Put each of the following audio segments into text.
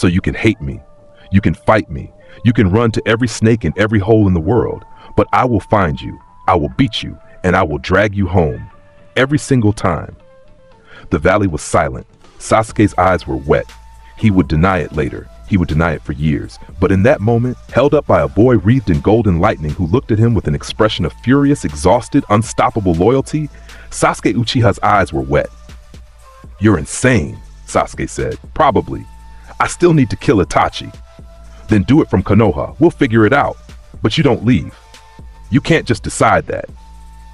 So you can hate me, you can fight me, you can run to every snake in every hole in the world, but I will find you, I will beat you, and I will drag you home. Every single time. The valley was silent. Sasuke's eyes were wet. He would deny it later. He would deny it for years. But in that moment, held up by a boy wreathed in golden lightning who looked at him with an expression of furious, exhausted, unstoppable loyalty, Sasuke Uchiha's eyes were wet. "You're insane," Sasuke said. "Probably. I still need to kill Itachi." "Then do it from Konoha. We'll figure it out. But you don't leave. You can't just decide that."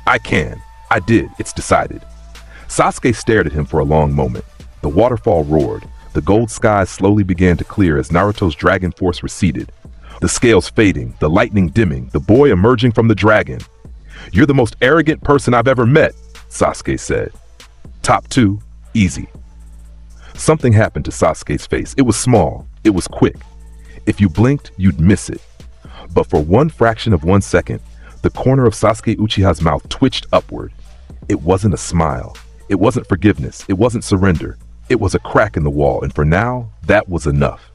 "I can. I did. It's decided." Sasuke stared at him for a long moment. The waterfall roared. The gold skies slowly began to clear as Naruto's dragon force receded. The scales fading, the lightning dimming, the boy emerging from the dragon. "You're the most arrogant person I've ever met," Sasuke said. "Top 2, easy." Something happened to Sasuke's face. It was small. It was quick. If you blinked, you'd miss it. But for one fraction of 1 second, the corner of Sasuke Uchiha's mouth twitched upward. It wasn't a smile. It wasn't forgiveness. It wasn't surrender. It was a crack in the wall, and for now, that was enough.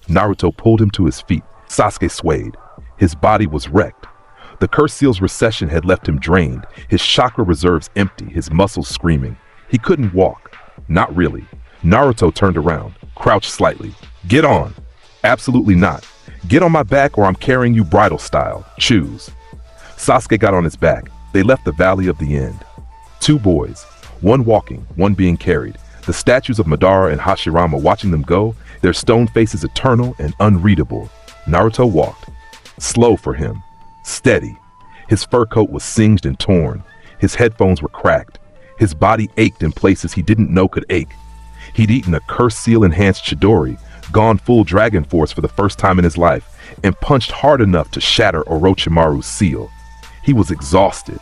Naruto pulled him to his feet. Sasuke swayed. His body was wrecked. The curse seal's recession had left him drained, his chakra reserves empty, his muscles screaming. He couldn't walk. Not really. Naruto turned around, crouched slightly. "Get on." "Absolutely not. Get on my back or I'm carrying you bridal style. Choose." Sasuke got on his back. They left the Valley of the End. 2 boys, one walking, one being carried. The statues of Madara and Hashirama watching them go, their stone faces eternal and unreadable. Naruto walked. Slow for him. Steady. His fur coat was singed and torn. His headphones were cracked. His body ached in places he didn't know could ache. He'd eaten a curse seal-enhanced Chidori, gone full dragon force for the first time in his life, and punched hard enough to shatter Orochimaru's seal. He was exhausted.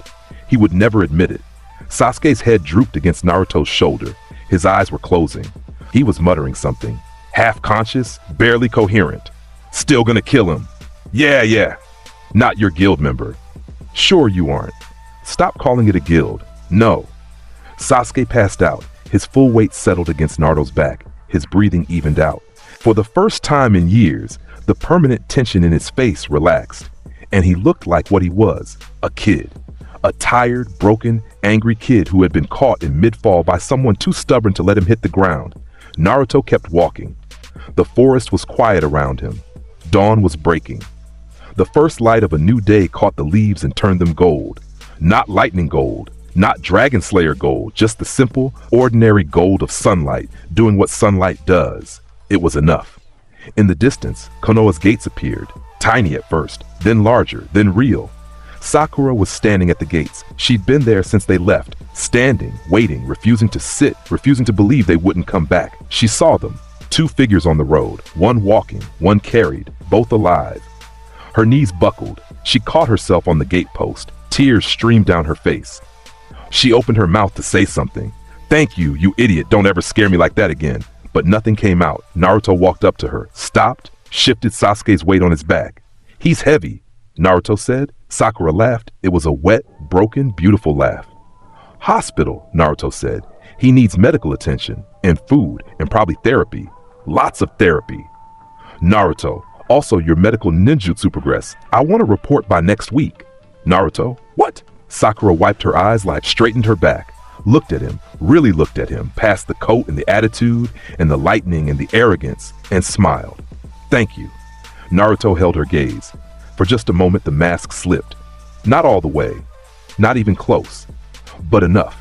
He would never admit it. Sasuke's head drooped against Naruto's shoulder. His eyes were closing. He was muttering something. Half-conscious, barely coherent. "Still gonna kill him." Yeah. "Not your guild member." "Sure you aren't." "Stop calling it a guild." "No." Sasuke passed out. His full weight settled against Naruto's back. His breathing evened out. For the first time in years, the permanent tension in his face relaxed. And he looked like what he was, a kid. A tired, broken, angry kid who had been caught in mid-fall by someone too stubborn to let him hit the ground. Naruto kept walking. The forest was quiet around him. Dawn was breaking. The first light of a new day caught the leaves and turned them gold. Not lightning gold, not Dragon Slayer gold, just the simple, ordinary gold of sunlight, doing what sunlight does. It was enough. In the distance, Konoha's gates appeared, tiny at first, then larger, then real. Sakura was standing at the gates. She'd been there since they left, standing, waiting, refusing to sit, refusing to believe they wouldn't come back. She saw them, 2 figures on the road, one walking, one carried, both alive. Her knees buckled. She caught herself on the gatepost. Tears streamed down her face. She opened her mouth to say something. "Thank you, you idiot, don't ever scare me like that again." But nothing came out. Naruto walked up to her, stopped, shifted Sasuke's weight on his back. "He's heavy," Naruto said. Sakura laughed. It was a wet, broken, beautiful laugh. "Hospital," Naruto said. "He needs medical attention, and food, and probably therapy. Lots of therapy." Naruto, "Also your medical ninjutsu progress. I want a report by next week." Naruto, "What?" Sakura wiped her eyes, straightened her back, looked at him, really looked at him, past the coat and the attitude, and the lightning and the arrogance, and smiled. "Thank you." Naruto held her gaze. For just a moment the mask slipped. Not all the way, not even close, but enough.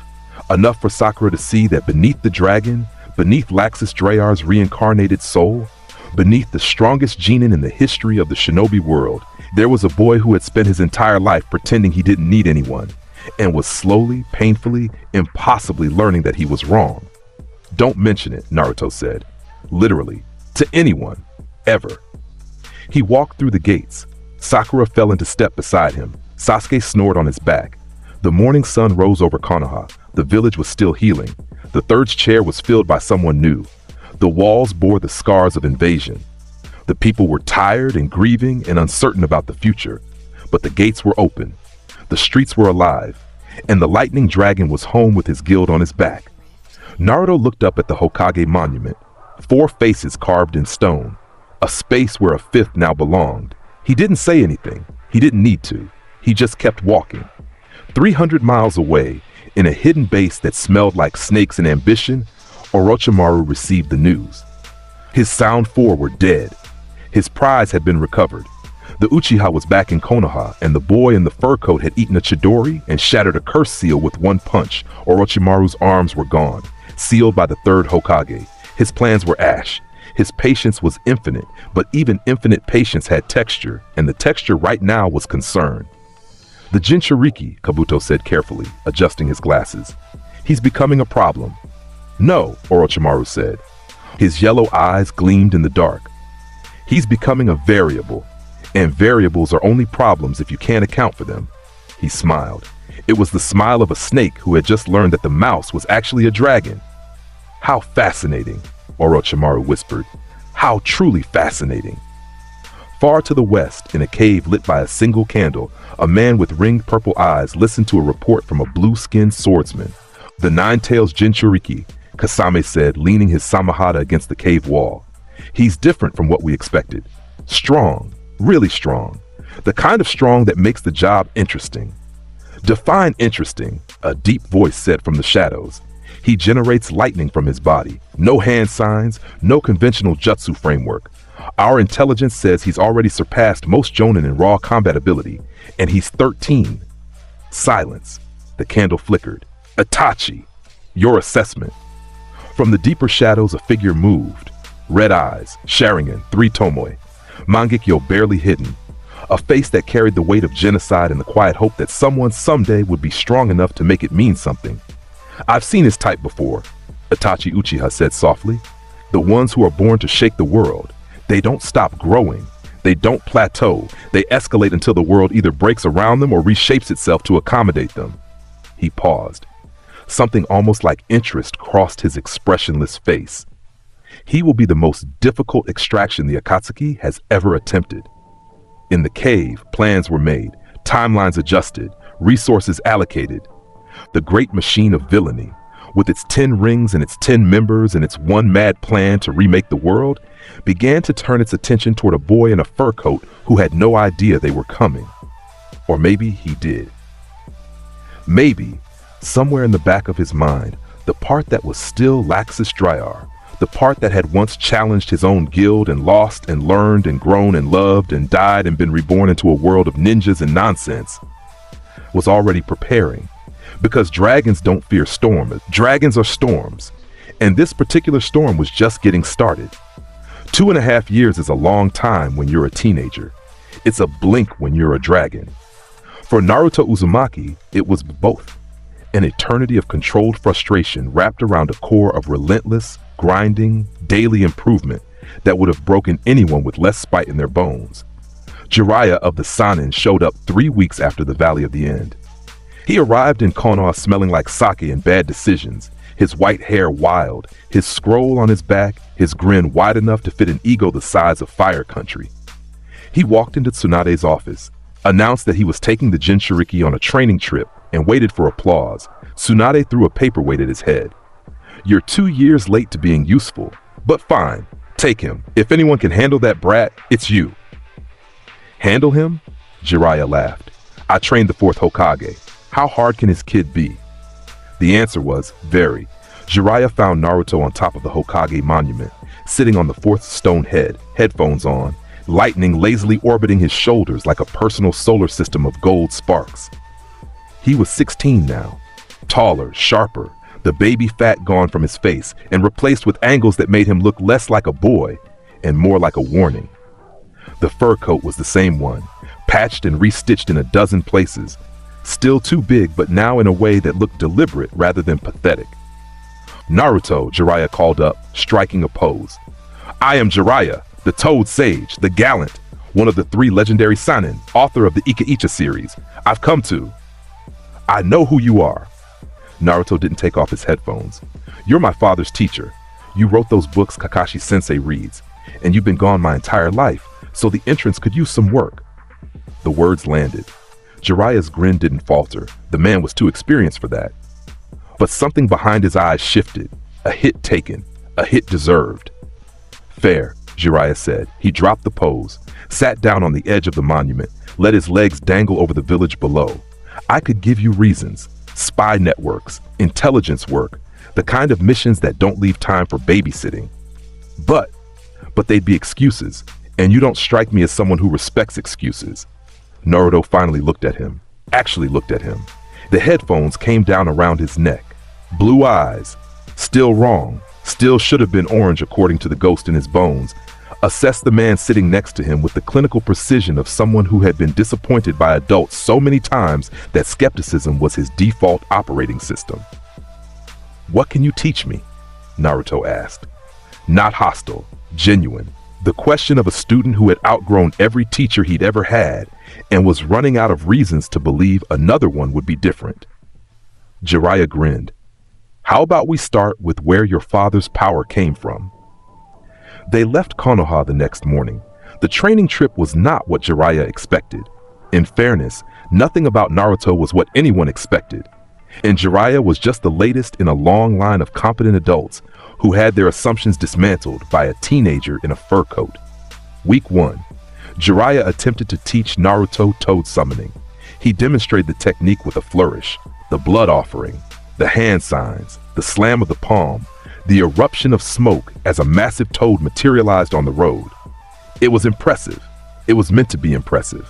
Enough for Sakura to see that beneath the dragon, beneath Laxus Drayar's reincarnated soul, beneath the strongest genin in the history of the shinobi world, there was a boy who had spent his entire life pretending he didn't need anyone, and was slowly, painfully, impossibly learning that he was wrong. "Don't mention it," Naruto said. Literally, to anyone, ever. He walked through the gates. Sakura fell into step beside him. Sasuke snored on his back. The morning sun rose over Konoha. The village was still healing. The third chair was filled by someone new. The walls bore the scars of invasion. The people were tired and grieving and uncertain about the future. But the gates were open. The streets were alive. And the lightning dragon was home with his guild on his back. Naruto looked up at the Hokage monument. 4 faces carved in stone, a space where a 5th now belonged. He didn't say anything. He didn't need to. He just kept walking. 300 miles away, in a hidden base that smelled like snakes and ambition, Orochimaru received the news. His Sound 4 were dead. His prize had been recovered. The Uchiha was back in Konoha, and the boy in the fur coat had eaten a Chidori and shattered a curse seal with one punch. Orochimaru's arms were gone, sealed by the 3rd Hokage. His plans were ash. His patience was infinite, but even infinite patience had texture, and the texture right now was concern. The Jinchuriki, Kabuto said carefully, adjusting his glasses. He's becoming a problem. No, Orochimaru said. His yellow eyes gleamed in the dark. He's becoming a variable, and variables are only problems if you can't account for them. He smiled. It was the smile of a snake who had just learned that the mouse was actually a dragon. How fascinating, Orochimaru whispered. How truly fascinating. Far to the west, in a cave lit by a single candle, a man with ringed purple eyes listened to a report from a blue-skinned swordsman. The 9-tails Jinchuriki, Kasame said, leaning his samahada against the cave wall. He's different from what we expected. Strong, really strong. The kind of strong that makes the job interesting. Define interesting, a deep voice said from the shadows. He generates lightning from his body. No hand signs, no conventional jutsu framework. Our intelligence says he's already surpassed most Jonin in raw combat ability, and he's 13. Silence. The candle flickered. Itachi, your assessment. From the deeper shadows, a figure moved. Red eyes, Sharingan, 3 Tomoe. Mangekyo barely hidden. A face that carried the weight of genocide and the quiet hope that someone someday would be strong enough to make it mean something. I've seen his type before, Itachi Uchiha said softly. The ones who are born to shake the world. They don't stop growing. They don't plateau. They escalate until the world either breaks around them or reshapes itself to accommodate them. He paused. Something almost like interest crossed his expressionless face. He will be the most difficult extraction the Akatsuki has ever attempted. In the cave, plans were made, timelines adjusted, resources allocated. The great machine of villainy, with its 10 rings and its 10 members and its one mad plan to remake the world, began to turn its attention toward a boy in a fur coat who had no idea they were coming. Or maybe he did. Maybe, somewhere in the back of his mind, the part that was still Laxus Dryar, the part that had once challenged his own guild and lost and learned and grown and loved and died and been reborn into a world of ninjas and nonsense, was already preparing. Because dragons don't fear storms. Dragons are storms. And this particular storm was just getting started. 2.5 years is a long time when you're a teenager. It's a blink when you're a dragon. For Naruto Uzumaki, it was both. An eternity of controlled frustration wrapped around a core of relentless, grinding, daily improvement that would have broken anyone with less spite in their bones. Jiraiya of the Sannin showed up 3 weeks after the Valley of the End. He arrived in Konoha smelling like sake and bad decisions, his white hair wild, his scroll on his back, his grin wide enough to fit an ego the size of Fire Country. He walked into Tsunade's office, announced that he was taking the Jinchuriki on a training trip, and waited for applause. Tsunade threw a paperweight at his head. You're 2 years late to being useful, but fine, take him. If anyone can handle that brat, it's you. Handle him? Jiraiya laughed. I trained the 4th Hokage. How hard can his kid be? The answer was, very. Jiraiya found Naruto on top of the Hokage monument, sitting on the 4th stone head, headphones on, lightning lazily orbiting his shoulders like a personal solar system of gold sparks. He was 16 now, taller, sharper, the baby fat gone from his face and replaced with angles that made him look less like a boy and more like a warning. The fur coat was the same one, patched and restitched in a dozen places, still too big but now in a way that looked deliberate rather than pathetic. Naruto, Jiraiya called up, striking a pose. I am Jiraiya, the Toad Sage, the Gallant, one of the 3 legendary Sannin, author of the Ika-Icha series. I've come to... I know who you are. Naruto didn't take off his headphones. You're my father's teacher. You wrote those books Kakashi-sensei reads, and you've been gone my entire life, so the entrance could use some work. The words landed. Jiraiya's grin didn't falter. The man was too experienced for that. But something behind his eyes shifted. A hit taken. A hit deserved. Fair, Jiraiya said. He dropped the pose, sat down on the edge of the monument, let his legs dangle over the village below. I could give you reasons, spy networks, intelligence work, the kind of missions that don't leave time for babysitting. But they'd be excuses, and you don't strike me as someone who respects excuses. Naruto finally looked at him, actually looked at him. The headphones came down around his neck. Blue eyes. Still wrong. Still should have been orange according to the ghost in his bones. Assessed the man sitting next to him with the clinical precision of someone who had been disappointed by adults so many times that skepticism was his default operating system. What can you teach me? Naruto asked. Not hostile, genuine. The question of a student who had outgrown every teacher he'd ever had and was running out of reasons to believe another one would be different. Jiraiya grinned. How about we start with where your father's power came from? They left Konoha the next morning. The training trip was not what Jiraiya expected. In fairness, nothing about Naruto was what anyone expected. And Jiraiya was just the latest in a long line of competent adults who had their assumptions dismantled by a teenager in a fur coat. Week 1. Jiraiya attempted to teach Naruto toad summoning. He demonstrated the technique with a flourish, the blood offering, the hand signs, the slam of the palm, the eruption of smoke as a massive toad materialized on the road. It was impressive. It was meant to be impressive.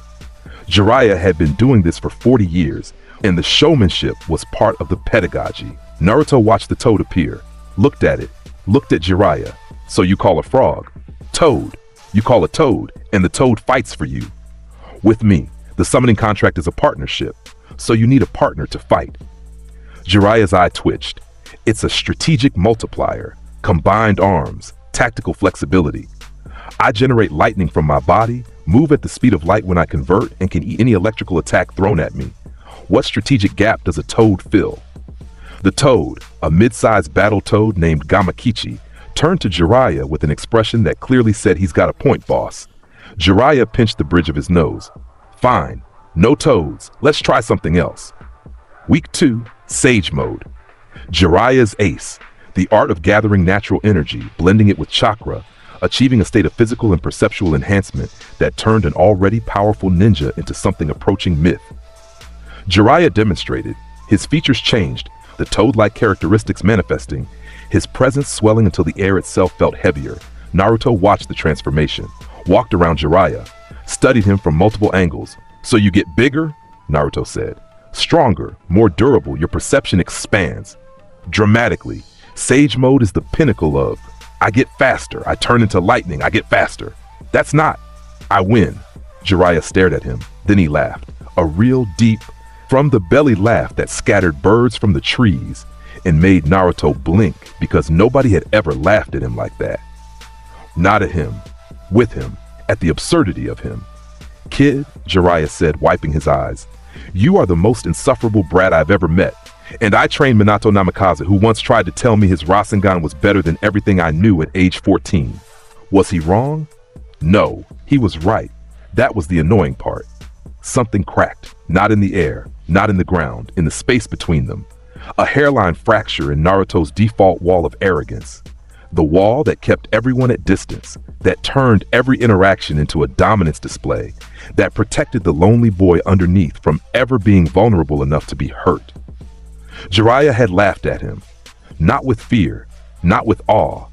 Jiraiya had been doing this for 40 years, and the showmanship was part of the pedagogy. Naruto watched the toad appear, looked at it, looked at Jiraiya. So you call a frog toad. You call a toad, and the toad fights for you. With me, the summoning contract is a partnership, so you need a partner to fight. Jiraiya's eye twitched. It's a strategic multiplier, combined arms, tactical flexibility. I generate lightning from my body, move at the speed of light when I convert, and can eat any electrical attack thrown at me. What strategic gap does a toad fill? The toad, a mid-sized battle toad named Gamakichi, turned to Jiraiya with an expression that clearly said he's got a point, boss. Jiraiya pinched the bridge of his nose. Fine, no toads, let's try something else. Week 2, Sage Mode. Jiraiya's ace, the art of gathering natural energy, blending it with chakra, achieving a state of physical and perceptual enhancement that turned an already powerful ninja into something approaching myth. Jiraiya demonstrated. His features changed, the toad-like characteristics manifesting, his presence swelling until the air itself felt heavier. Naruto watched the transformation, walked around Jiraiya, studied him from multiple angles. So you get bigger? Naruto said. Stronger, more durable, your perception expands. Dramatically, Sage Mode is the pinnacle of, I get faster, I turn into lightning, I get faster. That's not, I win. Jiraiya stared at him, then he laughed. A real deep, from the belly laugh that scattered birds from the trees and made Naruto blink because nobody had ever laughed at him like that. Not at him, with him, at the absurdity of him. Kid, Jiraiya said, wiping his eyes, you are the most insufferable brat I've ever met. And I trained Minato Namikaze, who once tried to tell me his Rasengan was better than everything I knew at age 14. Was he wrong? No, he was right. That was the annoying part. Something cracked, not in the air, not in the ground, in the space between them. A hairline fracture in Naruto's default wall of arrogance. The wall that kept everyone at distance, that turned every interaction into a dominance display, that protected the lonely boy underneath from ever being vulnerable enough to be hurt. Jiraiya had laughed at him, not with fear, not with awe,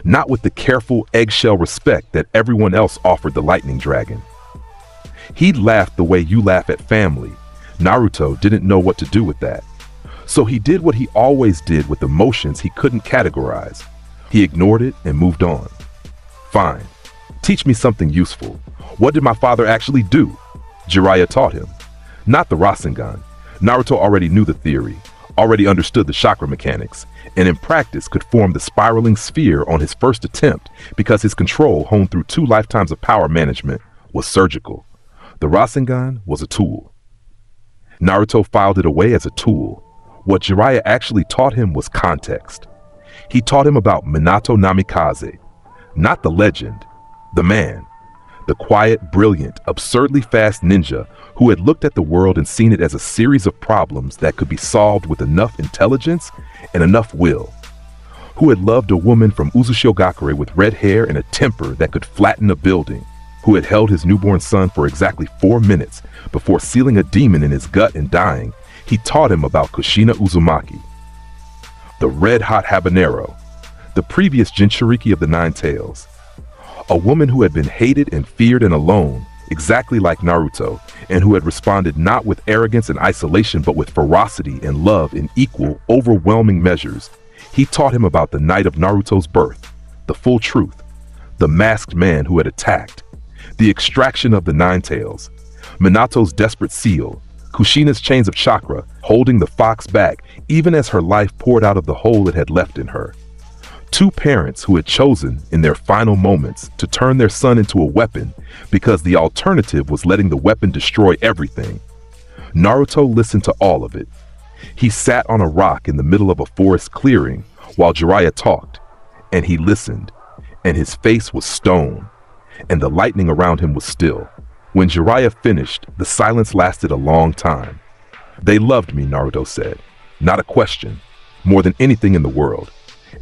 not with the careful eggshell respect that everyone else offered the lightning dragon. He'd laughed the way you laugh at family. Naruto didn't know what to do with that. So he did what he always did with emotions he couldn't categorize. He ignored it and moved on. Fine. Teach me something useful. What did my father actually do? Jiraiya taught him. Not the Rasengan. Naruto already knew the theory, already understood the chakra mechanics, and in practice could form the spiraling sphere on his first attempt because his control, honed through 2 lifetimes of power management, was surgical. The Rasengan was a tool. Naruto filed it away as a tool. What Jiraiya actually taught him was context. He taught him about Minato Namikaze, not the legend, the man, the quiet, brilliant, absurdly fast ninja who had looked at the world and seen it as a series of problems that could be solved with enough intelligence and enough will. who had loved a woman from Uzushigakure with red hair and a temper that could flatten a building, who had held his newborn son for exactly 4 minutes before sealing a demon in his gut and dying, he taught him about Kushina Uzumaki, the red-hot habanero, the previous Jinchuriki of the Nine Tails, a woman who had been hated and feared and alone, exactly like Naruto, and who had responded not with arrogance and isolation but with ferocity and love in equal, overwhelming measures. He taught him about the night of Naruto's birth, the full truth, the masked man who had attacked, the extraction of the Nine Tails, Minato's desperate seal, Kushina's chains of chakra holding the fox back even as her life poured out of the hole it had left in her. Two parents who had chosen in their final moments to turn their son into a weapon because the alternative was letting the weapon destroy everything. Naruto listened to all of it. He sat on a rock in the middle of a forest clearing while Jiraiya talked, and he listened, and his face was stone, and the lightning around him was still. When Jiraiya finished, the silence lasted a long time. "They loved me," Naruto said. "Not a question. More than anything in the world.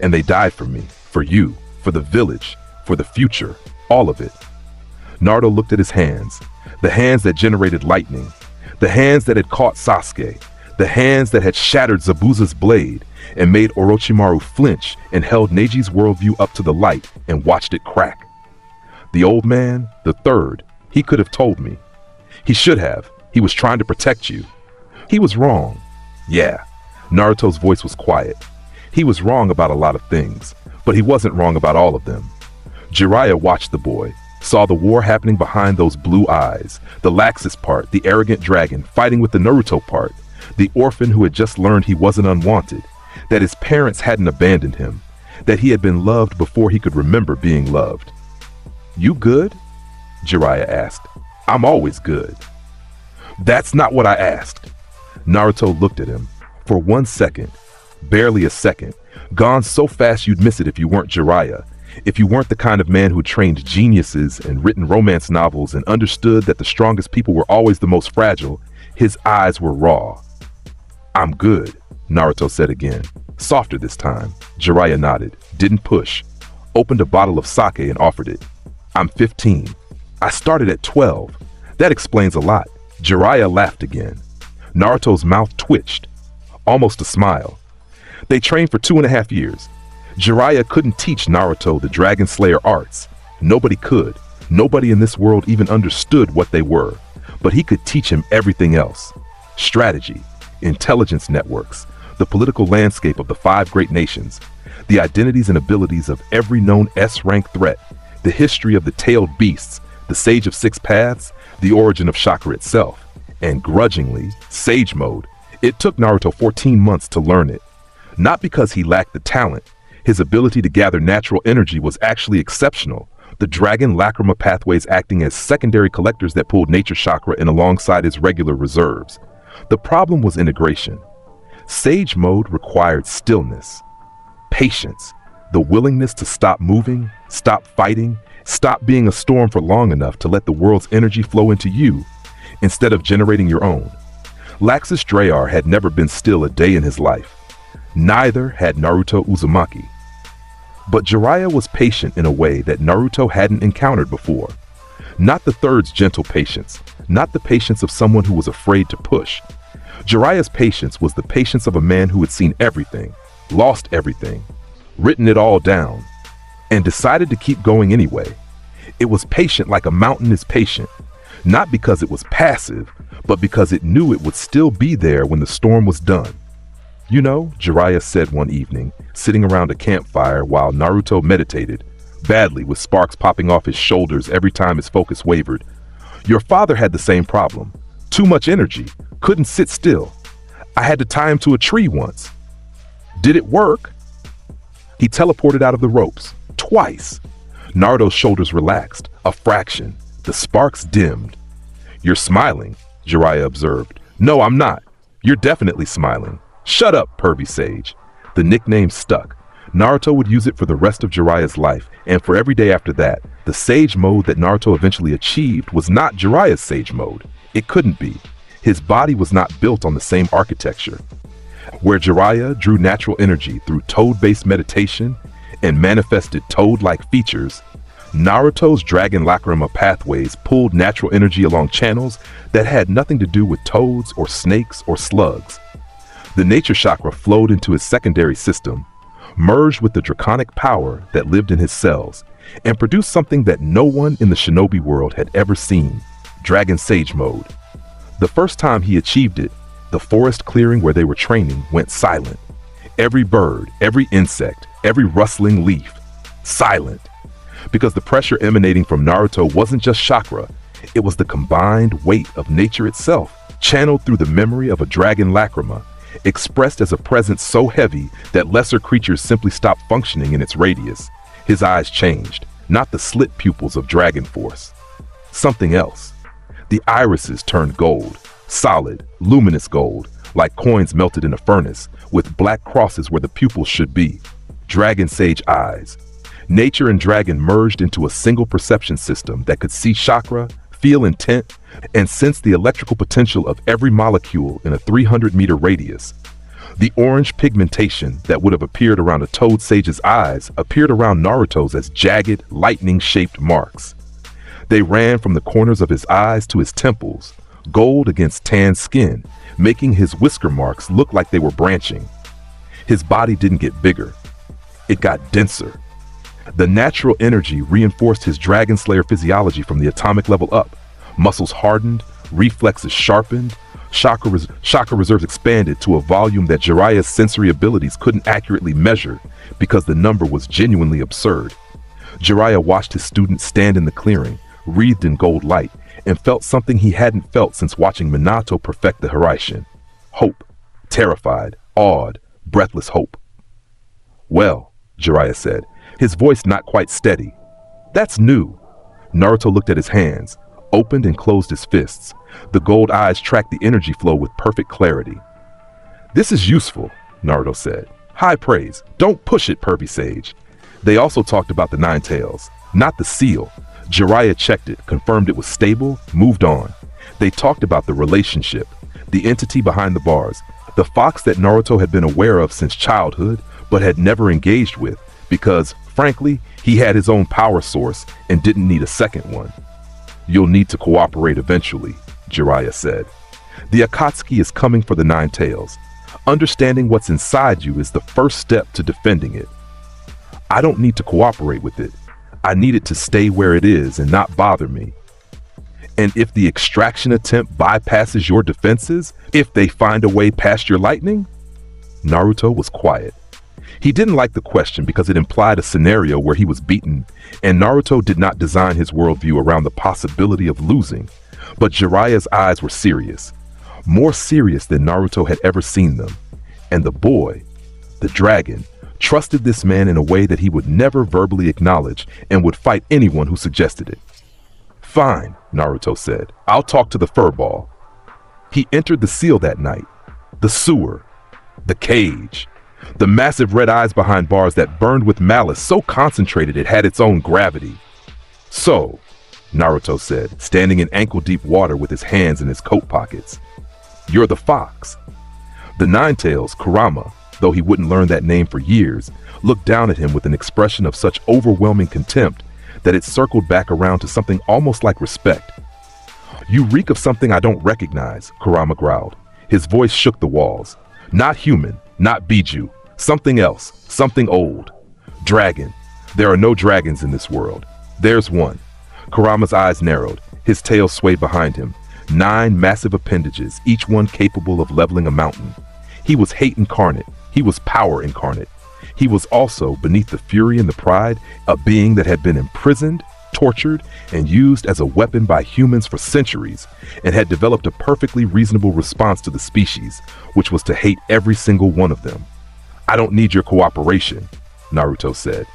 And they died for me, for you, for the village, for the future, all of it." Naruto looked at his hands, the hands that generated lightning, the hands that had caught Sasuke, the hands that had shattered Zabuza's blade and made Orochimaru flinch and held Neiji's worldview up to the light and watched it crack. The old man, the third, he could have told me. He should have. He was trying to protect you. He was wrong. Yeah, Naruto's voice was quiet. He was wrong about a lot of things, but he wasn't wrong about all of them. Jiraiya watched the boy, saw the war happening behind those blue eyes, the Laxus part, the arrogant dragon fighting with the Naruto part, the orphan who had just learned he wasn't unwanted, that his parents hadn't abandoned him, that he had been loved before he could remember being loved. "You good?" Jiraiya asked. "I'm always good." "That's not what I asked." Naruto looked at him. For 1 second, barely a second, gone so fast you'd miss it if you weren't Jiraiya, if you weren't the kind of man who trained geniuses and written romance novels and understood that the strongest people were always the most fragile. His eyes were raw. "I'm good," Naruto said again, softer this time. Jiraiya nodded, didn't push, opened a bottle of sake and offered it. "I'm 15. I started at 12. That explains a lot." Jiraiya laughed again. Naruto's mouth twitched, almost a smile. They trained for 2.5 years. Jiraiya couldn't teach Naruto the Dragon Slayer arts. Nobody could. Nobody in this world even understood what they were. But he could teach him everything else. Strategy, intelligence networks, the political landscape of the 5 great nations, the identities and abilities of every known S-rank threat, the history of the tailed beasts, the Sage of 6 Paths, the origin of chakra itself, and grudgingly, Sage Mode. It took Naruto 14 months to learn it. Not because he lacked the talent. His ability to gather natural energy was actually exceptional, the dragon lacrima pathways acting as secondary collectors that pulled nature chakra in alongside his regular reserves. The problem was integration. Sage Mode required stillness, patience, the willingness to stop moving, stop fighting, stop being a storm for long enough to let the world's energy flow into you, instead of generating your own. Laxus Drayar had never been still a day in his life. Neither had Naruto Uzumaki. But Jiraiya was patient in a way that Naruto hadn't encountered before. Not the third's gentle patience, not the patience of someone who was afraid to push. Jiraiya's patience was the patience of a man who had seen everything, lost everything, written it all down, and decided to keep going anyway. It was patient like a mountain is patient, not because it was passive, but because it knew it would still be there when the storm was done. "You know," Jiraiya said one evening, sitting around a campfire while Naruto meditated, badly with sparks popping off his shoulders every time his focus wavered, "your father had the same problem. Too much energy, couldn't sit still. I had to tie him to a tree once. Did it work?" He teleported out of the ropes, twice. Naruto's shoulders relaxed, a fraction. The sparks dimmed. "You're smiling," Jiraiya observed. "No, I'm not. You're definitely smiling." "Shut up, pervy sage." The nickname stuck. Naruto would use it for the rest of Jiraiya's life, and for every day after that. The Sage Mode that Naruto eventually achieved was not Jiraiya's Sage Mode. It couldn't be. His body was not built on the same architecture. Where Jiraiya drew natural energy through toad-based meditation and manifested toad-like features, Naruto's dragon lacrima pathways pulled natural energy along channels that had nothing to do with toads or snakes or slugs. The nature chakra flowed into his secondary system, merged with the draconic power that lived in his cells, and produced something that no one in the shinobi world had ever seen: Dragon Sage Mode. The first time he achieved it, the forest clearing where they were training went silent. Every bird, every insect, every rustling leaf, silent. Because the pressure emanating from Naruto wasn't just chakra, it was the combined weight of nature itself, channeled through the memory of a dragon lacrima, expressed as a presence so heavy that lesser creatures simply stopped functioning in its radius. His eyes changed, not the slit pupils of Dragon Force. Something else. The irises turned gold, solid, luminous gold, like coins melted in a furnace, with black crosses where the pupils should be. Dragon Sage eyes. Nature and dragon merged into a single perception system that could see chakra, feel intent, and sense the electrical potential of every molecule in a 300-meter radius. The orange pigmentation that would have appeared around a toad sage's eyes appeared around Naruto's as jagged, lightning-shaped marks. They ran from the corners of his eyes to his temples, gold against tan skin, making his whisker marks look like they were branching. His body didn't get bigger. It got denser. The natural energy reinforced his Dragon Slayer physiology from the atomic level up. Muscles hardened, reflexes sharpened, chakra reserves expanded to a volume that Jiraiya's sensory abilities couldn't accurately measure because the number was genuinely absurd. Jiraiya watched his student stand in the clearing, wreathed in gold light, and felt something he hadn't felt since watching Minato perfect the Hiraishin. Hope. Terrified, awed, breathless hope. "Well," Jiraiya said, his voice not quite steady. "That's new." Naruto looked at his hands, opened and closed his fists. The gold eyes tracked the energy flow with perfect clarity. "This is useful," Naruto said. "High praise. Don't push it, Pervy Sage." They also talked about the Nine Tails, not the seal. Jiraiya checked it, confirmed it was stable, moved on. They talked about the relationship, the entity behind the bars, the fox that Naruto had been aware of since childhood, but had never engaged with, because, frankly, he had his own power source and didn't need a second one. "You'll need to cooperate eventually," Jiraiya said. "The Akatsuki is coming for the Nine Tails. Understanding what's inside you is the first step to defending it. I don't need to cooperate with it. I need it to stay where it is and not bother me. And if the extraction attempt bypasses your defenses, if they find a way past your lightning?" Naruto was quiet. He didn't like the question because it implied a scenario where he was beaten, and Naruto did not design his worldview around the possibility of losing. But Jiraiya's eyes were serious, more serious than Naruto had ever seen them. And the boy, the dragon, trusted this man in a way that he would never verbally acknowledge and would fight anyone who suggested it. "Fine," Naruto said. "I'll talk to the furball." He entered the seal that night, the sewer, the cage, the massive red eyes behind bars that burned with malice so concentrated it had its own gravity. "So," Naruto said, standing in ankle-deep water with his hands in his coat pockets, "you're the fox." The Nine Tails, Kurama, though he wouldn't learn that name for years, looked down at him with an expression of such overwhelming contempt that it circled back around to something almost like respect. "You reek of something I don't recognize," Kurama growled. His voice shook the walls. "Not human, not Biju, something else, something old. Dragon. There are no dragons in this world. There's one." Kurama's eyes narrowed. His tail swayed behind him. 9 massive appendages, each one capable of leveling a mountain. He was hate incarnate. He was power incarnate. He was also, beneath the fury and the pride, a being that had been imprisoned, tortured, and used as a weapon by humans for centuries, and had developed a perfectly reasonable response to the species, which was to hate every single one of them. "I don't need your cooperation," Naruto said.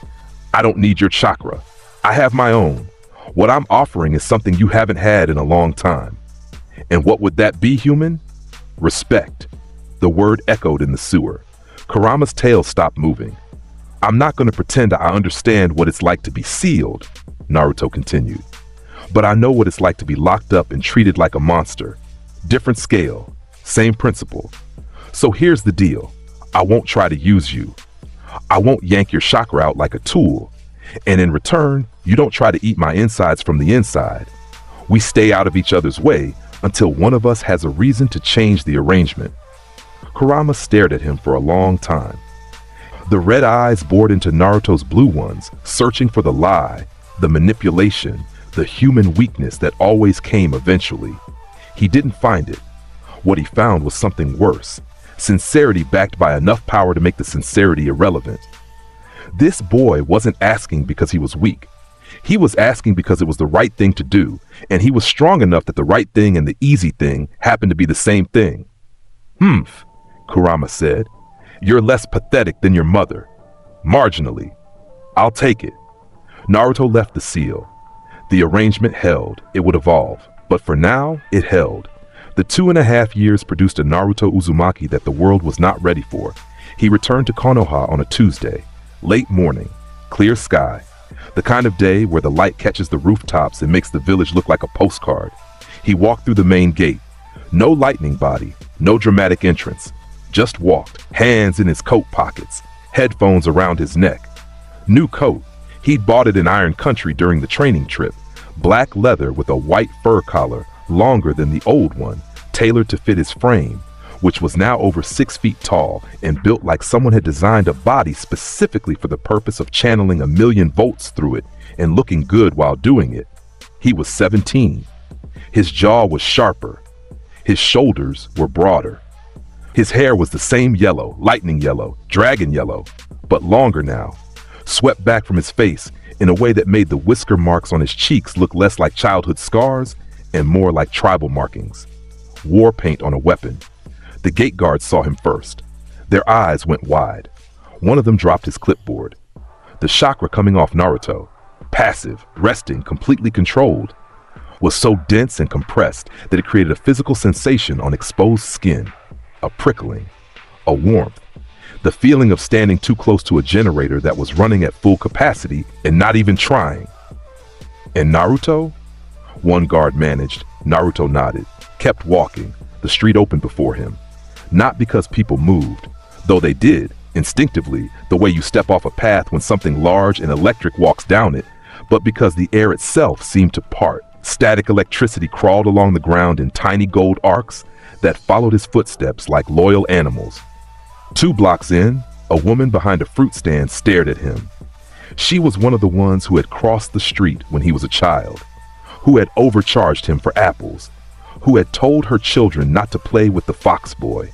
"I don't need your chakra. I have my own. What I'm offering is something you haven't had in a long time." "And what would that be, human?" "Respect." The word echoed in the sewer. Kurama's tail stopped moving. "I'm not going to pretend I understand what it's like to be sealed," Naruto continued. "But I know what it's like to be locked up and treated like a monster. Different scale, same principle. So here's the deal. I won't try to use you. I won't yank your chakra out like a tool. And in return, you don't try to eat my insides from the inside. We stay out of each other's way until one of us has a reason to change the arrangement. Kurama stared at him for a long time. The red eyes bored into Naruto's blue ones, searching for the lie, the manipulation, the human weakness that always came eventually. He didn't find it. What he found was something worse. Sincerity backed by enough power to make the sincerity irrelevant. This boy wasn't asking because he was weak. He was asking because it was the right thing to do, and he was strong enough that the right thing and the easy thing happened to be the same thing. "Humph," Kurama said. "You're less pathetic than your mother. Marginally. I'll take it." Naruto left the seal. The arrangement held. It would evolve. But for now, it held. The 2.5 years produced a Naruto Uzumaki that the world was not ready for. He returned to Konoha on a Tuesday. Late morning. Clear sky. The kind of day where the light catches the rooftops and makes the village look like a postcard. He walked through the main gate. No lightning body, no dramatic entrance. Just walked, hands in his coat pockets, headphones around his neck. New coat. He'd bought it in Iron Country during the training trip. Black leather with a white fur collar, longer than the old one, tailored to fit his frame, which was now over 6 feet tall and built like someone had designed a body specifically for the purpose of channeling 1,000,000 volts through it and looking good while doing it. He was 17. His jaw was sharper. His shoulders were broader. His hair was the same yellow, lightning yellow, dragon yellow, but longer now, swept back from his face in a way that made the whisker marks on his cheeks look less like childhood scars and more like tribal markings. War paint on a weapon. The gate guards saw him first. Their eyes went wide. One of them dropped his clipboard. The chakra coming off Naruto, passive, resting, completely controlled, was so dense and compressed that it created a physical sensation on exposed skin, a prickling, a warmth, the feeling of standing too close to a generator that was running at full capacity and not even trying. And Naruto? One guard managed. Naruto nodded, kept walking, the street opened before him. Not because people moved, though they did, instinctively, the way you step off a path when something large and electric walks down it, but because the air itself seemed to part. Static electricity crawled along the ground in tiny gold arcs that followed his footsteps like loyal animals. 2 blocks in, a woman behind a fruit stand stared at him. She was one of the ones who had crossed the street when he was a child, who had overcharged him for apples, who had told her children not to play with the fox boy.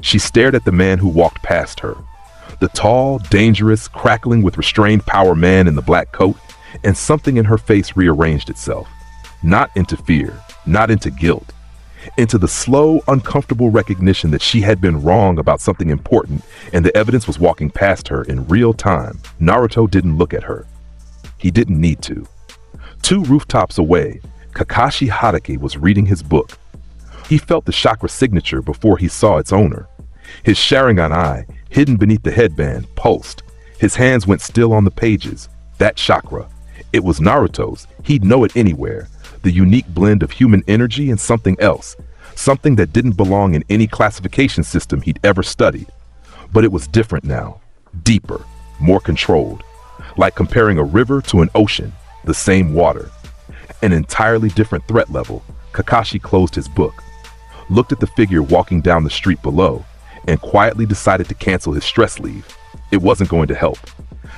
She stared at the man who walked past her, the tall, dangerous, crackling with restrained power man in the black coat, and something in her face rearranged itself, not into fear, not into guilt, into the slow, uncomfortable recognition that she had been wrong about something important and the evidence was walking past her in real time. Naruto didn't look at her. He didn't need to. 2 rooftops away, Kakashi Hatake was reading his book. He felt the chakra signature before he saw its owner. His Sharingan eye, hidden beneath the headband, pulsed. His hands went still on the pages. That chakra. It was Naruto's. He'd know it anywhere. The unique blend of human energy and something else. Something that didn't belong in any classification system he'd ever studied. But it was different now. Deeper. More controlled. Like comparing a river to an ocean. The same water. An entirely different threat level. Kakashi closed his book, looked at the figure walking down the street below, and quietly decided to cancel his stress leave. It wasn't going to help.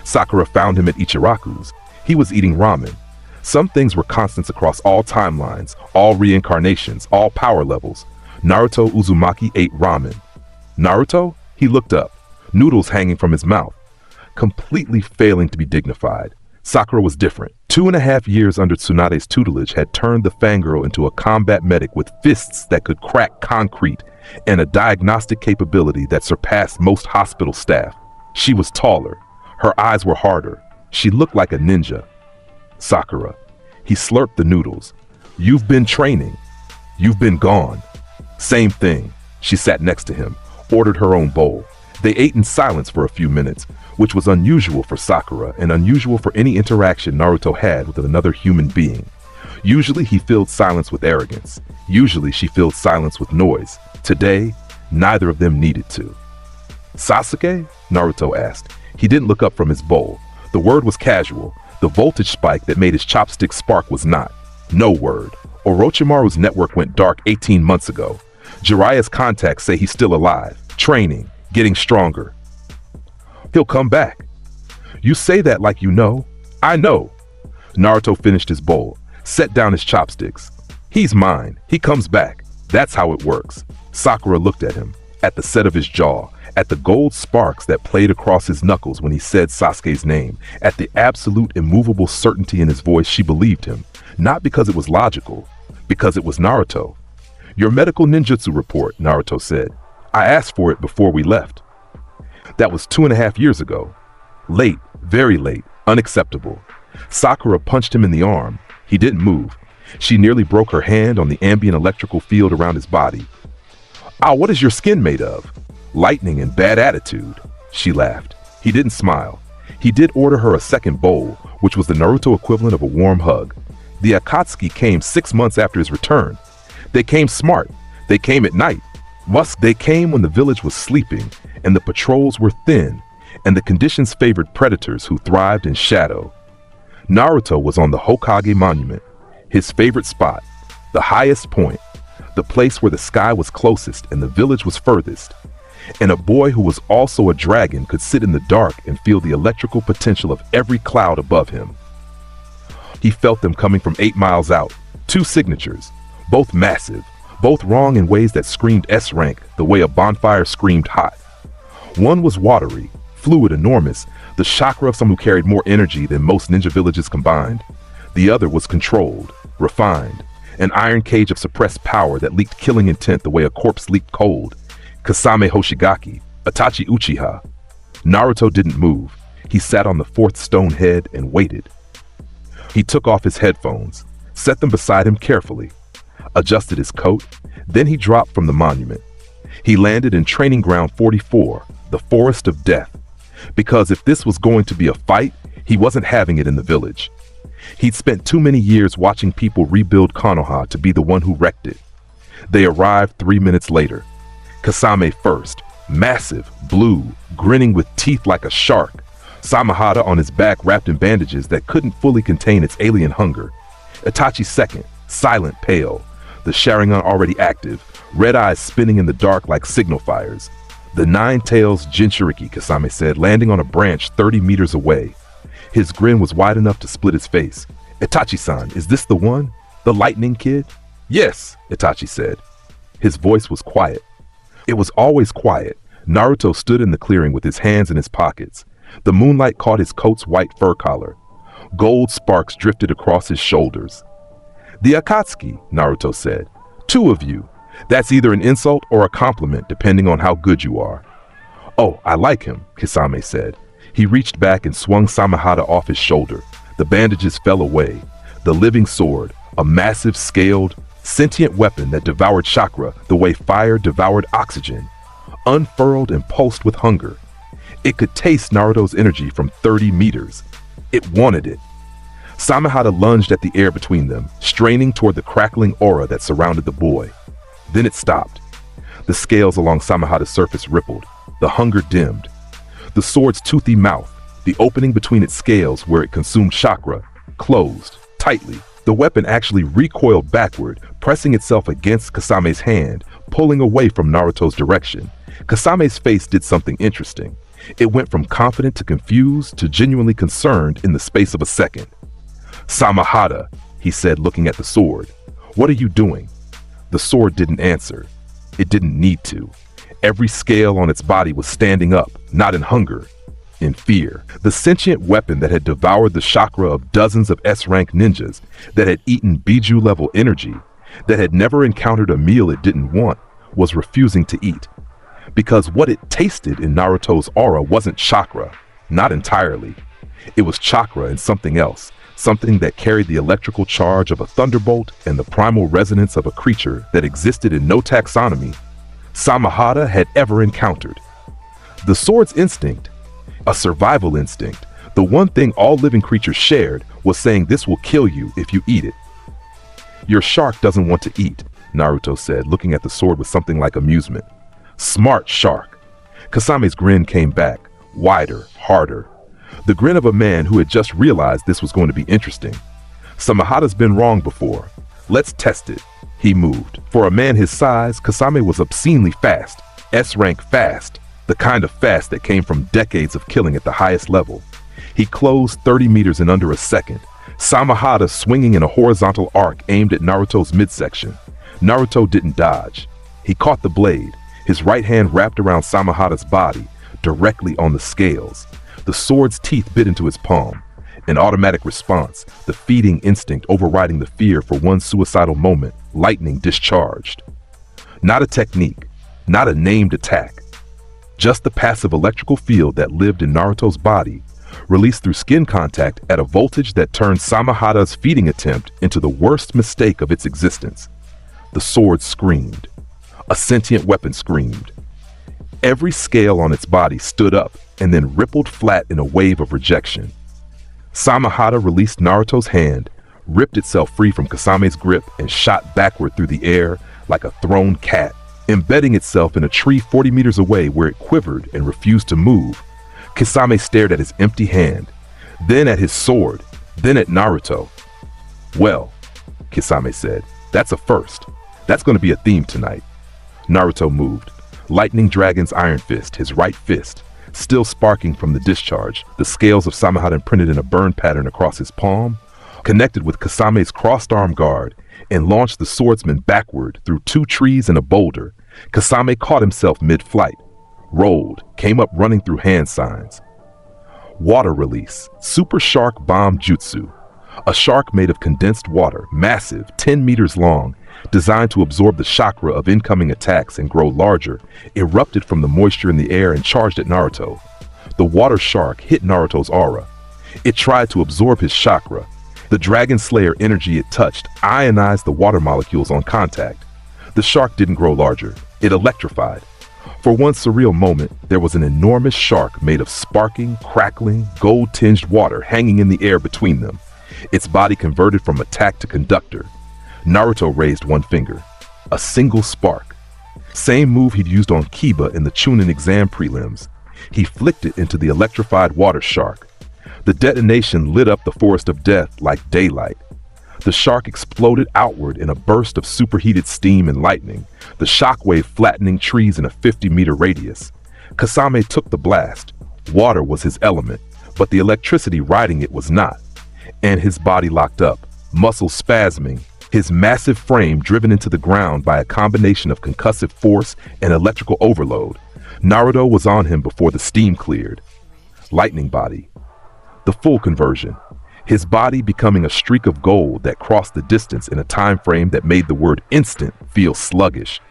Sakura found him at Ichiraku's. He was eating ramen. Some things were constants across all timelines, all reincarnations, all power levels. Naruto Uzumaki ate ramen. Naruto? He looked up, noodles hanging from his mouth, completely failing to be dignified. Sakura was different. 2.5 years under Tsunade's tutelage had turned the fangirl into a combat medic with fists that could crack concrete and a diagnostic capability that surpassed most hospital staff. She was taller. Her eyes were harder. She looked like a ninja. Sakura. He slurped the noodles. You've been training. You've been gone. Same thing. She sat next to him, ordered her own bowl. They ate in silence for a few minutes, which was unusual for Sakura and unusual for any interaction Naruto had with another human being. Usually he filled silence with arrogance. Usually she filled silence with noise. Today, Neither of them needed to. Sasuke? Naruto asked. He didn't look up from his bowl. The word was casual. The voltage spike that made his chopstick spark was not. No word. Orochimaru's network went dark 18 months ago. Jiraiya's contacts say he's still alive, training, getting stronger. He'll come back. You say that like you know. I know. Naruto finished his bowl, set down his chopsticks. He's mine. He comes back. That's how it works. Sakura looked at him, at the set of his jaw, at the gold sparks that played across his knuckles when he said Sasuke's name, at the absolute immovable certainty in his voice. She believed him, not because it was logical, because it was Naruto. Your medical ninjutsu report, Naruto said. I asked for it before we left. That was 2.5 years ago. Late, very late, unacceptable. Sakura punched him in the arm. He didn't move. She nearly broke her hand on the ambient electrical field around his body. Ah, what is your skin made of? Lightning and bad attitude. She laughed. He didn't smile. He did order her a second bowl, which was the Naruto equivalent of a warm hug. The Akatsuki came 6 months after his return. They came smart. They came at night. They came when the village was sleeping, and the patrols were thin, and the conditions favored predators who thrived in shadow. Naruto was on the Hokage Monument, his favorite spot, the highest point, the place where the sky was closest and the village was furthest. And a boy who was also a dragon could sit in the dark and feel the electrical potential of every cloud above him. He felt them coming from 8 miles out, 2 signatures, both massive, both wrong in ways that screamed S rank the way a bonfire screamed hot. One was watery, fluid, enormous, the chakra of someone who carried more energy than most ninja villages combined. The other was controlled, refined, an iron cage of suppressed power that leaked killing intent the way a corpse leaked cold. Kasame Hoshigaki, Itachi Uchiha. Naruto didn't move. He sat on the 4th stone head and waited. He took off his headphones, set them beside him carefully, adjusted his coat, then he dropped from the monument. He landed in Training Ground 44, the Forest of Death, because if this was going to be a fight, he wasn't having it in the village. He'd spent too many years watching people rebuild Konoha to be the one who wrecked it. They arrived 3 minutes later. Kasame first, massive, blue, grinning with teeth like a shark. Samahada on his back wrapped in bandages that couldn't fully contain its alien hunger. Itachi second, silent, pale, the Sharingan already active, red eyes spinning in the dark like signal fires. The 9 tails Jinchuriki, Kasame said, landing on a branch 30 meters away. His grin was wide enough to split his face. Itachi-san, is this the one? The lightning kid? Yes, Itachi said. His voice was quiet. It was always quiet. Naruto stood in the clearing with his hands in his pockets. The moonlight caught his coat's white fur collar. Gold sparks drifted across his shoulders. The Akatsuki, Naruto said. 2 of you. That's either an insult or a compliment, depending on how good you are. Oh, I like him, Kasame said. He reached back and swung Samahada off his shoulder. The bandages fell away. The living sword, a massive, scaled, sentient weapon that devoured chakra the way fire devoured oxygen, unfurled and pulsed with hunger. It could taste Naruto's energy from 30 meters. It wanted it. Samahada lunged at the air between them, straining toward the crackling aura that surrounded the boy. Then it stopped. The scales along Samahada's surface rippled. The hunger dimmed. The sword's toothy mouth, the opening between its scales where it consumed chakra, closed tightly. The weapon actually recoiled backward, pressing itself against Kasame's hand, pulling away from Naruto's direction. Kasame's face did something interesting. It went from confident to confused to genuinely concerned in the space of a second. Samahada, he said, looking at the sword. What are you doing? The sword didn't answer. It didn't need to. Every scale on its body was standing up, not in hunger, in fear. The sentient weapon that had devoured the chakra of dozens of S-rank ninjas, that had eaten Biju-level energy, that had never encountered a meal it didn't want, was refusing to eat. Because what it tasted in Naruto's aura wasn't chakra, not entirely. It was chakra and something else, something that carried the electrical charge of a thunderbolt and the primal resonance of a creature that existed in no taxonomy Samahada had ever encountered. The sword's instinct, a survival instinct, the one thing all living creatures shared, was saying this will kill you if you eat it. Your shark doesn't want to eat, Naruto said, looking at the sword with something like amusement. Smart shark. Kasame's grin came back, wider, harder. The grin of a man who had just realized this was going to be interesting. Samahada's been wrong before. Let's test it. He moved. For a man his size, Kasame was obscenely fast. S-rank fast. The kind of fast that came from decades of killing at the highest level. He closed 30 meters in under a second. Samahada swinging in a horizontal arc aimed at Naruto's midsection. Naruto didn't dodge. He caught the blade. His right hand wrapped around Samahada's body, directly on the scales. The sword's teeth bit into his palm. An automatic response, the feeding instinct overriding the fear for one suicidal moment, lightning discharged. Not a technique, not a named attack. Just the passive electrical field that lived in Naruto's body, released through skin contact at a voltage that turned Samahada's feeding attempt into the worst mistake of its existence. The sword screamed. A sentient weapon screamed. Every scale on its body stood up and then rippled flat in a wave of rejection. Samahada released Naruto's hand, ripped itself free from Kasame's grip, and shot backward through the air like a thrown cat, embedding itself in a tree 40 meters away where it quivered and refused to move. Kasame stared at his empty hand, then at his sword, then at Naruto. "Well," Kasame said, "that's a first. That's going to be a theme tonight." Naruto moved. Lightning Dragon's iron fist, his right fist, still sparking from the discharge, the scales of Samahada imprinted in a burn pattern across his palm, connected with Kasame's crossed arm guard, and launched the swordsman backward through 2 trees and a boulder. Kasame caught himself mid-flight, rolled, came up running through hand signs. Water release, Super Shark Bomb Jutsu. A shark made of condensed water, massive, 10 meters long, designed to absorb the chakra of incoming attacks and grow larger, erupted from the moisture in the air and charged at Naruto. The water shark hit Naruto's aura. It tried to absorb his chakra. The Dragon Slayer energy it touched ionized the water molecules on contact. The shark didn't grow larger. It electrified. For one surreal moment, there was an enormous shark made of sparking, crackling, gold-tinged water hanging in the air between them. Its body converted from attack to conductor. Naruto raised one finger. A single spark. Same move he'd used on Kiba in the Chunin exam prelims. He flicked it into the electrified water shark. The detonation lit up the forest of death like daylight. The shark exploded outward in a burst of superheated steam and lightning, the shockwave flattening trees in a 50-meter radius. Kasame took the blast. Water was his element, but the electricity riding it was not. And his body locked up, muscles spasming, his massive frame driven into the ground by a combination of concussive force and electrical overload. Naruto was on him before the steam cleared. Lightning body. The full conversion. His body becoming a streak of gold that crossed the distance in a time frame that made the word instant feel sluggish.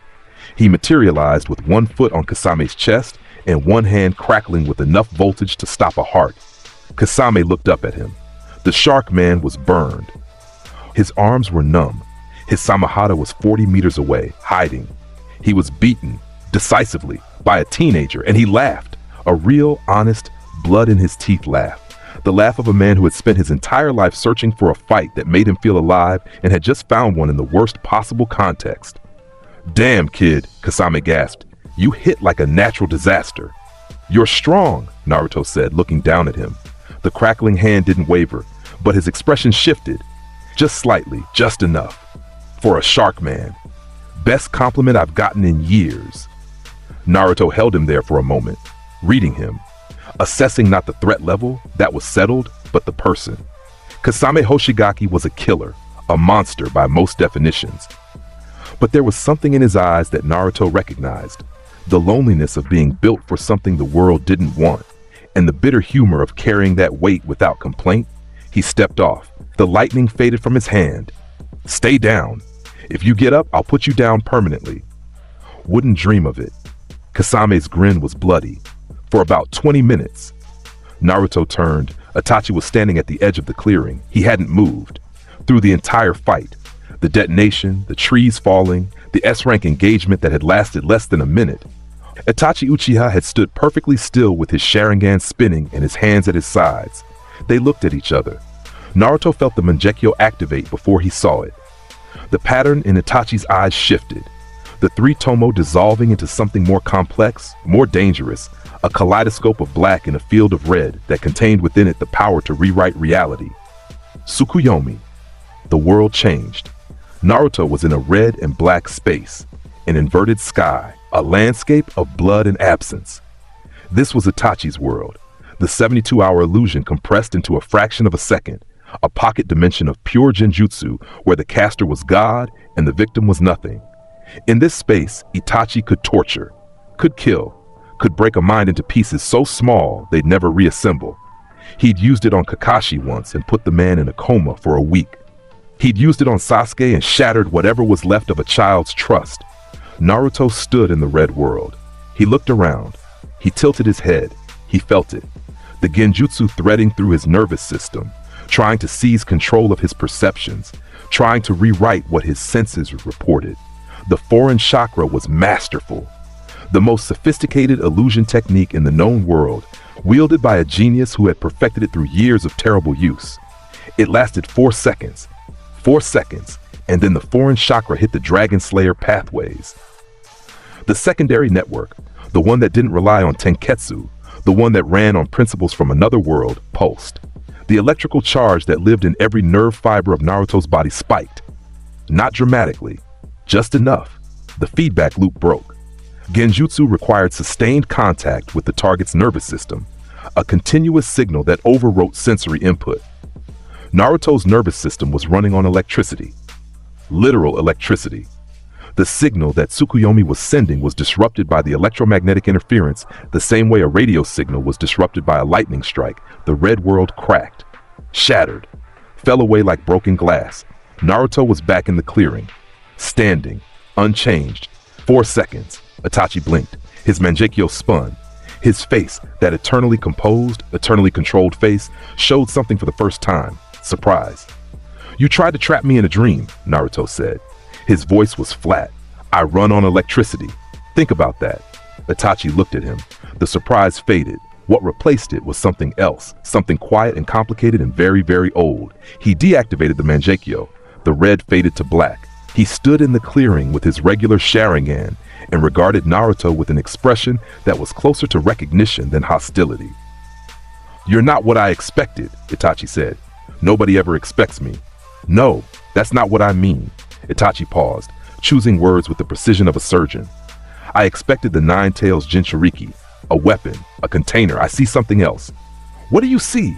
He materialized with one foot on Kasame's chest and one hand crackling with enough voltage to stop a heart. Kasame looked up at him. The shark man was burned. His arms were numb. His Samahada was 40 meters away, hiding. He was beaten, decisively, by a teenager, and he laughed. A real, honest, blood-in-his-teeth laugh. The laugh of a man who had spent his entire life searching for a fight that made him feel alive and had just found one in the worst possible context. "Damn, kid," Kasame gasped. "You hit like a natural disaster." "You're strong," Naruto said, looking down at him. The crackling hand didn't waver, but his expression shifted. Just slightly, just enough. "For a shark man. Best compliment I've gotten in years." Naruto held him there for a moment, reading him. Assessing not the threat level, that was settled, but the person. Kasame Hoshigaki was a killer, a monster by most definitions. But there was something in his eyes that Naruto recognized. The loneliness of being built for something the world didn't want, and the bitter humor of carrying that weight without complaint. He stepped off. The lightning faded from his hand. "Stay down. If you get up, I'll put you down permanently." Wouldn't dream of it. Kasame's grin was bloody. For about 20 minutes. Naruto turned. Itachi was standing at the edge of the clearing. He hadn't moved. Through the entire fight. The detonation, the trees falling, the S-rank engagement that had lasted less than a minute. Itachi Uchiha had stood perfectly still with his Sharingan spinning and his hands at his sides. They looked at each other. Naruto felt the Mangekyo activate before he saw it. The pattern in Itachi's eyes shifted. The three tomo dissolving into something more complex, more dangerous, a kaleidoscope of black in a field of red that contained within it the power to rewrite reality. Tsukuyomi. The world changed. Naruto was in a red and black space, an inverted sky, a landscape of blood and absence. This was Itachi's world, the 72-hour illusion compressed into a fraction of a second, a pocket dimension of pure genjutsu where the caster was God and the victim was nothing. In this space, Itachi could torture, could kill, could break a mind into pieces so small they'd never reassemble. He'd used it on Kakashi once and put the man in a coma for a week. He'd used it on Sasuke and shattered whatever was left of a child's trust. Naruto stood in the red world. He looked around. He tilted his head. He felt it. The genjutsu threading through his nervous system, trying to seize control of his perceptions, trying to rewrite what his senses reported. The foreign chakra was masterful. The most sophisticated illusion technique in the known world, wielded by a genius who had perfected it through years of terrible use. It lasted 4 seconds. 4 seconds, and then the foreign chakra hit the Dragon Slayer pathways. The secondary network, the one that didn't rely on Tenketsu, the one that ran on principles from another world, pulsed. The electrical charge that lived in every nerve fiber of Naruto's body spiked. Not dramatically, just enough. The feedback loop broke. Genjutsu required sustained contact with the target's nervous system, a continuous signal that overwrote sensory input. Naruto's nervous system was running on electricity. Literal electricity. The signal that Tsukuyomi was sending was disrupted by the electromagnetic interference the same way a radio signal was disrupted by a lightning strike. The red world cracked, shattered, fell away like broken glass. Naruto was back in the clearing, standing, unchanged. 4 seconds. Itachi blinked. His Mangekyo spun. His face, that eternally composed, eternally controlled face, showed something for the first time. Surprise. "You tried to trap me in a dream," Naruto said. His voice was flat. "I run on electricity. Think about that." Itachi looked at him. The surprise faded. What replaced it was something else, something quiet and complicated and very, very old. He deactivated the Mangekyo. The red faded to black. He stood in the clearing with his regular Sharingan and regarded Naruto with an expression that was closer to recognition than hostility. "You're not what I expected," Itachi said. "Nobody ever expects me." "No, that's not what I mean." Itachi paused, choosing words with the precision of a surgeon. "I expected the Nine Tails Jinchuriki, a weapon, a container. I see something else." "What do you see?"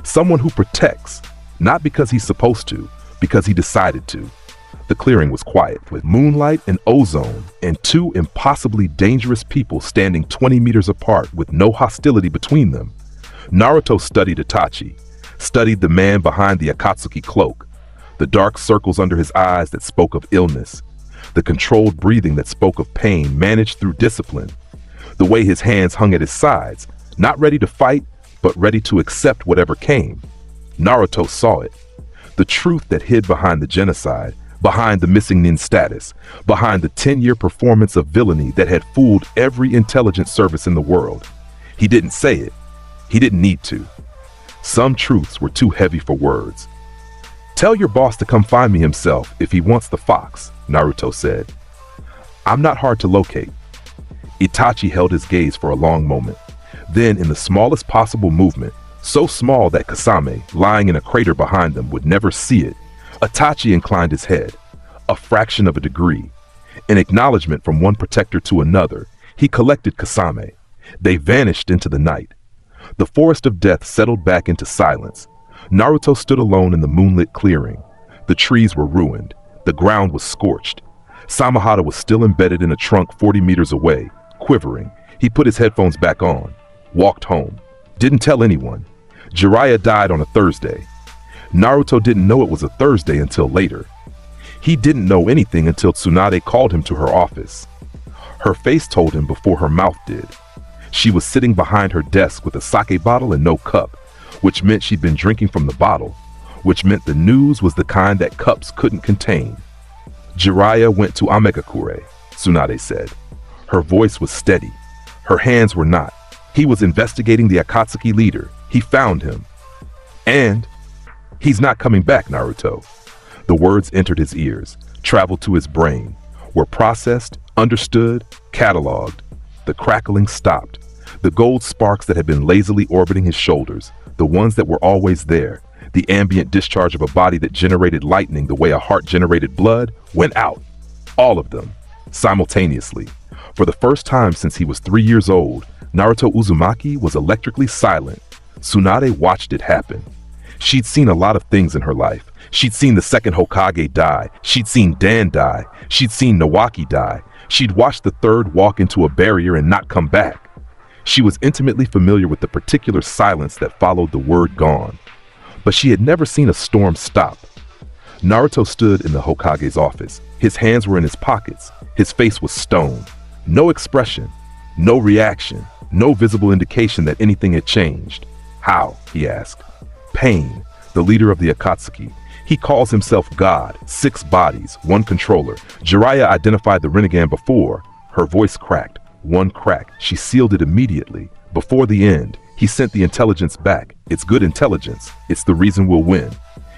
"Someone who protects, not because he's supposed to, because he decided to." The clearing was quiet, with moonlight and ozone and two impossibly dangerous people standing 20 meters apart with no hostility between them. Naruto studied Itachi, studied the man behind the Akatsuki cloak, the dark circles under his eyes that spoke of illness, the controlled breathing that spoke of pain managed through discipline, the way his hands hung at his sides, not ready to fight, but ready to accept whatever came. Naruto saw it. The truth that hid behind the genocide, behind the missing nin status, behind the 10-year performance of villainy that had fooled every intelligence service in the world. He didn't say it. He didn't need to. Some truths were too heavy for words. "Tell your boss to come find me himself if he wants the fox," Naruto said. "I'm not hard to locate." Itachi held his gaze for a long moment. Then, in the smallest possible movement, so small that Kasame, lying in a crater behind them, would never see it, Itachi inclined his head, a fraction of a degree. In acknowledgement from one protector to another, he collected Kasame. They vanished into the night. The forest of death settled back into silence. Naruto stood alone in the moonlit clearing. The trees were ruined. The ground was scorched. Samahata was still embedded in a trunk 40 meters away, quivering. He put his headphones back on, walked home. Didn't tell anyone. Jiraiya died on a Thursday. Naruto didn't know it was a Thursday until later. He didn't know anything until Tsunade called him to her office. Her face told him before her mouth did. She was sitting behind her desk with a sake bottle and no cup, which meant she'd been drinking from the bottle, which meant the news was the kind that cups couldn't contain. "Jiraiya went to Amekakure," Tsunade said. Her voice was steady. Her hands were not. "He was investigating the Akatsuki leader. He found him. And he's not coming back, Naruto." The words entered his ears, traveled to his brain, were processed, Understood, cataloged. The crackling stopped. The gold sparks that had been lazily orbiting his shoulders, the ones that were always there, the ambient discharge of a body that generated lightning the way a heart generated blood, went out. All of them, simultaneously. For the first time since he was 3 years old, Naruto Uzumaki was electrically silent. Tsunade watched it happen. She'd seen a lot of things in her life. She'd seen the second Hokage die. She'd seen Dan die. She'd seen Nawaki die. She'd watched the third walk into a barrier and not come back. She was intimately familiar with the particular silence that followed the word gone. But she had never seen a storm stop. Naruto stood in the Hokage's office. His hands were in his pockets. His face was stone. No expression, no reaction, no visible indication that anything had changed. How? He asked. Pain, the leader of the Akatsuki. He calls himself God, 6 bodies, 1 controller. Jiraiya identified the Rinnegan before. Her voice cracked. 1 crack. She sealed it immediately. Before the end, he sent the intelligence back. It's good intelligence. It's the reason we'll win.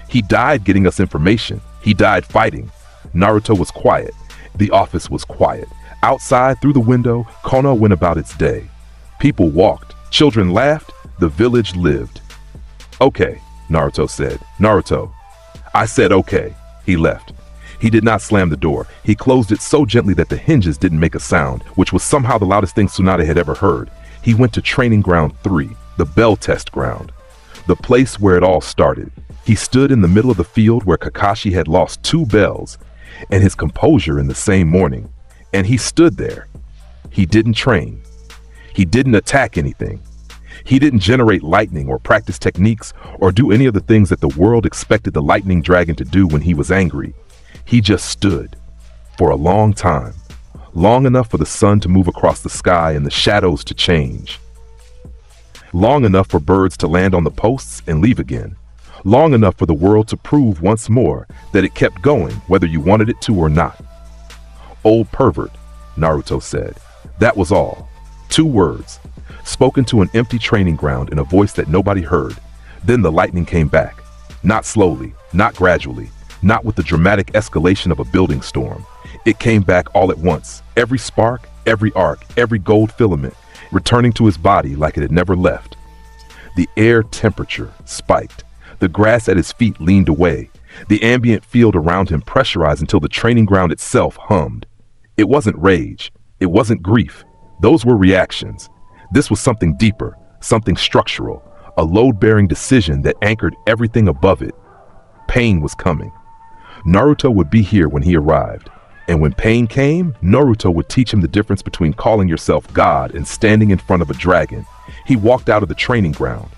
He died getting us information. He died fighting. Naruto was quiet. The office was quiet. Outside, through the window, Konoha went about its day. People walked. Children laughed. The village lived. Okay, Naruto said. Naruto. I said okay. He left. He did not slam the door. He closed it so gently that the hinges didn't make a sound, which was somehow the loudest thing Tsunade had ever heard. He went to Training Ground 3, the bell test ground, the place where it all started. He stood in the middle of the field where Kakashi had lost 2 bells, and his composure in the same morning. And he stood there. He didn't train. He didn't attack anything. He didn't generate lightning or practice techniques or do any of the things that the world expected the lightning dragon to do when he was angry. He just stood for a long time, long enough for the sun to move across the sky and the shadows to change. Long enough for birds to land on the posts and leave again. Long enough for the world to prove once more that it kept going whether you wanted it to or not. Old pervert, Naruto said. That was all. 2 words, spoken to an empty training ground in a voice that nobody heard. Then the lightning came back. Not slowly, not gradually, not with the dramatic escalation of a building storm. It came back all at once, every spark, every arc, every gold filament, returning to his body like it had never left. The air temperature spiked. The grass at his feet leaned away. The ambient field around him pressurized until the training ground itself hummed. It wasn't rage. It wasn't grief. Those were reactions. This was something deeper, something structural, a load-bearing decision that anchored everything above it. Pain was coming. Naruto would be here when he arrived. And when pain came, Naruto would teach him the difference between calling yourself God and standing in front of a dragon. He walked out of the training ground.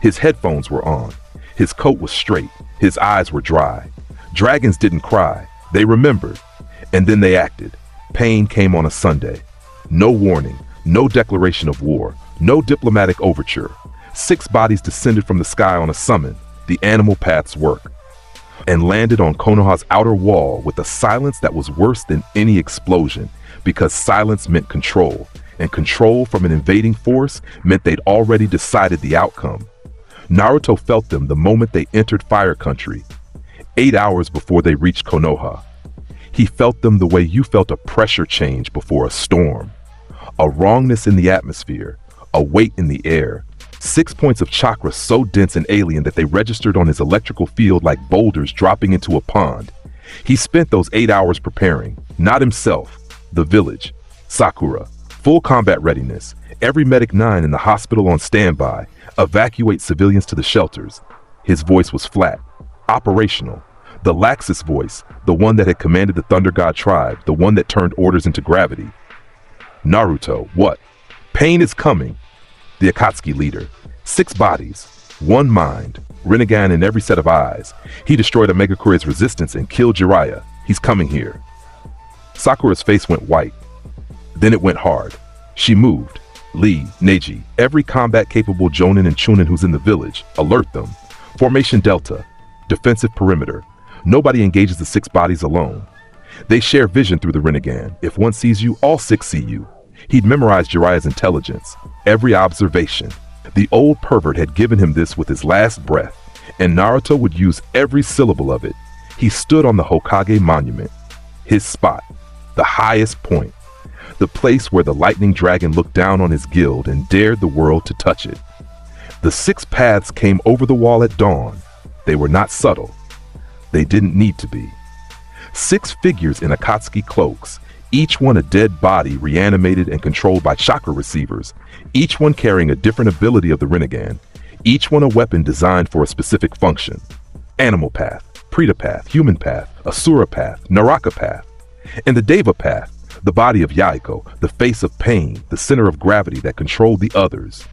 His headphones were on. His coat was straight. His eyes were dry. Dragons didn't cry. They remembered. And then they acted. Pain came on a Sunday. No warning, no declaration of war, no diplomatic overture. 6 bodies descended from the sky on a summon, the animal path's work, and landed on Konoha's outer wall with a silence that was worse than any explosion, because silence meant control, and control from an invading force meant they'd already decided the outcome. Naruto felt them the moment they entered Fire Country, 8 hours before they reached Konoha. He felt them the way you felt a pressure change before a storm. A wrongness in the atmosphere, a weight in the air. 6 points of chakra so dense and alien that they registered on his electrical field like boulders dropping into a pond. He spent those 8 hours preparing, not himself, the village, Sakura, full combat readiness, every medic 9 in the hospital on standby, evacuate civilians to the shelters. His voice was flat, operational. The laxest voice, the one that had commanded the Thunder God tribe, the one that turned orders into gravity. Naruto, what? Pain is coming. The Akatsuki leader. 6 bodies, 1 mind, Rinnegan in every set of eyes. He destroyed Omegakure's resistance and killed Jiraiya. He's coming here. Sakura's face went white. Then it went hard. She moved. Lee, Neji, every combat-capable Jonin and Chunin who's in the village, alert them. Formation Delta, defensive perimeter. Nobody engages the 6 bodies alone. They share vision through the Rinnegan. If one sees you, all 6 see you. He'd memorized Jiraiya's intelligence, every observation. The old pervert had given him this with his last breath, and Naruto would use every syllable of it. He stood on the Hokage monument, his spot, the highest point, the place where the lightning dragon looked down on his guild and dared the world to touch it. The 6 paths came over the wall at dawn. They were not subtle. They didn't need to be. 6 figures in Akatsuki cloaks, each one a dead body reanimated and controlled by chakra receivers, each one carrying a different ability of the Rinnegan, each one a weapon designed for a specific function. Animal path, Preta path, human path, Asura path, Naraka path, and the Deva path, the body of Yaiko, the face of pain, the center of gravity that controlled the others.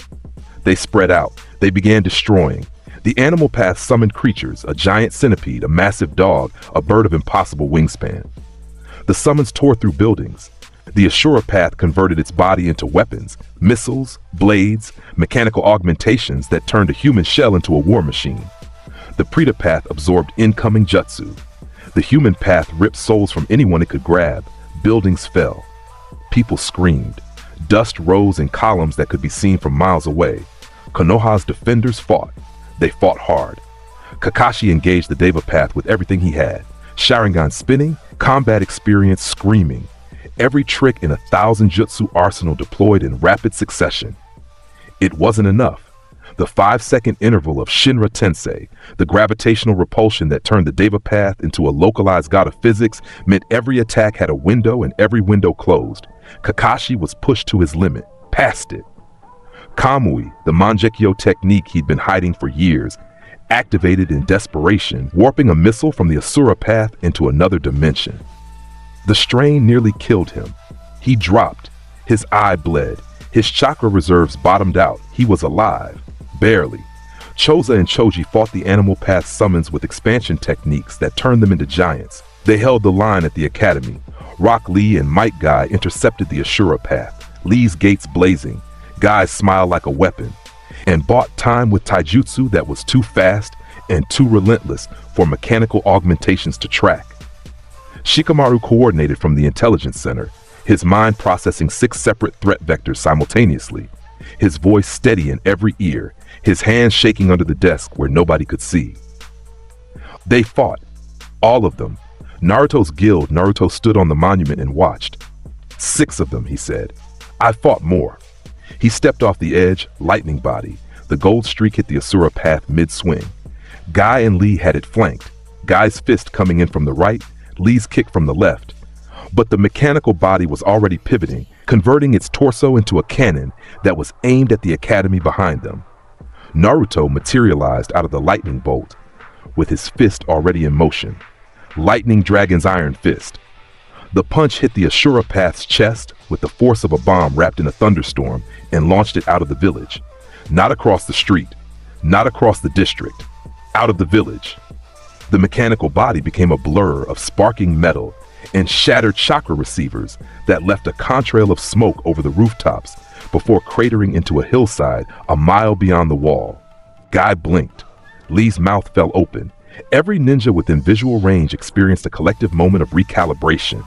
They spread out. They began destroying. The animal path summoned creatures, a giant centipede, a massive dog, a bird of impossible wingspan. The summons tore through buildings. The Ashura path converted its body into weapons, missiles, blades, mechanical augmentations that turned a human shell into a war machine. The Preta path absorbed incoming jutsu. The human path ripped souls from anyone it could grab. Buildings fell. People screamed. Dust rose in columns that could be seen from miles away. Konoha's defenders fought. They fought hard. Kakashi engaged the Deva path with everything he had. Sharingan spinning, combat experience screaming. Every trick in 1,000 jutsu arsenal deployed in rapid succession. It wasn't enough. The 5-second interval of Shinra Tensei, the gravitational repulsion that turned the Deva path into a localized god of physics, meant every attack had a window and every window closed. Kakashi was pushed to his limit, past it. Kamui, the Mangekyo technique he'd been hiding for years, activated in desperation, warping a missile from the Asura path into another dimension. The strain nearly killed him. He dropped. His eye bled. His chakra reserves bottomed out. He was alive. Barely. Choza and Choji fought the animal path summons with expansion techniques that turned them into giants. They held the line at the academy. Rock Lee and Might Guy intercepted the Ashura path, Lee's gates blazing. Guy's smile like a weapon, and bought time with taijutsu that was too fast and too relentless for mechanical augmentations to track. Shikamaru coordinated from the intelligence center, his mind processing 6 separate threat vectors simultaneously, his voice steady in every ear, his hands shaking under the desk where nobody could see. They fought, all of them. Naruto's guild. Naruto stood on the monument and watched. 6 of them, he said. I fought more. He stepped off the edge, lightning body. The gold streak hit the Asura path mid-swing. Guy and Lee had it flanked. Guy's fist coming in from the right, Lee's kick from the left. But the mechanical body was already pivoting, converting its torso into a cannon that was aimed at the academy behind them. Naruto materialized out of the lightning bolt, with his fist already in motion. Lightning Dragon's iron fist. The punch hit the Ashura path's chest with the force of a bomb wrapped in a thunderstorm and launched it out of the village. Not across the street, not across the district, out of the village. The mechanical body became a blur of sparking metal and shattered chakra receivers that left a contrail of smoke over the rooftops before cratering into a hillside a mile beyond the wall. Guy blinked. Lee's mouth fell open. Every ninja within visual range experienced a collective moment of recalibration.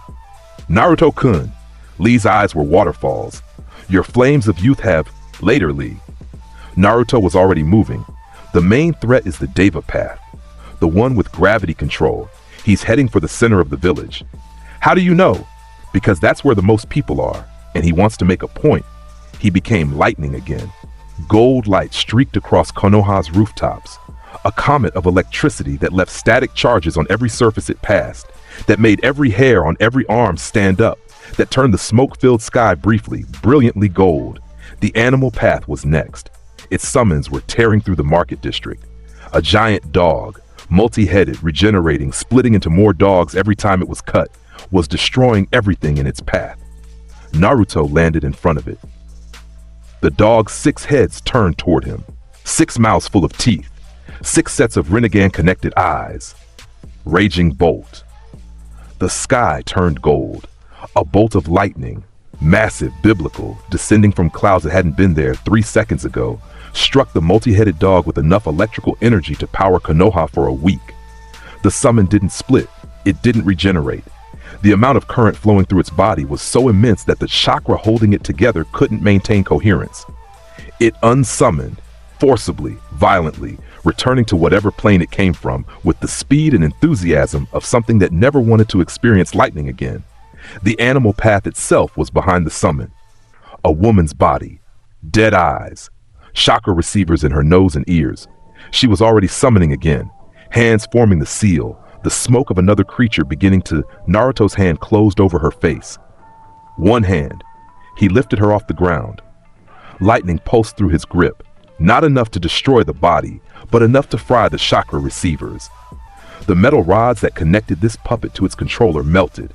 Naruto-kun. Lee's eyes were waterfalls. Your flames of youth have... Later, Lee. Naruto was already moving. The main threat is the Deva path, the one with gravity control. He's heading for the center of the village. How do you know? Because that's where the most people are, and he wants to make a point. He became lightning again. Gold light streaked across Konoha's rooftops. A comet of electricity that left static charges on every surface it passed, that made every hair on every arm stand up, that turned the smoke-filled sky briefly, brilliantly gold. The animal path was next. Its summons were tearing through the market district. A giant dog, multi-headed, regenerating, splitting into more dogs every time it was cut, was destroying everything in its path. Naruto landed in front of it. The dog's 6 heads turned toward him, 6 mouths full of teeth, 6 sets of Rinnegan-connected eyes. Raging bolt. The sky turned gold. A bolt of lightning, massive, biblical, descending from clouds that hadn't been there 3 seconds ago, struck the multi-headed dog with enough electrical energy to power Konoha for a week. The summon didn't split. It didn't regenerate. The amount of current flowing through its body was so immense that the chakra holding it together couldn't maintain coherence. It unsummoned, forcibly, violently, returning to whatever plane it came from with the speed and enthusiasm of something that never wanted to experience lightning again. The animal path itself was behind the summon. A woman's body, dead eyes, chakra receivers in her nose and ears. She was already summoning again, hands forming the seal, the smoke of another creature beginning to. Naruto's hand closed over her face. One hand. He lifted her off the ground. Lightning pulsed through his grip, not enough to destroy the body, but enough to fry the chakra receivers. The metal rods that connected this puppet to its controller melted.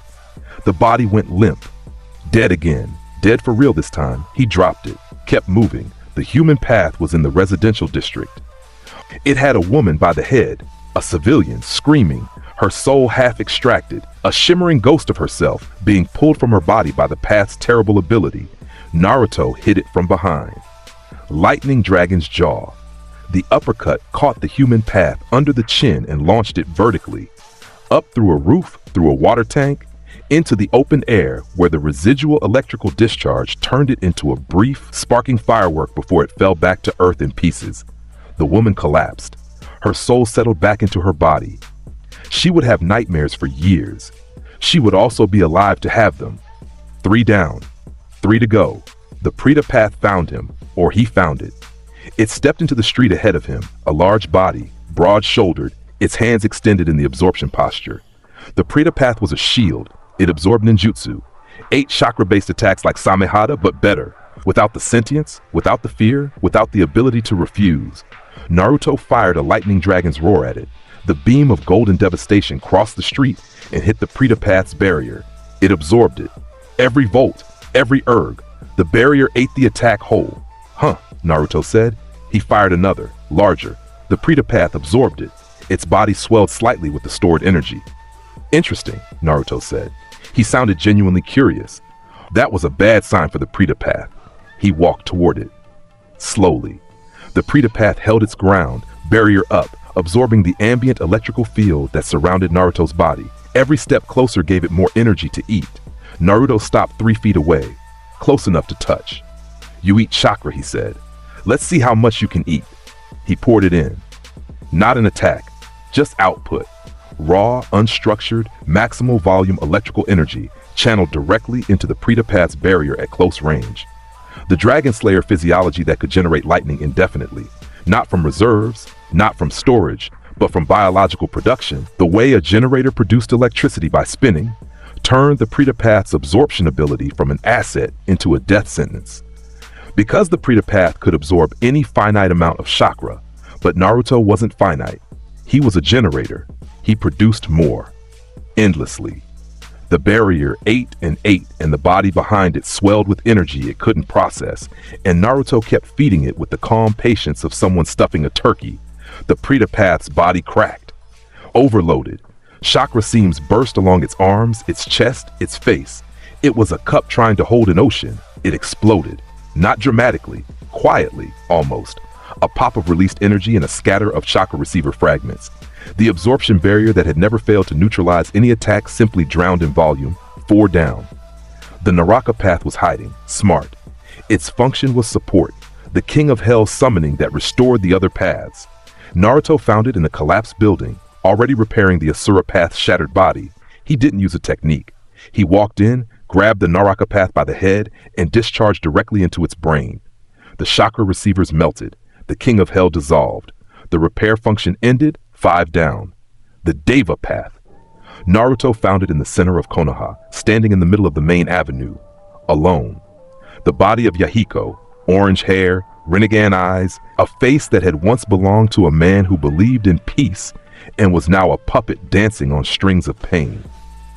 The body went limp. Dead again. Dead for real this time. He dropped it, kept moving. The human path was in the residential district. It had a woman by the head, a civilian, screaming, her soul half extracted, a shimmering ghost of herself being pulled from her body by the path's terrible ability. Naruto hit it from behind. Lightning Dragon's jaw. The uppercut caught the human path under the chin and launched it vertically, up through a roof, through a water tank, into the open air where the residual electrical discharge turned it into a brief, sparking firework before it fell back to earth in pieces. The woman collapsed. Her soul settled back into her body. She would have nightmares for years. She would also be alive to have them. 3 down, 3 to go. The Preta path found him, or he found it. It stepped into the street ahead of him, a large body, broad-shouldered, its hands extended in the absorption posture. The Preta path was a shield. It absorbed ninjutsu. 8 chakra-based attacks like Samehada, but better. Without the sentience, without the fear, without the ability to refuse. Naruto fired a lightning dragon's roar at it. The beam of golden devastation crossed the street and hit the Preta path's barrier. It absorbed it. Every volt, every erg. The barrier ate the attack whole. Huh, Naruto said. He fired another, larger. The Preta path absorbed it. Its body swelled slightly with the stored energy. Interesting, Naruto said. He sounded genuinely curious. That was a bad sign for the Preta path. He walked toward it. Slowly. The Preta path held its ground, barrier up, absorbing the ambient electrical field that surrounded Naruto's body. Every step closer gave it more energy to eat. Naruto stopped 3 feet away, close enough to touch. You eat chakra, he said. Let's see how much you can eat. He poured it in. Not an attack, just output. Raw, unstructured, maximal volume electrical energy channeled directly into the Preta path's barrier at close range. The Dragon Slayer physiology that could generate lightning indefinitely, not from reserves, not from storage, but from biological production, the way a generator produced electricity by spinning, turned the Preta path's absorption ability from an asset into a death sentence. Because the Preta path could absorb any finite amount of chakra, but Naruto wasn't finite. He was a generator. He produced more, endlessly. The barrier ate and ate, and the body behind it swelled with energy it couldn't process, and Naruto kept feeding it with the calm patience of someone stuffing a turkey. The Preta path's body cracked, overloaded. Chakra seams burst along its arms, its chest, its face. It was a cup trying to hold an ocean. It exploded, not dramatically, quietly, almost. A pop of released energy and a scatter of chakra receiver fragments. The absorption barrier that had never failed to neutralize any attack simply drowned in volume, 4 down. The Naraka path was hiding, smart. Its function was support, the King of Hell summoning that restored the other paths. Naruto found it in the collapsed building, already repairing the Asura path's shattered body. He didn't use a technique. He walked in, grabbed the Naraka path by the head, and discharged directly into its brain. The chakra receivers melted. The King of Hell dissolved. The repair function ended, 5 down. The Deva path. Naruto found it in the center of Konoha, standing in the middle of the main avenue, alone. The body of Yahiko, orange hair, Rinnegan eyes, a face that had once belonged to a man who believed in peace and was now a puppet dancing on strings of pain.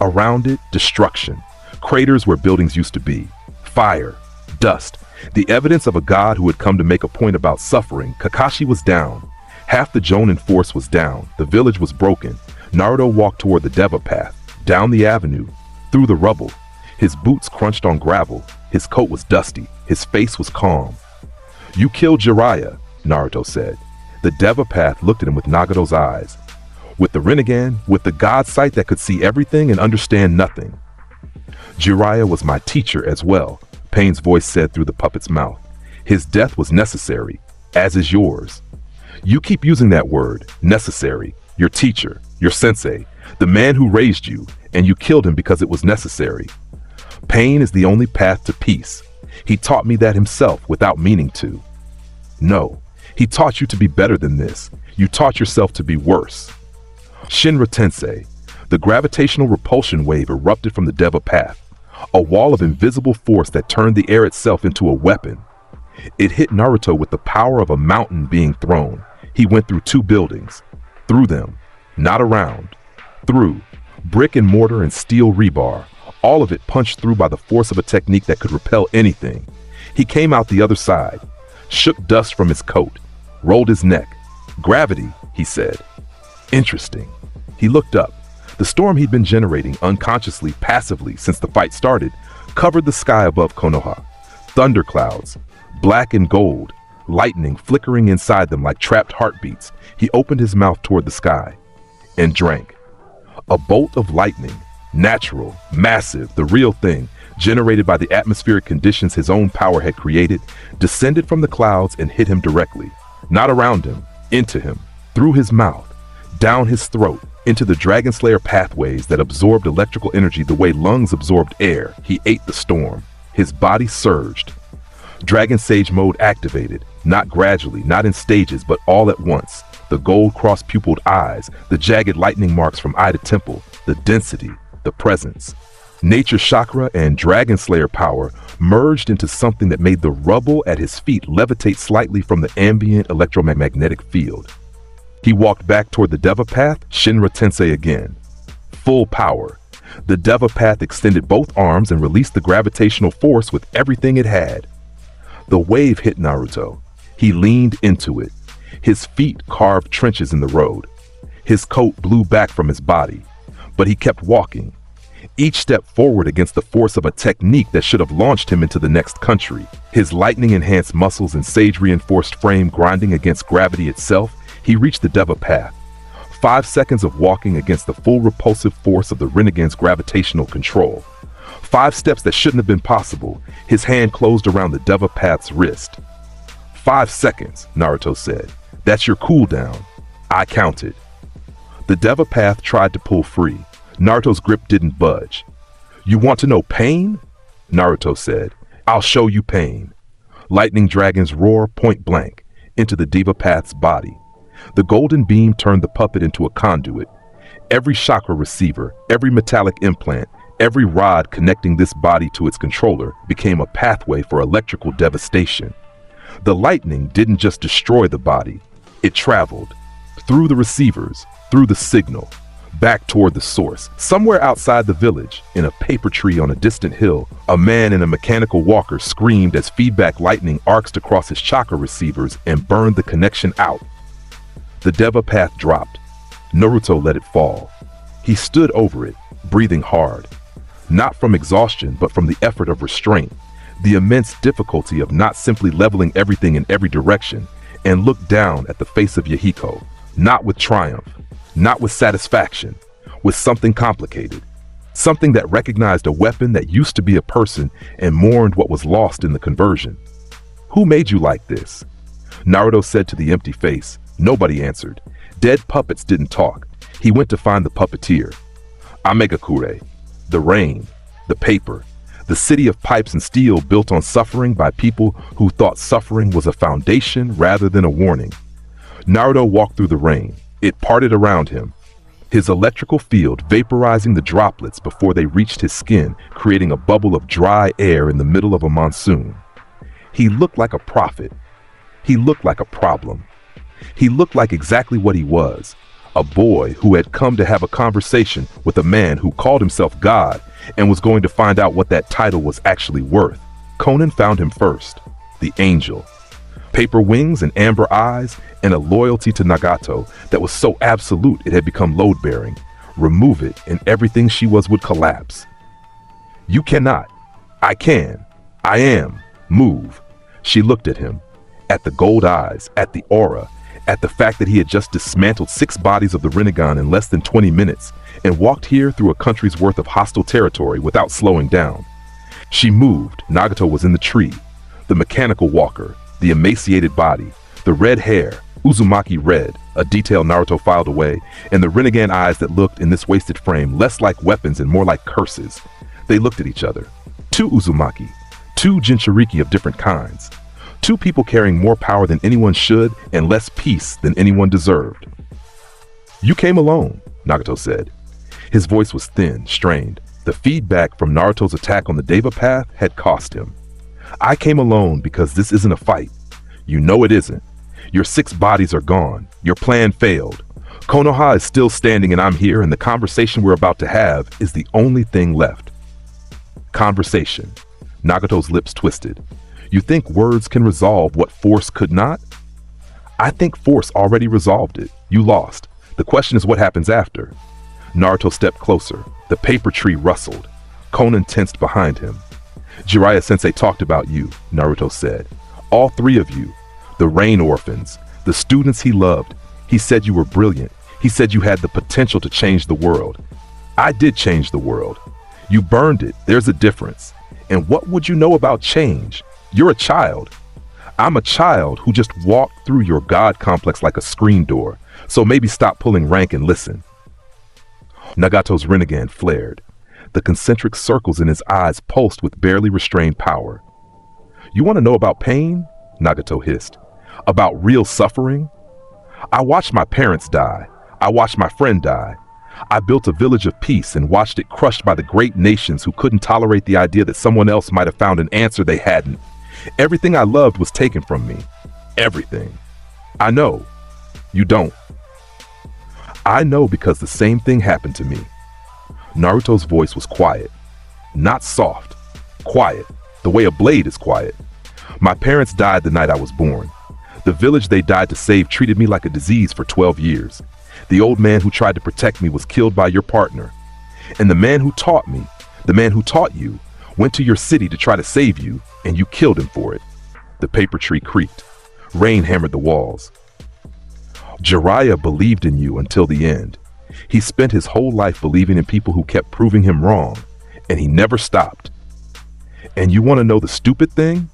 Around it, destruction, craters where buildings used to be, fire, dust, the evidence of a god who had come to make a point about suffering. Kakashi was down. Half the Jonin force was down. The village was broken. Naruto walked toward the Deva path, down the avenue, through the rubble. His boots crunched on gravel. His coat was dusty. His face was calm. You killed Jiraiya, Naruto said. The Deva path looked at him with Nagato's eyes. With the Rinnegan, with the god sight that could see everything and understand nothing. Jiraiya was my teacher as well, Pain's voice said through the puppet's mouth. His death was necessary, as is yours. You keep using that word, necessary. Your teacher, your sensei, the man who raised you, and you killed him because it was necessary. Pain is the only path to peace. He taught me that himself without meaning to. No, he taught you to be better than this. You taught yourself to be worse. Shinra Tensei, the gravitational repulsion wave erupted from the Deva path, a wall of invisible force that turned the air itself into a weapon. It hit Naruto with the power of a mountain being thrown. He went through 2 buildings. Through them, not around. Through. Brick and mortar and steel rebar, all of it punched through by the force of a technique that could repel anything. He came out the other side, shook dust from his coat, rolled his neck. Gravity, he said. Interesting. He looked up. The storm he'd been generating unconsciously, passively since the fight started, covered the sky above Konoha. Thunderclouds, black and gold, lightning flickering inside them like trapped heartbeats. He opened his mouth toward the sky and drank. A bolt of lightning, natural, massive, the real thing, generated by the atmospheric conditions his own power had created, descended from the clouds and hit him directly. Not around him, into him, through his mouth, down his throat, into the Dragon Slayer pathways that absorbed electrical energy the way lungs absorbed air. He ate the storm. His body surged. Dragon Sage mode activated, not gradually, not in stages, but all at once. The gold cross-pupiled eyes, the jagged lightning marks from eye to temple, the density, the presence. Nature chakra and Dragon Slayer power merged into something that made the rubble at his feet levitate slightly from the ambient electromagnetic field. He walked back toward the Deva path, Shinra Tensei again. Full power. The Deva path extended both arms and released the gravitational force with everything it had. The wave hit Naruto. He leaned into it. His feet carved trenches in the road. His coat blew back from his body, but he kept walking. Each step forward against the force of a technique that should have launched him into the next country. His lightning-enhanced muscles and sage-reinforced frame grinding against gravity itself, he reached the Deva path. 5 seconds of walking against the full repulsive force of the Renegade's gravitational control. 5 steps that shouldn't have been possible. His hand closed around the Deva path's wrist. 5 seconds, Naruto said. That's your cooldown. I counted. The Deva path tried to pull free. Naruto's grip didn't budge. You want to know pain? Naruto said. I'll show you pain. Lightning dragons roar point blank into the Deva path's body. The golden beam turned the puppet into a conduit. Every chakra receiver, every metallic implant, every rod connecting this body to its controller became a pathway for electrical devastation. The lightning didn't just destroy the body. It traveled through the receivers, through the signal, back toward the source. Somewhere outside the village, in a paper tree on a distant hill, a man in a mechanical walker screamed as feedback lightning arced across his chakra receivers and burned the connection out. The Deva path dropped. Naruto let it fall. He stood over it, breathing hard. Not from exhaustion, but from the effort of restraint. The immense difficulty of not simply leveling everything in every direction, and looked down at the face of Yahiko, not with triumph, not with satisfaction, with something complicated. Something that recognized a weapon that used to be a person and mourned what was lost in the conversion. Who made you like this? Naruto said to the empty face. Nobody answered. Dead puppets didn't talk. He went to find the puppeteer. Amegakure. The rain. The paper. The city of pipes and steel built on suffering by people who thought suffering was a foundation rather than a warning. Naruto walked through the rain. It parted around him. His electrical field vaporizing the droplets before they reached his skin, creating a bubble of dry air in the middle of a monsoon. He looked like a prophet. He looked like a problem. He looked like exactly what he was, a boy who had come to have a conversation with a man who called himself God and was going to find out what that title was actually worth. Conan found him first, the angel. Paper wings and amber eyes and a loyalty to Nagato that was so absolute it had become load-bearing. Remove it and everything she was would collapse. You cannot. I can. I am. Move. She looked at him, at the gold eyes, at the aura, at the fact that he had just dismantled 6 bodies of the Rinnegan in less than 20 minutes and walked here through a country's worth of hostile territory without slowing down. She moved. Nagato was in the tree. The mechanical walker, the emaciated body, the red hair, Uzumaki read, a detail Naruto filed away, and the Rinnegan eyes that looked in this wasted frame less like weapons and more like curses. They looked at each other. Two Uzumaki, two Jinchuriki of different kinds. Two people carrying more power than anyone should and less peace than anyone deserved. "You came alone," Nagato said. His voice was thin, strained. The feedback from Naruto's attack on the Deva path had cost him. "I came alone because this isn't a fight. You know it isn't. Your 6 bodies are gone. Your plan failed. Konoha is still standing and I'm here, and the conversation we're about to have is the only thing left." Conversation. Nagato's lips twisted. "You think words can resolve what force could not?" "I think force already resolved it. You lost. The question is what happens after." Naruto stepped closer. The paper tree rustled. Konan tensed behind him. "Jiraiya-sensei talked about you," Naruto said. "All 3 of you. The Rain Orphans. The students he loved. He said you were brilliant. He said you had the potential to change the world. I did change the world. You burned it. There's a difference. And what would you know about change? You're a child. I'm a child who just walked through your God complex like a screen door. So maybe stop pulling rank and listen." Nagato's Rinnegan flared. The concentric circles in his eyes pulsed with barely restrained power. "You want to know about pain?" Nagato hissed. "About real suffering? I watched my parents die. I watched my friend die. I built a village of peace and watched it crushed by the great nations who couldn't tolerate the idea that someone else might have found an answer they hadn't. Everything I loved was taken from me. Everything. I know. You don't. I know because the same thing happened to me." Naruto's voice was quiet. Not soft. Quiet. The way a blade is quiet. "My parents died the night I was born. The village they died to save treated me like a disease for 12 years. The old man who tried to protect me was killed by your partner. And the man who taught me, the man who taught you, went to your city to try to save you, and you killed him for it." The paper tree creaked. Rain hammered the walls. "Jiraiya believed in you until the end. He spent his whole life believing in people who kept proving him wrong, and he never stopped. And you want to know the stupid thing?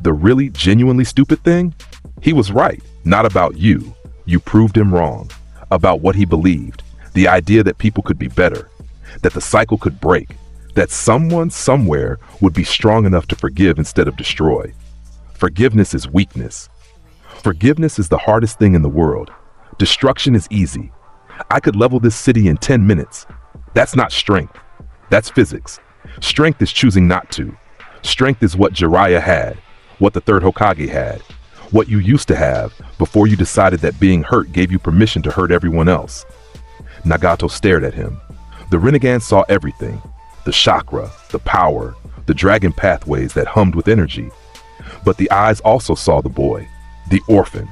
The really, genuinely stupid thing? He was right, not about you. You proved him wrong. About what he believed. The idea that people could be better. That the cycle could break. That someone, somewhere, would be strong enough to forgive instead of destroy. Forgiveness is weakness. Forgiveness is the hardest thing in the world. Destruction is easy. I could level this city in 10 minutes. That's not strength. That's physics. Strength is choosing not to. Strength is what Jiraiya had, what the third Hokage had, what you used to have before you decided that being hurt gave you permission to hurt everyone else." Nagato stared at him. The Rinnegan saw everything. The chakra, the power, the dragon pathways that hummed with energy. But the eyes also saw the boy, the orphan,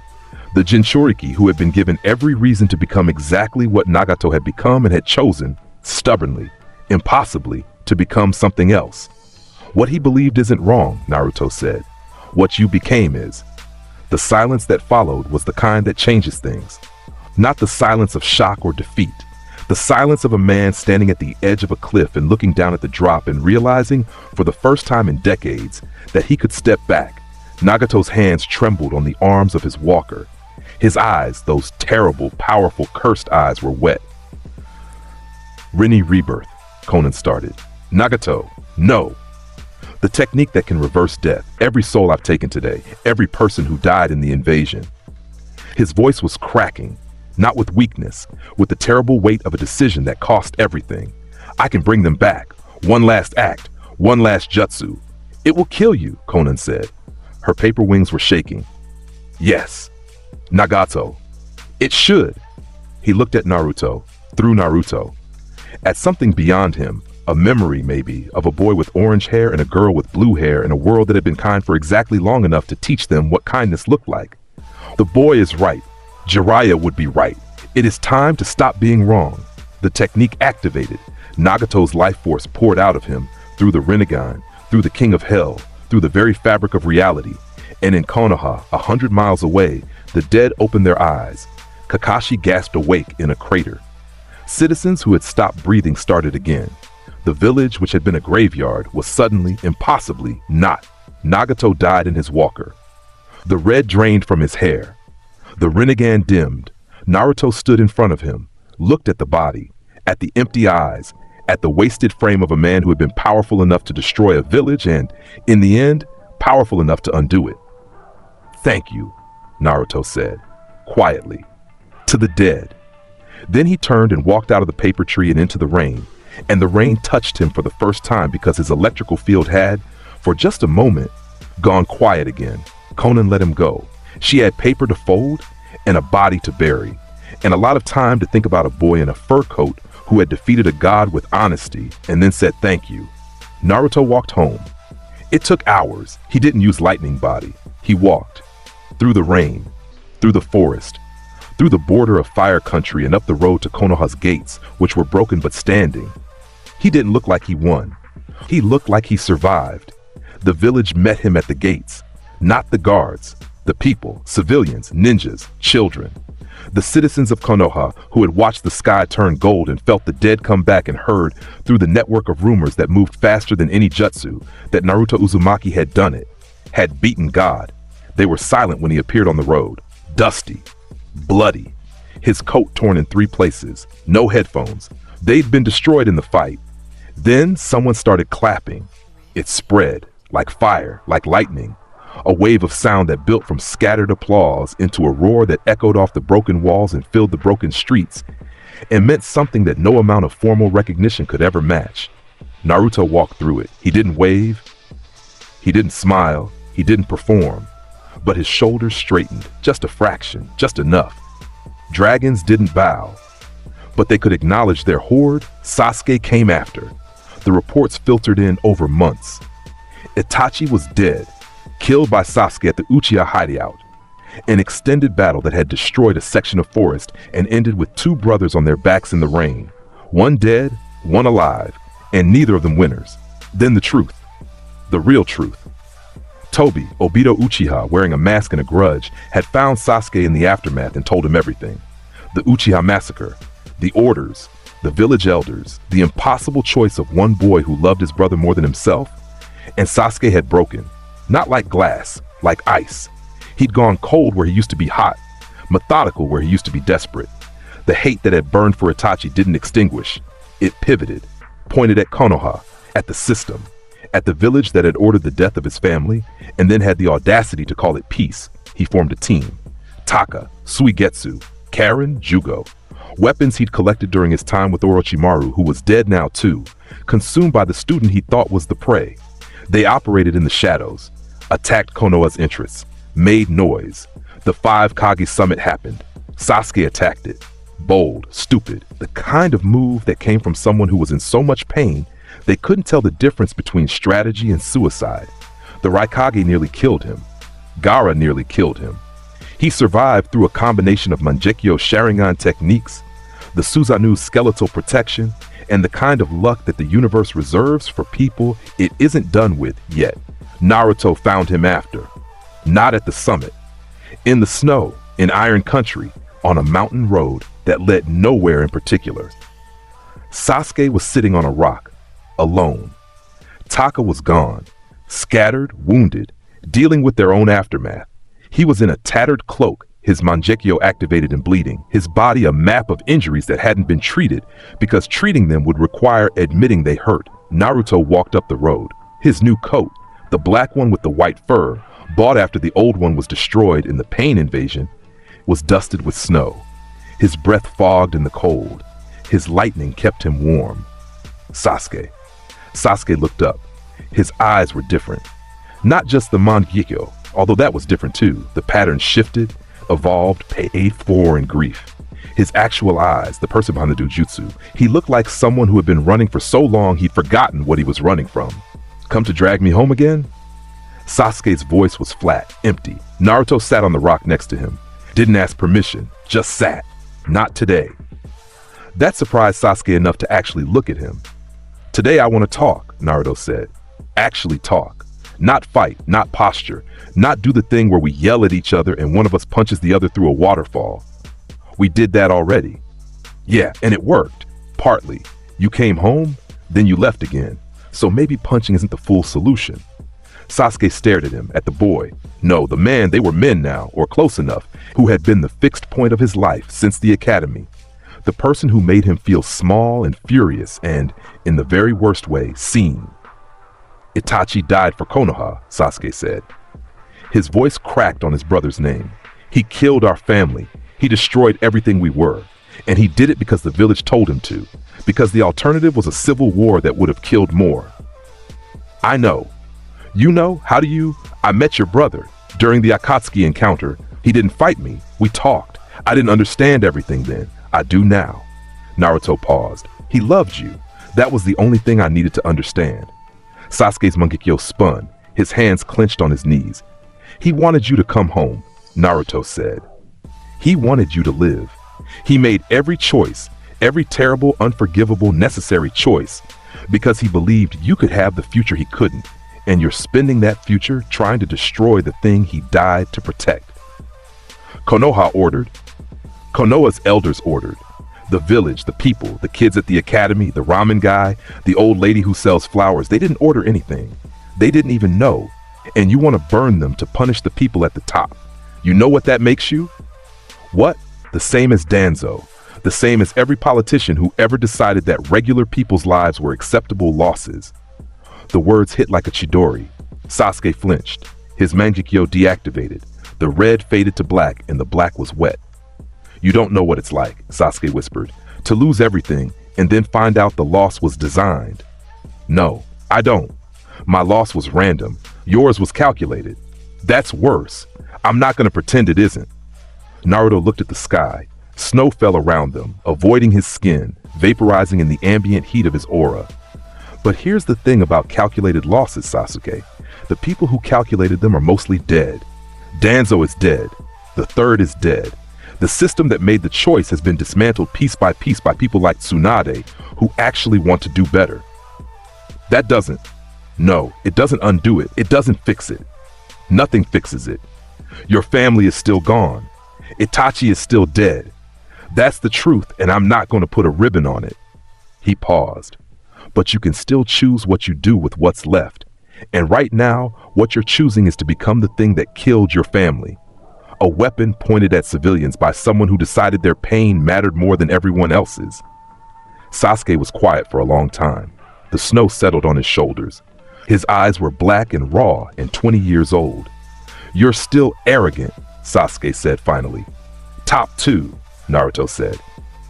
the Jinchuriki who had been given every reason to become exactly what Nagato had become and had chosen, stubbornly, impossibly, to become something else. "What he believed isn't wrong," Naruto said. "What you became is." The silence that followed was the kind that changes things. Not the silence of shock or defeat. The silence of a man standing at the edge of a cliff and looking down at the drop and realizing, for the first time in decades, that he could step back. Nagato's hands trembled on the arms of his walker. His eyes, those terrible, powerful, cursed eyes, were wet. "Rinne Rebirth," Konan started. "Nagato, no. The technique that can reverse death, every soul I've taken today, every person who died in the invasion." His voice was cracking, not with weakness, with the terrible weight of a decision that cost everything. "I can bring them back. One last act, one last jutsu." "It will kill you," Konan said. Her paper wings were shaking. "Yes." "Nagato." "It should." He looked at Naruto, through Naruto, at something beyond him. A memory, maybe, of a boy with orange hair and a girl with blue hair in a world that had been kind for exactly long enough to teach them what kindness looked like. The boy is right. Jiraiya would be right. It is time to stop being wrong. The technique activated. Nagato's life force poured out of him, through the Rinnegan, through the King of Hell, through the very fabric of reality. And in Konoha, 100 miles away, the dead opened their eyes. Kakashi gasped awake in a crater. Citizens who had stopped breathing started again. The village, which had been a graveyard, was suddenly, impossibly, not. Nagato died in his walker. The red drained from his hair. The Rinnegan dimmed. Naruto stood in front of him, looked at the body, at the empty eyes, at the wasted frame of a man who had been powerful enough to destroy a village and, in the end, powerful enough to undo it. "Thank you," Naruto said, quietly, "to the dead." Then he turned and walked out of the paper tree and into the rain, and the rain touched him for the first time because his electrical field had, for just a moment, gone quiet again. Konan let him go. She had paper to fold and a body to bury, and a lot of time to think about a boy in a fur coat who had defeated a god with honesty and then said thank you. Naruto walked home. It took hours. He didn't use lightning body. He walked. Through the rain. Through the forest. Through the border of fire country and up the road to Konoha's gates, which were broken but standing. He didn't look like he won. He looked like he survived. The village met him at the gates. Not the guards. The people, civilians, ninjas, children. The citizens of Konoha who had watched the sky turn gold and felt the dead come back and heard through the network of rumors that moved faster than any jutsu that Naruto Uzumaki had done it, had beaten God. They were silent when he appeared on the road, dusty, bloody, his coat torn in 3 places, no headphones. They'd been destroyed in the fight. Then someone started clapping. It spread, like fire, like lightning. A wave of sound that built from scattered applause into a roar that echoed off the broken walls and filled the broken streets, and meant something that no amount of formal recognition could ever match. Naruto walked through it. He didn't wave. He didn't smile. He didn't perform. But his shoulders straightened, just a fraction, just enough. Dragons didn't bow. But they could acknowledge their horde. Sasuke came after. The reports filtered in over months. Itachi was dead. Killed by Sasuke at the Uchiha hideout. An extended battle that had destroyed a section of forest and ended with 2 brothers on their backs in the rain. One dead, one alive, and neither of them winners. Then the truth. The real truth. Tobi, Obito Uchiha, wearing a mask and a grudge, had found Sasuke in the aftermath and told him everything. The Uchiha massacre, the orders, the village elders, the impossible choice of one boy who loved his brother more than himself. And Sasuke had broken. Not like glass, like ice. He'd gone cold where he used to be hot, methodical where he used to be desperate. The hate that had burned for Itachi didn't extinguish. It pivoted, pointed at Konoha, at the system, at the village that had ordered the death of his family, and then had the audacity to call it peace. He formed a team. Taka, Suigetsu, Karen, Jugo. Weapons he'd collected during his time with Orochimaru, who was dead now too, consumed by the student he thought was the prey. They operated in the shadows, attacked Konoha's interests, made noise. The 5 Kage summit happened. Sasuke attacked it. Bold, stupid, the kind of move that came from someone who was in so much pain they couldn't tell the difference between strategy and suicide. The Raikage nearly killed him. Gaara nearly killed him. He survived through a combination of Mangekyo Sharingan techniques, the Suzanu's skeletal protection, and the kind of luck that the universe reserves for people it isn't done with yet. Naruto found him after. Not at the summit. In the snow, in Iron Country, on a mountain road that led nowhere in particular. Sasuke was sitting on a rock, alone. Taka was gone, scattered, wounded, dealing with their own aftermath. He was in a tattered cloak, his Mangekyo activated and bleeding, his body a map of injuries that hadn't been treated because treating them would require admitting they hurt. Naruto walked up the road. His new coat, the black one with the white fur, bought after the old one was destroyed in the Pain invasion, was dusted with snow. His breath fogged in the cold. His lightning kept him warm. Sasuke. Sasuke looked up. His eyes were different. Not just the Mangekyo, although that was different too. The pattern shifted, evolved, paid for in grief. His actual eyes, the person behind the Dojutsu, he looked like someone who had been running for so long he'd forgotten what he was running from. Come to drag me home again? Sasuke's voice was flat, empty. Naruto sat on the rock next to him. Didn't ask permission, just sat. Not today. That surprised Sasuke enough to actually look at him. Today I want to talk, Naruto said. Actually talk. Not fight, not posture, not do the thing where we yell at each other and one of us punches the other through a waterfall. We did that already. Yeah, and it worked. Partly. You came home, then you left again. So maybe punching isn't the full solution. Sasuke stared at him, at the boy. No, the man, they were men now, or close enough, who had been the fixed point of his life since the academy. The person who made him feel small and furious and, in the very worst way, seen. Itachi died for Konoha, Sasuke said. His voice cracked on his brother's name. He killed our family. He destroyed everything we were. And he did it because the village told him to. Because the alternative was a civil war that would have killed more. I know. You know? How do you? I met your brother. During the Akatsuki encounter, he didn't fight me. We talked. I didn't understand everything then. I do now. Naruto paused. He loved you. That was the only thing I needed to understand. Sasuke's Mangekyo spun, his hands clenched on his knees. He wanted you to come home, Naruto said. He wanted you to live. He made every choice, every terrible, unforgivable, necessary choice, because he believed you could have the future he couldn't, and you're spending that future trying to destroy the thing he died to protect. Konoha ordered. Konoha's elders ordered. The village, the people, the kids at the academy, the ramen guy, the old lady who sells flowers, they didn't order anything. They didn't even know. And you want to burn them to punish the people at the top. You know what that makes you? What? The same as Danzo. The same as every politician who ever decided that regular people's lives were acceptable losses. The words hit like a chidori. Sasuke flinched. His Mangekyo deactivated. The red faded to black and the black was wet. You don't know what it's like, Sasuke whispered, to lose everything and then find out the loss was designed. No, I don't. My loss was random. Yours was calculated. That's worse. I'm not going to pretend it isn't. Naruto looked at the sky. Snow fell around them, avoiding his skin, vaporizing in the ambient heat of his aura. But here's the thing about calculated losses, Sasuke. The people who calculated them are mostly dead. Danzo is dead. The third is dead. The system that made the choice has been dismantled piece by people like Tsunade, who actually want to do better. That doesn't. No, it doesn't undo it. It doesn't fix it. Nothing fixes it. Your family is still gone. Itachi is still dead. That's the truth, and I'm not going to put a ribbon on it. He paused. But you can still choose what you do with what's left. And right now, what you're choosing is to become the thing that killed your family. A weapon pointed at civilians by someone who decided their pain mattered more than everyone else's. Sasuke was quiet for a long time. The snow settled on his shoulders. His eyes were black and raw and 20 years old. You're still arrogant, Sasuke said finally. Top 2, Naruto said.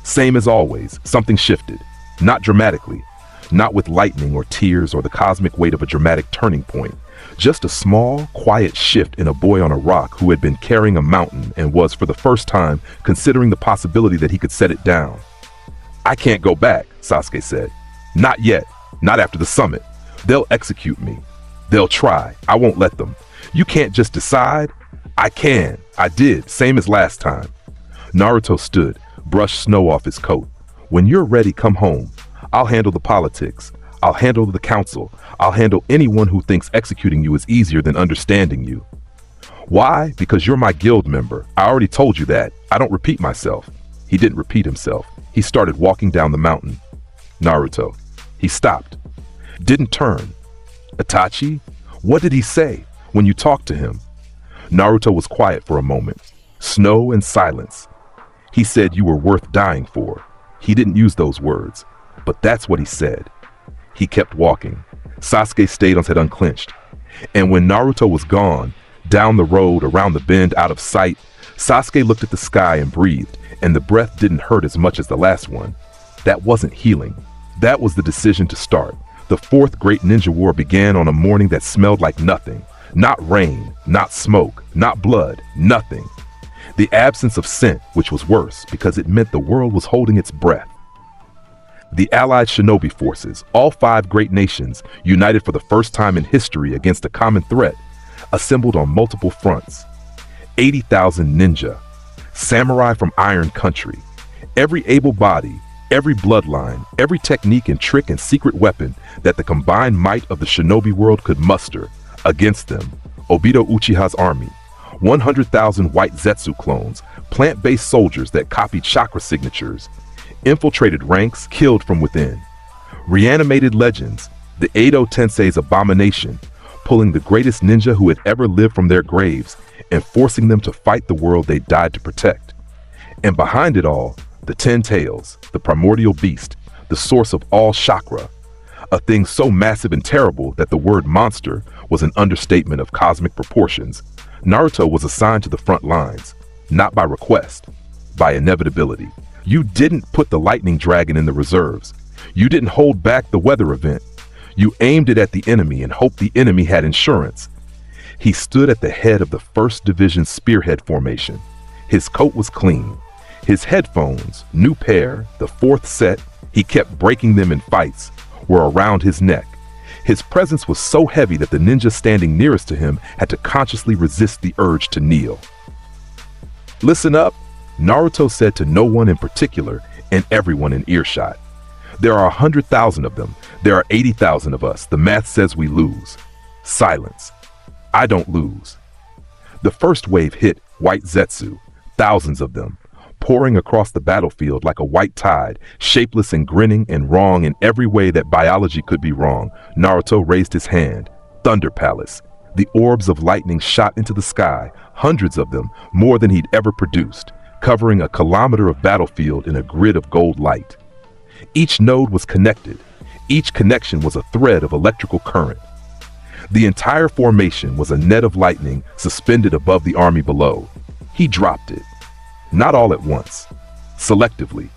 Same as always, something shifted. Not dramatically. Not with lightning or tears or the cosmic weight of a dramatic turning point. Just a small, quiet shift in a boy on a rock who had been carrying a mountain and was, for the first time, considering the possibility that he could set it down. I can't go back, Sasuke said. Not yet. Not after the summit. They'll execute me. They'll try. I won't let them. You can't just decide. I can. I did. Same as last time. Naruto stood, brushed snow off his coat. When you're ready, come home. I'll handle the politics. I'll handle the council. I'll handle anyone who thinks executing you is easier than understanding you. Why? Because you're my guild member. I already told you that. I don't repeat myself. He didn't repeat himself. He started walking down the mountain. Naruto. He stopped. Didn't turn. Itachi? What did he say when you talked to him? Naruto was quiet for a moment. Snow and silence. He said you were worth dying for. He didn't use those words, but that's what he said. He kept walking. Sasuke stayed on his head unclenched. And when Naruto was gone, down the road, around the bend, out of sight, Sasuke looked at the sky and breathed, and the breath didn't hurt as much as the last one. That wasn't healing. That was the decision to start. The fourth great ninja war began on a morning that smelled like nothing. Not rain, not smoke, not blood, nothing. The absence of scent, which was worse because it meant the world was holding its breath. The allied shinobi forces, all 5 great nations, united for the first time in history against a common threat, assembled on multiple fronts. 80,000 ninja, samurai from Iron Country, every able body, every bloodline, every technique and trick and secret weapon that the combined might of the shinobi world could muster. Against them, Obito Uchiha's army, 100,000 white Zetsu clones, plant-based soldiers that copied chakra signatures, infiltrated ranks, killed from within. Reanimated legends, the Edo Tensei's abomination, pulling the greatest ninja who had ever lived from their graves and forcing them to fight the world they died to protect. And behind it all, the 10 Tails, the primordial beast, the source of all chakra, a thing so massive and terrible that the word monster was an understatement of cosmic proportions. Naruto was assigned to the front lines, not by request, by inevitability. You didn't put the lightning dragon in the reserves. You didn't hold back the weather event. You aimed it at the enemy and hoped the enemy had insurance. He stood at the head of the 1st Division spearhead formation. His coat was clean. His headphones, new pair, the 4th set, he kept breaking them in fights, were around his neck. His presence was so heavy that the ninja standing nearest to him had to consciously resist the urge to kneel. "Listen up," Naruto said to no one in particular and everyone in earshot. "There are 100,000 of them. There are 80,000 of us. The math says we lose." Silence. "I don't lose." The first wave hit white Zetsu, thousands of them, pouring across the battlefield like a white tide, shapeless and grinning and wrong in every way that biology could be wrong. Naruto raised his hand. Thunder Palace. The orbs of lightning shot into the sky, hundreds of them, more than he'd ever produced, covering a kilometer of battlefield in a grid of gold light. Each node was connected. Each connection was a thread of electrical current. The entire formation was a net of lightning suspended above the army below. He dropped it. Not all at once. Selectively.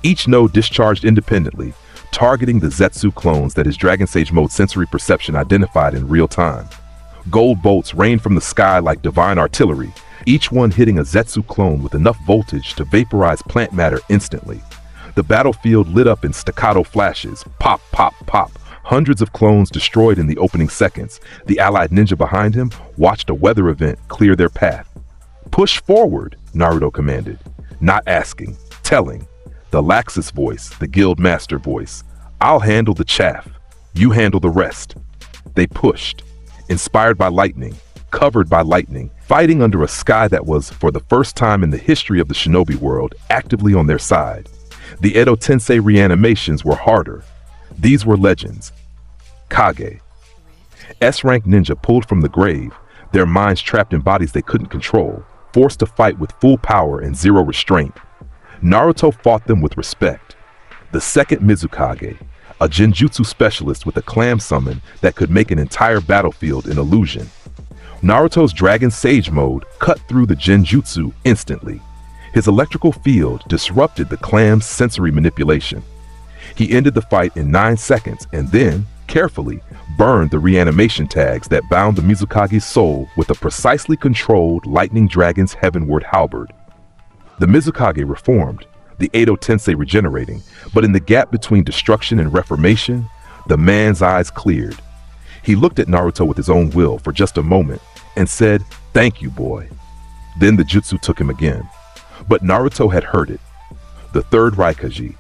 Each node discharged independently, targeting the Zetsu clones that his Dragon Sage mode sensory perception identified in real time. Gold bolts rained from the sky like divine artillery, each one hitting a Zetsu clone with enough voltage to vaporize plant matter instantly. The battlefield lit up in staccato flashes, pop, pop, pop. Hundreds of clones destroyed in the opening seconds. The allied ninja behind him watched a weather event clear their path. "Push forward," Naruto commanded, not asking, telling. The Laxus voice, the guild master voice. "I'll handle the chaff. You handle the rest." They pushed, inspired by lightning, covered by lightning, fighting under a sky that was, for the first time in the history of the shinobi world, actively on their side. The Edo Tensei reanimations were harder. These were legends. Kage. S-rank ninja pulled from the grave, their minds trapped in bodies they couldn't control, forced to fight with full power and zero restraint. Naruto fought them with respect. The second Mizukage, a genjutsu specialist with a clam summon that could make an entire battlefield an illusion. Naruto's Dragon Sage mode cut through the genjutsu instantly. His electrical field disrupted the clam's sensory manipulation. He ended the fight in 9 seconds and then, carefully, burned the reanimation tags that bound the Mizukage's soul with a precisely controlled lightning dragon's heavenward halberd. The Mizukage reformed, the Edo Tensei regenerating, but in the gap between destruction and reformation, the man's eyes cleared. He looked at Naruto with his own will for just a moment and said, "Thank you, boy." Then the jutsu took him again. But Naruto had heard it. The third Raikage,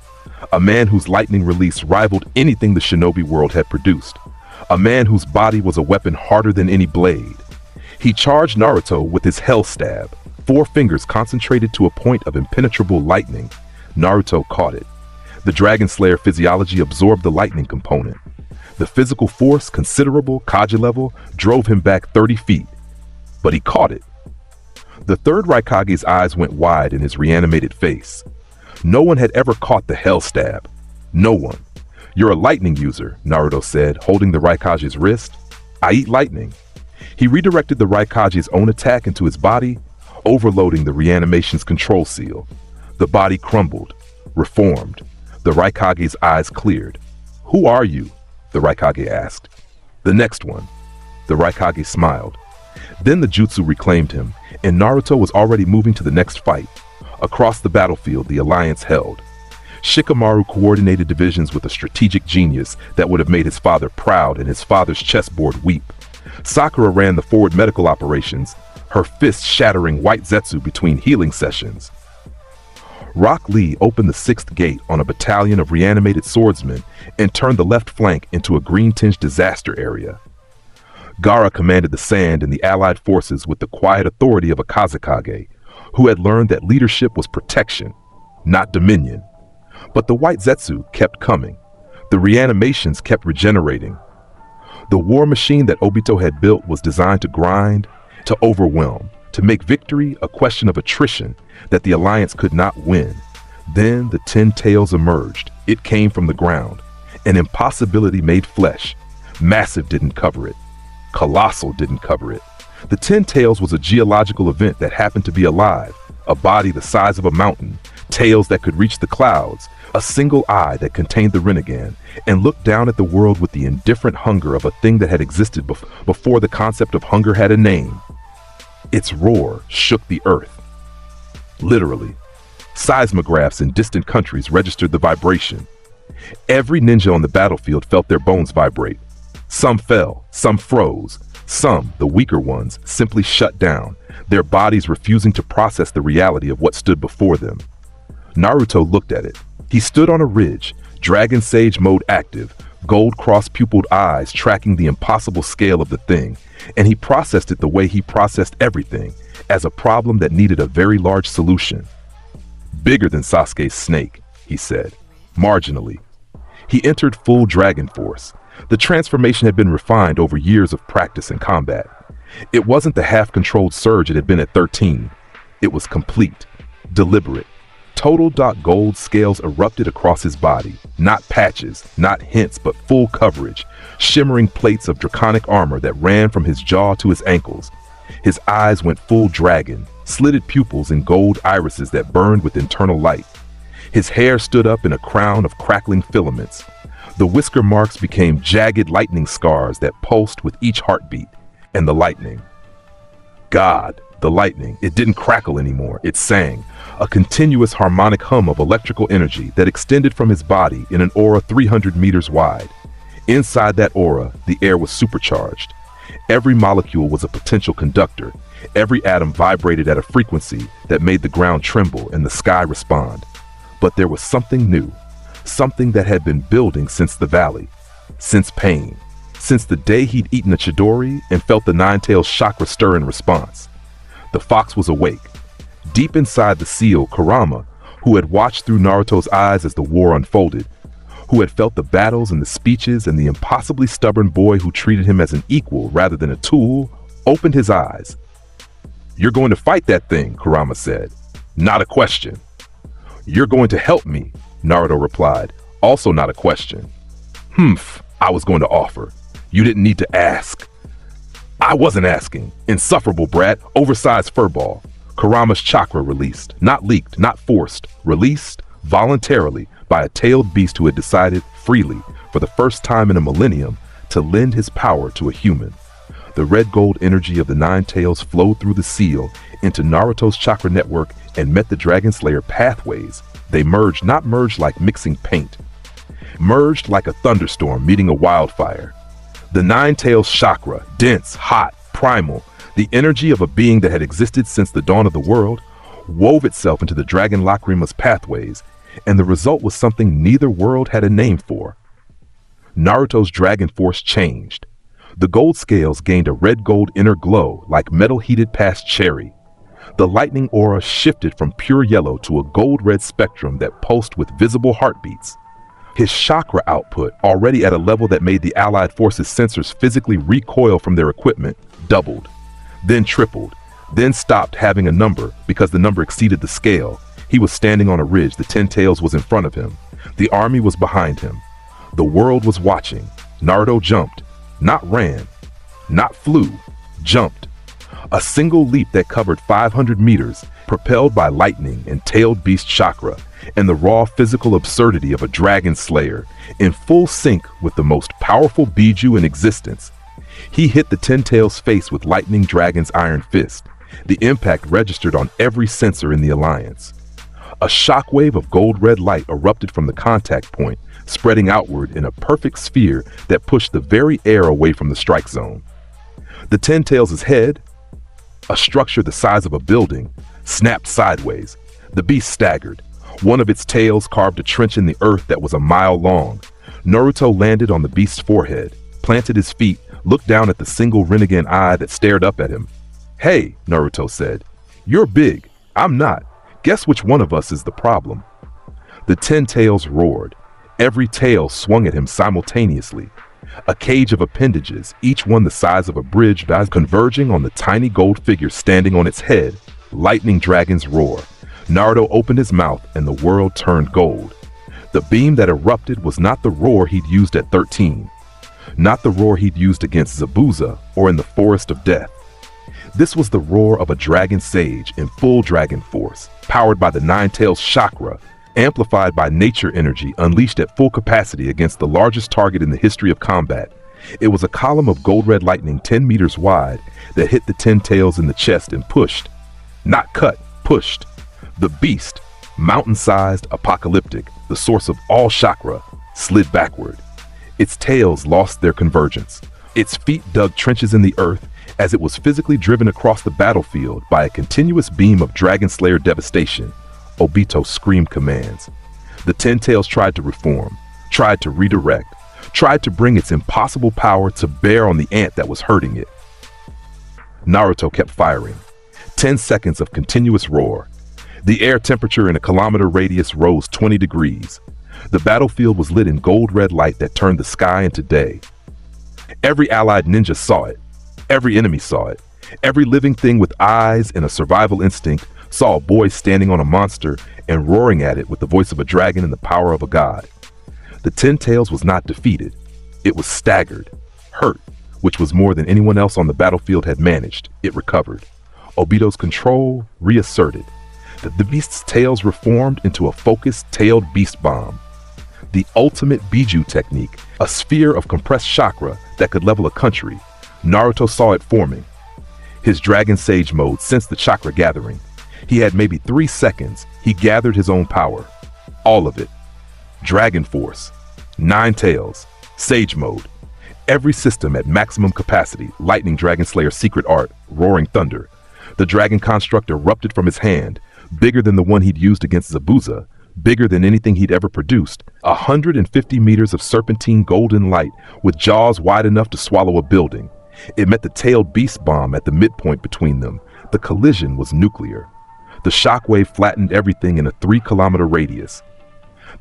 a man whose lightning release rivaled anything the shinobi world had produced, a man whose body was a weapon harder than any blade. He charged Naruto with his hell stab, 4 fingers concentrated to a point of impenetrable lightning. Naruto caught it. The Dragon Slayer physiology absorbed the lightning component. The physical force, considerable, Kage level, drove him back 30 feet. But he caught it. The third Raikage's eyes went wide in his reanimated face. No one had ever caught the hell stab. No one. "You're a lightning user," Naruto said, holding the Raikage's wrist. "I eat lightning." He redirected the Raikage's own attack into his body, overloading the reanimation's control seal. The body crumbled, reformed. The Raikage's eyes cleared. "Who are you?" the Raikage asked. "The next one." The Raikage smiled. Then the jutsu reclaimed him, and Naruto was already moving to the next fight. Across the battlefield, the alliance held. Shikamaru coordinated divisions with a strategic genius that would have made his father proud and his father's chessboard weep. Sakura ran the forward medical operations, her fists shattering white Zetsu between healing sessions. Rock Lee opened the 6th gate on a battalion of reanimated swordsmen and turned the left flank into a green-tinged disaster area. Gaara commanded the sand and the allied forces with the quiet authority of a Kazekage, who had learned that leadership was protection, not dominion. But the white Zetsu kept coming. The reanimations kept regenerating. The war machine that Obito had built was designed to grind, to overwhelm, to make victory a question of attrition that the Alliance could not win. Then the 10 Tails emerged. It came from the ground. An impossibility made flesh. Massive didn't cover it. Colossal didn't cover it. The 10 Tails was a geological event that happened to be alive. A body the size of a mountain, tails that could reach the clouds, a single eye that contained the Rinnegan, and looked down at the world with the indifferent hunger of a thing that had existed before the concept of hunger had a name. Its roar shook the earth. Literally. Seismographs in distant countries registered the vibration. Every ninja on the battlefield felt their bones vibrate. Some fell, some froze, some, the weaker ones, simply shut down, their bodies refusing to process the reality of what stood before them. Naruto looked at it. He stood on a ridge, Dragon Sage mode active, gold cross-pupiled eyes tracking the impossible scale of the thing, and he processed it the way he processed everything, as a problem that needed a very large solution. Bigger than Sasuke's snake, he said, marginally. He entered full Dragon Force. The transformation had been refined over years of practice and combat. It wasn't the half-controlled surge it had been at 13. It was complete, deliberate. Total gold scales erupted across his body, not patches, not hints, but full coverage, shimmering plates of draconic armor that ran from his jaw to his ankles. His eyes went full dragon, slitted pupils and gold irises that burned with internal light. His hair stood up in a crown of crackling filaments. The whisker marks became jagged lightning scars that pulsed with each heartbeat, and the lightning. God, the lightning, it didn't crackle anymore, it sang, a continuous harmonic hum of electrical energy that extended from his body in an aura 300 meters wide. Inside that aura, the air was supercharged. Every molecule was a potential conductor. Every atom vibrated at a frequency that made the ground tremble and the sky respond. But there was something new, something that had been building since the valley, since pain, since the day he'd eaten a Chidori and felt the Nine-Tails chakra stir in response. The fox was awake. Deep inside the seal, Kurama, who had watched through Naruto's eyes as the war unfolded, who had felt the battles and the speeches and the impossibly stubborn boy who treated him as an equal rather than a tool, opened his eyes. "You're going to fight that thing," Kurama said. "Not a question." "You're going to help me," Naruto replied, also not a question. "Humph, I was going to offer. You didn't need to ask." "I wasn't asking. Insufferable brat, oversized furball." Kurama's chakra released, not leaked, not forced, released voluntarily by a tailed beast who had decided freely, for the first time in a millennium, to lend his power to a human. The red gold energy of the Nine Tails flowed through the seal into Naruto's chakra network and met the Dragon Slayer pathways. They merged, not merged like mixing paint, merged like a thunderstorm meeting a wildfire. The Nine Tails chakra, dense, hot, primal, the energy of a being that had existed since the dawn of the world, wove itself into the Dragon Lacrima's pathways, and the result was something neither world had a name for. Naruto's Dragon Force changed. The gold scales gained a red-gold inner glow like metal heated past cherry. The lightning aura shifted from pure yellow to a gold-red spectrum that pulsed with visible heartbeats. His chakra output, already at a level that made the Allied forces' sensors physically recoil from their equipment, doubled, then tripled, then stopped having a number because the number exceeded the scale. He was standing on a ridge, the 10 Tails was in front of him. The army was behind him. The world was watching. Naruto jumped, not ran, not flew, jumped. A single leap that covered 500 meters, propelled by lightning and tailed beast chakra, and the raw physical absurdity of a dragon slayer, in full sync with the most powerful Biju in existence. He hit the 10 Tails' face with Lightning Dragon's iron fist. The impact registered on every sensor in the Alliance. A shockwave of gold-red light erupted from the contact point, spreading outward in a perfect sphere that pushed the very air away from the strike zone. The 10 Tails' head, a structure the size of a building, snapped sideways. The beast staggered. One of its tails carved a trench in the earth that was a mile long. Naruto landed on the beast's forehead, planted his feet, looked down at the single Rinnegan eye that stared up at him. "Hey," Naruto said, "you're big. I'm not. Guess which one of us is the problem?" The 10 Tails roared. Every tail swung at him simultaneously. A cage of appendages, each one the size of a bridge, converging on the tiny gold figure standing on its head. Lightning dragons roar. Naruto opened his mouth and the world turned gold. The beam that erupted was not the roar he'd used at 13. Not the roar he'd used against Zabuza or in the Forest of Death. This was the roar of a dragon sage in full dragon force, powered by the Nine-Tails chakra, amplified by nature energy unleashed at full capacity against the largest target in the history of combat. It was a column of gold-red lightning 10 meters wide that hit the Ten-Tails in the chest and pushed. Not cut, pushed. The beast, mountain-sized, apocalyptic, the source of all chakra, slid backward. Its tails lost their convergence. Its feet dug trenches in the earth as it was physically driven across the battlefield by a continuous beam of Dragon Slayer devastation. Obito screamed commands. The Ten-Tails tried to reform, tried to redirect, tried to bring its impossible power to bear on the ant that was hurting it. Naruto kept firing. 10 seconds of continuous roar. The air temperature in a kilometer radius rose 20 degrees. The battlefield was lit in gold-red light that turned the sky into day. Every allied ninja saw it. Every enemy saw it. Every living thing with eyes and a survival instinct saw a boy standing on a monster and roaring at it with the voice of a dragon and the power of a god. The Ten-Tails was not defeated. It was staggered, hurt, which was more than anyone else on the battlefield had managed. It recovered. Obito's control reasserted. The beast's tails reformed into a focused tailed beast bomb. The ultimate Biju technique, a sphere of compressed chakra that could level a country. Naruto saw it forming. His Dragon Sage mode sensed the chakra gathering. He had maybe 3 seconds. He gathered his own power. All of it. Dragon Force, Nine-Tails, Sage mode. Every system at maximum capacity. Lightning Dragon Slayer secret art, Roaring Thunder. The dragon construct erupted from his hand, bigger than the one he'd used against Zabuza, bigger than anything he'd ever produced. 150 meters of serpentine golden light with jaws wide enough to swallow a building. It met the tailed beast bomb at the midpoint between them. The collision was nuclear. The shockwave flattened everything in a 3-kilometer radius.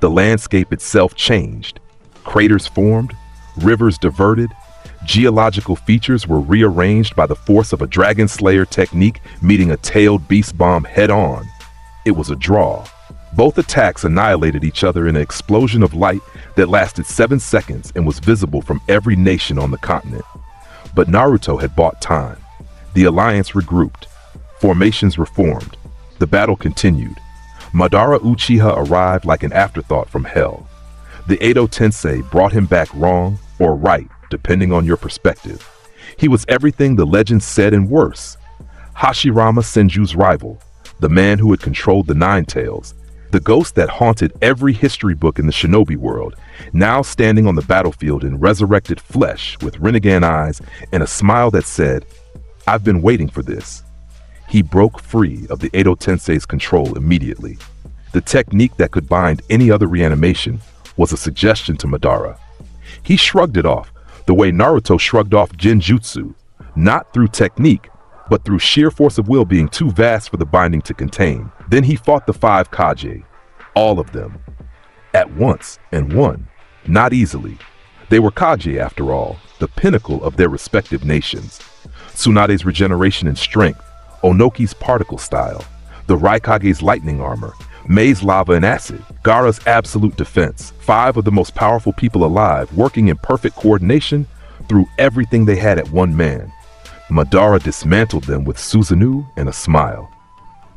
The landscape itself changed. Craters formed, rivers diverted, geological features were rearranged by the force of a Dragon Slayer technique meeting a tailed beast bomb head-on. It was a draw. Both attacks annihilated each other in an explosion of light that lasted 7 seconds and was visible from every nation on the continent. But Naruto had bought time. The alliance regrouped. Formations reformed. The battle continued. Madara Uchiha arrived like an afterthought from hell. The Edo Tensei brought him back wrong or right, depending on your perspective. He was everything the legends said and worse. Hashirama Senju's rival, the man who had controlled the Nine-Tails, the ghost that haunted every history book in the shinobi world, now standing on the battlefield in resurrected flesh with Rinnegan eyes and a smile that said, "I've been waiting for this." He broke free of the Edo Tensei's control immediately. The technique that could bind any other reanimation was a suggestion to Madara. He shrugged it off, the way Naruto shrugged off Genjutsu, not through technique, but through sheer force of will being too vast for the binding to contain. Then he fought the 5 Kage, all of them, at once and won, not easily. They were Kage after all, the pinnacle of their respective nations. Tsunade's regeneration and strength, Onoki's particle style, the Raikage's lightning armor, Mei's lava and acid, Gaara's absolute defense, 5 of the most powerful people alive working in perfect coordination threw everything they had at one man. Madara dismantled them with Susanoo and a smile.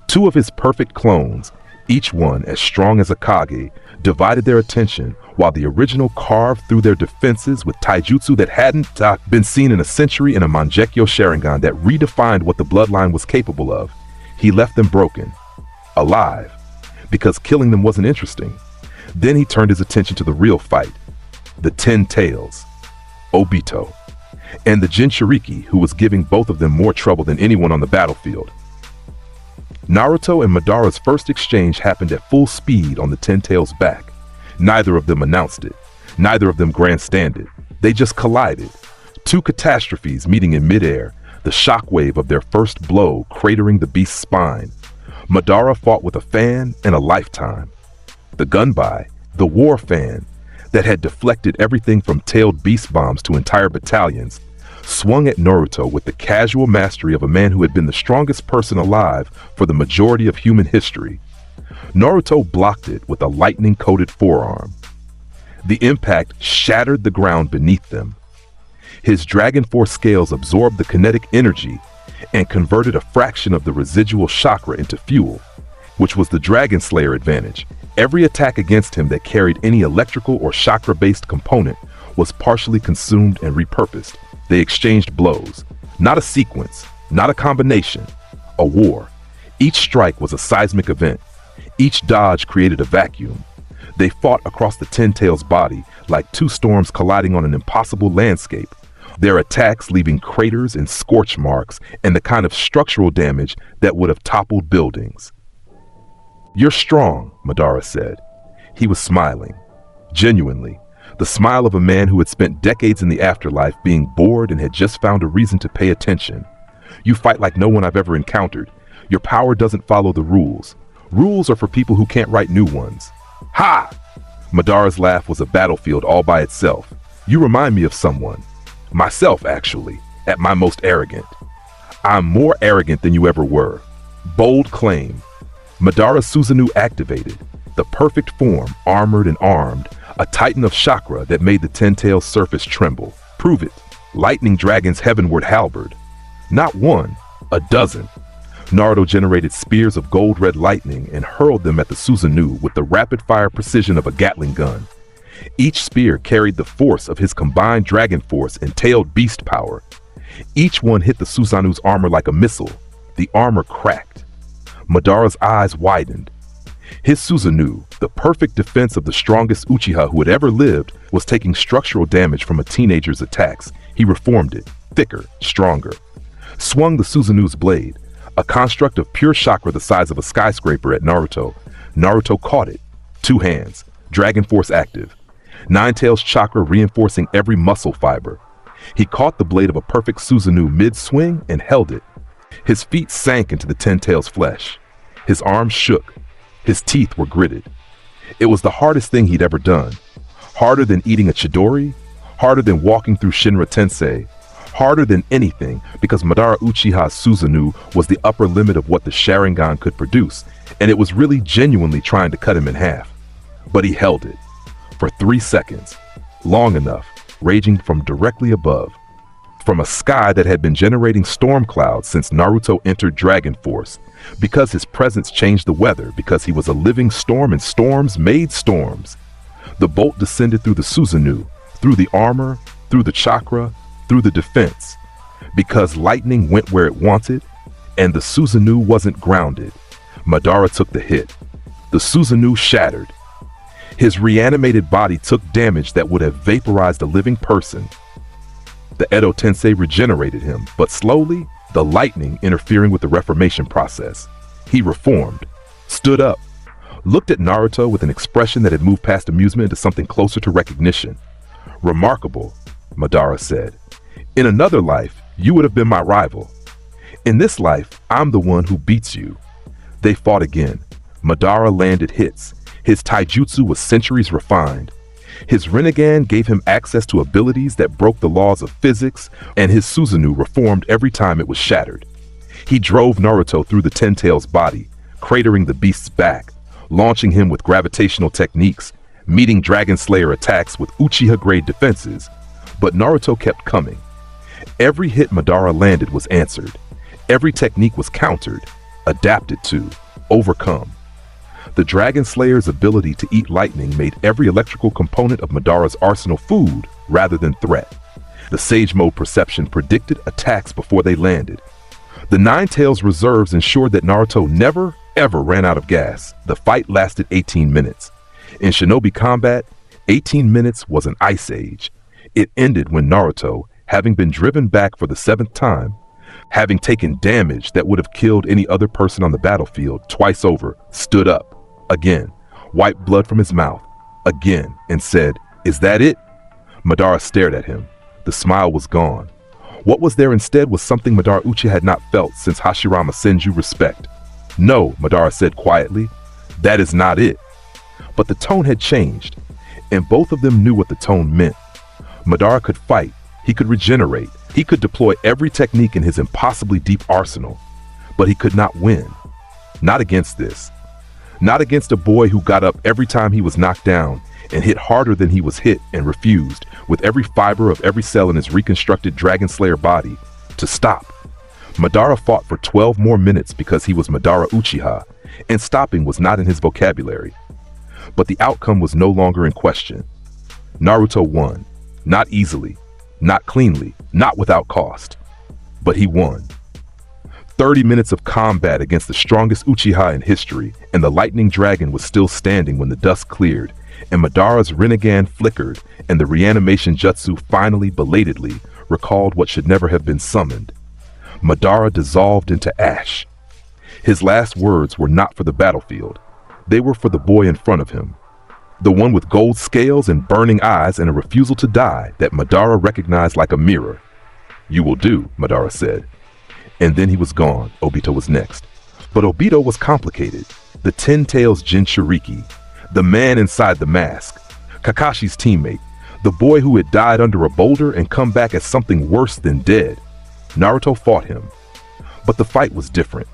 2 of his perfect clones, each one as strong as a Kage, divided their attention while the original carved through their defenses with taijutsu that hadn't been seen in a century and a Mangekyo Sharingan that redefined what the bloodline was capable of. He left them broken, alive, because killing them wasn't interesting. Then he turned his attention to the real fight, the Ten-Tails, Obito, and the Jinchuriki, who was giving both of them more trouble than anyone on the battlefield. Naruto and Madara's first exchange happened at full speed on the Ten-Tails' back. Neither of them announced it. Neither of them grandstanded. They just collided. 2 catastrophes meeting in midair, the shockwave of their first blow cratering the beast's spine. Madara fought with a fan and a lifetime. The Gunbai, the war fan, that had deflected everything from tailed beast bombs to entire battalions, swung at Naruto with the casual mastery of a man who had been the strongest person alive for the majority of human history. Naruto blocked it with a lightning-coated forearm. The impact shattered the ground beneath them. His Dragon Force scales absorbed the kinetic energy and converted a fraction of the residual chakra into fuel, which was the Dragon Slayer advantage. Every attack against him that carried any electrical or chakra-based component was partially consumed and repurposed. They exchanged blows. Not a sequence, not a combination, a war. Each strike was a seismic event. Each dodge created a vacuum. They fought across the Ten Tails' body like two storms colliding on an impossible landscape, their attacks leaving craters and scorch marks and the kind of structural damage that would have toppled buildings. "You're strong," Madara said. He was smiling. Genuinely. The smile of a man who had spent decades in the afterlife being bored and had just found a reason to pay attention. "You fight like no one I've ever encountered. Your power doesn't follow the rules. Rules are for people who can't write new ones." "Ha!" Madara's laugh was a battlefield all by itself. "You remind me of someone. Myself, actually, at my most arrogant. I'm more arrogant than you ever were." Bold claim. Madara Susanoo activated. The perfect form, armored and armed, a titan of chakra that made the Ten Tails surface tremble. Prove it. Lightning Dragon's heavenward halberd. Not one, a dozen. Naruto generated spears of gold-red lightning and hurled them at the Susanoo with the rapid-fire precision of a Gatling gun. Each spear carried the force of his combined Dragon Force and tailed beast power. Each one hit the Susanoo's armor like a missile. The armor cracked. Madara's eyes widened. His Susanoo, the perfect defense of the strongest Uchiha who had ever lived, was taking structural damage from a teenager's attacks. He reformed it, thicker, stronger. Swung the Susanoo's blade, a construct of pure chakra the size of a skyscraper at Naruto. Naruto caught it. 2 hands, Dragon Force active. Nine Tails chakra reinforcing every muscle fiber. He caught the blade of a perfect Susanoo mid-swing and held it. His feet sank into the Ten Tails' flesh. His arms shook. His teeth were gritted. It was the hardest thing he'd ever done. Harder than eating a Chidori, harder than walking through Shinra Tensei, harder than anything, because Madara Uchiha's Susanoo was the upper limit of what the Sharingan could produce, and it was really genuinely trying to cut him in half. But he held it. For 3 seconds. Long enough, raging from directly above. From a sky that had been generating storm clouds since Naruto entered Dragon Force, because his presence changed the weather, because he was a living storm and storms made storms. The bolt descended through the Susanoo, through the armor, through the chakra, through the defense, because lightning went where it wanted, and the Susanoo wasn't grounded. Madara took the hit. The Susanoo shattered. His reanimated body took damage that would have vaporized a living person. The Edo Tensei regenerated him, but slowly, the lightning interfering with the reformation process. He reformed, stood up, looked at Naruto with an expression that had moved past amusement into something closer to recognition. "Remarkable," Madara said. "In another life, you would have been my rival. In this life, I'm the one who beats you." They fought again. Madara landed hits. His taijutsu was centuries refined. His Rinnegan gave him access to abilities that broke the laws of physics, and his Susanoo reformed every time it was shattered. He drove Naruto through the Ten Tails' body, cratering the beast's back, launching him with gravitational techniques, meeting Dragon Slayer attacks with Uchiha-grade defenses. But Naruto kept coming. Every hit Madara landed was answered. Every technique was countered, adapted to, overcome. The Dragon Slayer's ability to eat lightning made every electrical component of Madara's arsenal food rather than threat. The Sage Mode perception predicted attacks before they landed. The Nine Tails reserves ensured that Naruto never, ever ran out of gas. The fight lasted 18 minutes. In shinobi combat, 18 minutes was an ice age. It ended when Naruto, having been driven back for the 7th time, having taken damage that would have killed any other person on the battlefield twice over, stood up. Again, wiped blood from his mouth, again, and said, "Is that it?" Madara stared at him. The smile was gone. What was there instead was something Madara Uchiha had not felt since Hashirama Senju respect. "No," Madara said quietly, "that is not it." But the tone had changed. and both of them knew what the tone meant. Madara could fight, he could regenerate, he could deploy every technique in his impossibly deep arsenal, but he could not win. Not against this. Not against a boy who got up every time he was knocked down and hit harder than he was hit and refused, with every fiber of every cell in his reconstructed Dragon Slayer body, to stop. Madara fought for 12 more minutes because he was Madara Uchiha, and stopping was not in his vocabulary. But the outcome was no longer in question. Naruto won. Not easily, not cleanly, not without cost. But he won. 30 minutes of combat against the strongest Uchiha in history, and the lightning dragon was still standing when the dust cleared, and Madara's Rinnegan flickered, and the reanimation jutsu finally, belatedly, recalled what should never have been summoned. Madara dissolved into ash. His last words were not for the battlefield. They were for the boy in front of him. The one with gold scales and burning eyes and a refusal to die that Madara recognized like a mirror. "You will do," Madara said. And then he was gone. Obito was next. But Obito was complicated. The Ten Tails Jinchuriki, the man inside the mask, Kakashi's teammate, the boy who had died under a boulder and come back as something worse than dead. Naruto fought him. But the fight was different.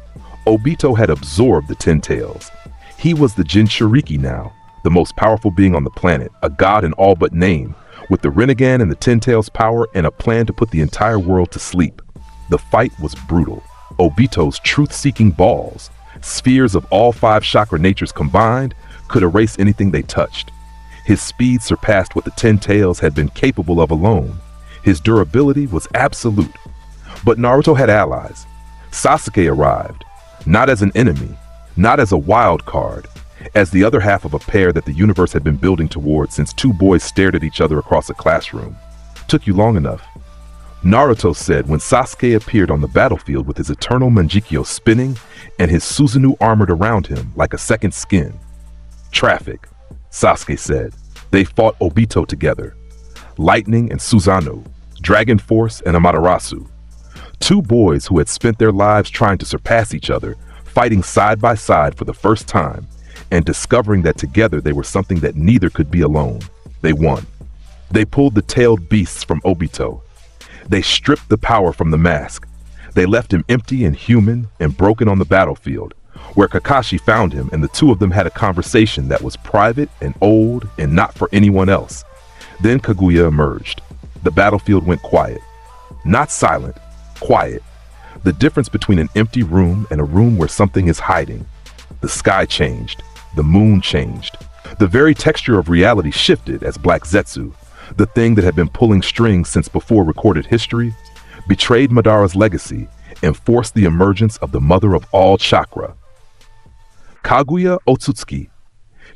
Obito had absorbed the Ten Tails. He was the Jinchuriki now, the most powerful being on the planet, a god in all but name, with the Rinnegan and the Ten Tails power and a plan to put the entire world to sleep. The fight was brutal. Obito's truth-seeking balls, spheres of all 5 chakra natures combined, could erase anything they touched. His speed surpassed what the Ten Tails had been capable of alone. His durability was absolute. But Naruto had allies. Sasuke arrived, not as an enemy, not as a wild card, as the other half of a pair that the universe had been building toward since 2 boys stared at each other across a classroom. Took you long enough. Naruto said when Sasuke appeared on the battlefield with his eternal Manjikyo spinning and his Susanoo armored around him like a second skin. Traffic, Sasuke said. They fought Obito together. Lightning and Susanoo, Dragon Force and Amaterasu. 2 boys who had spent their lives trying to surpass each other, fighting side by side for the first time, and discovering that together they were something that neither could be alone. They won. They pulled the tailed beasts from Obito. They stripped the power from the mask. They left him empty and human and broken on the battlefield, where Kakashi found him, and the 2 of them had a conversation that was private and old and not for anyone else. Then Kaguya emerged. The battlefield went quiet. Not silent, quiet. The difference between an empty room and a room where something is hiding. The sky changed. The moon changed. The very texture of reality shifted as Black Zetsu, the thing that had been pulling strings since before recorded history, betrayed Madara's legacy and forced the emergence of the mother of all chakra. Kaguya Otsutsuki.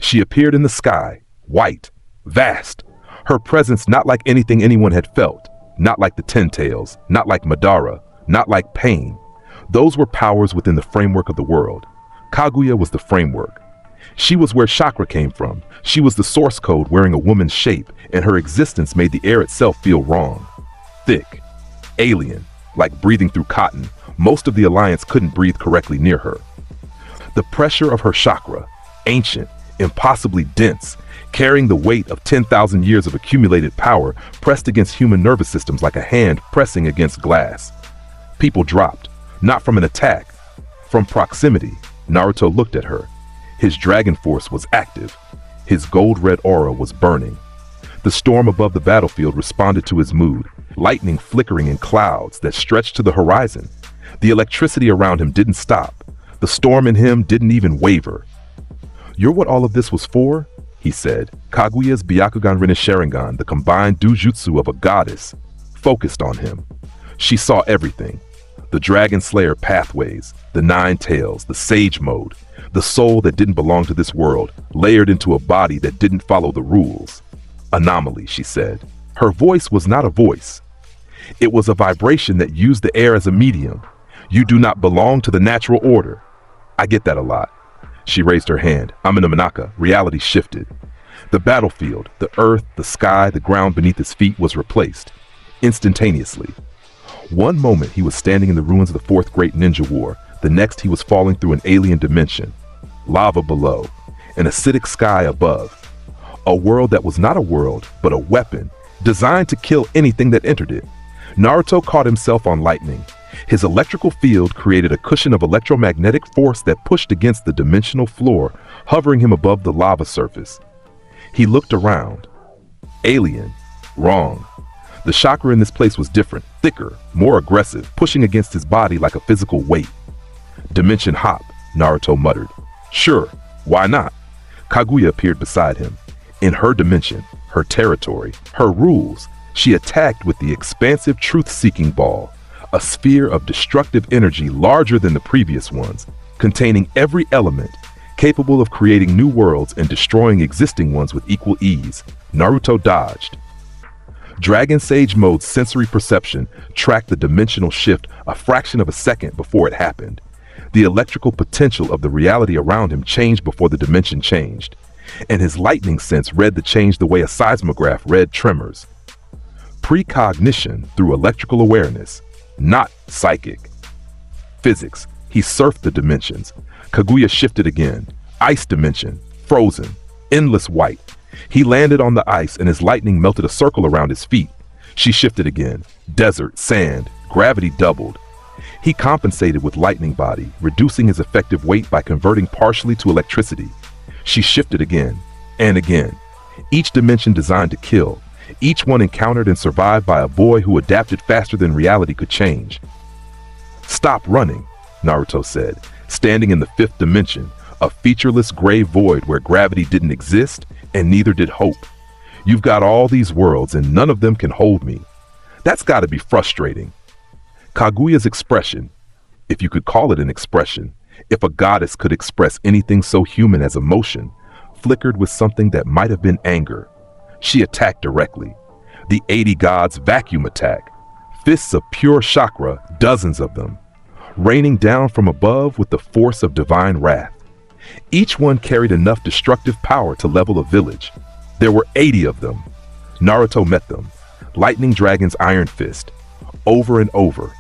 She appeared in the sky, white, vast, her presence not like anything anyone had felt, not like the Ten Tails, not like Madara, not like pain. Those were powers within the framework of the world. Kaguya was the framework. She was where chakra came from. She was the source code wearing a woman's shape, and her existence made the air itself feel wrong. Thick, alien, like breathing through cotton. Most of the Alliance couldn't breathe correctly near her. The pressure of her chakra, ancient, impossibly dense, carrying the weight of 10,000 years of accumulated power, pressed against human nervous systems like a hand pressing against glass. People dropped, not from an attack, from proximity. Naruto looked at her. His dragon force was active. His gold-red aura was burning. The storm above the battlefield responded to his mood, lightning flickering in clouds that stretched to the horizon. The electricity around him didn't stop. The storm in him didn't even waver. "You're what all of this was for?" he said. Kaguya's Byakugan Rinne Sharingan, the combined dujutsu of a goddess, focused on him. She saw everything. The Dragon Slayer pathways, the 9 tails, the Sage Mode, the soul that didn't belong to this world, layered into a body that didn't follow the rules. Anomaly, she said. Her voice was not a voice. It was a vibration that used the air as a medium. You do not belong to the natural order. I get that a lot. She raised her hand. I'm in a Manaka. Reality shifted. The battlefield, the earth, the sky, the ground beneath his feet was replaced. Instantaneously. One moment he was standing in the ruins of the 4th Great Ninja War. The next he was falling through an alien dimension. Lava below. An acidic sky above. A world that was not a world, but a weapon, designed to kill anything that entered it. Naruto caught himself on lightning. His electrical field created a cushion of electromagnetic force that pushed against the dimensional floor, hovering him above the lava surface. He looked around. Alien. Wrong. The chakra in this place was different, thicker, more aggressive, pushing against his body like a physical weight. Dimension hop, Naruto muttered. Sure, why not? Kaguya appeared beside him. In her dimension, her territory, her rules, she attacked with the expansive truth-seeking ball, a sphere of destructive energy larger than the previous ones, containing every element, capable of creating new worlds and destroying existing ones with equal ease. Naruto dodged. Dragon Sage Mode's sensory perception tracked the dimensional shift a fraction of a second before it happened. The electrical potential of the reality around him changed before the dimension changed, and his lightning sense read the change the way a seismograph read tremors. Precognition through electrical awareness, not psychic. Physics. He surfed the dimensions. Kaguya shifted again. Ice dimension. Frozen. Endless white. He landed on the ice and his lightning melted a circle around his feet. She shifted again. Desert. Sand. Gravity doubled. He compensated with lightning body, reducing his effective weight by converting partially to electricity. She shifted again. And again. Each dimension designed to kill. Each one encountered and survived by a boy who adapted faster than reality could change. Stop running, Naruto said, standing in the fifth dimension, a featureless gray void where gravity didn't exist and neither did hope. You've got all these worlds and none of them can hold me. That's got to be frustrating. Kaguya's expression, if you could call it an expression, if a goddess could express anything so human as emotion, flickered with something that might have been anger. She attacked directly. The 80 gods' vacuum attack. Fists of pure chakra, dozens of them, raining down from above with the force of divine wrath. Each one carried enough destructive power to level a village. There were 80 of them. Naruto met them. Lightning Dragon's Iron Fist. Over and over.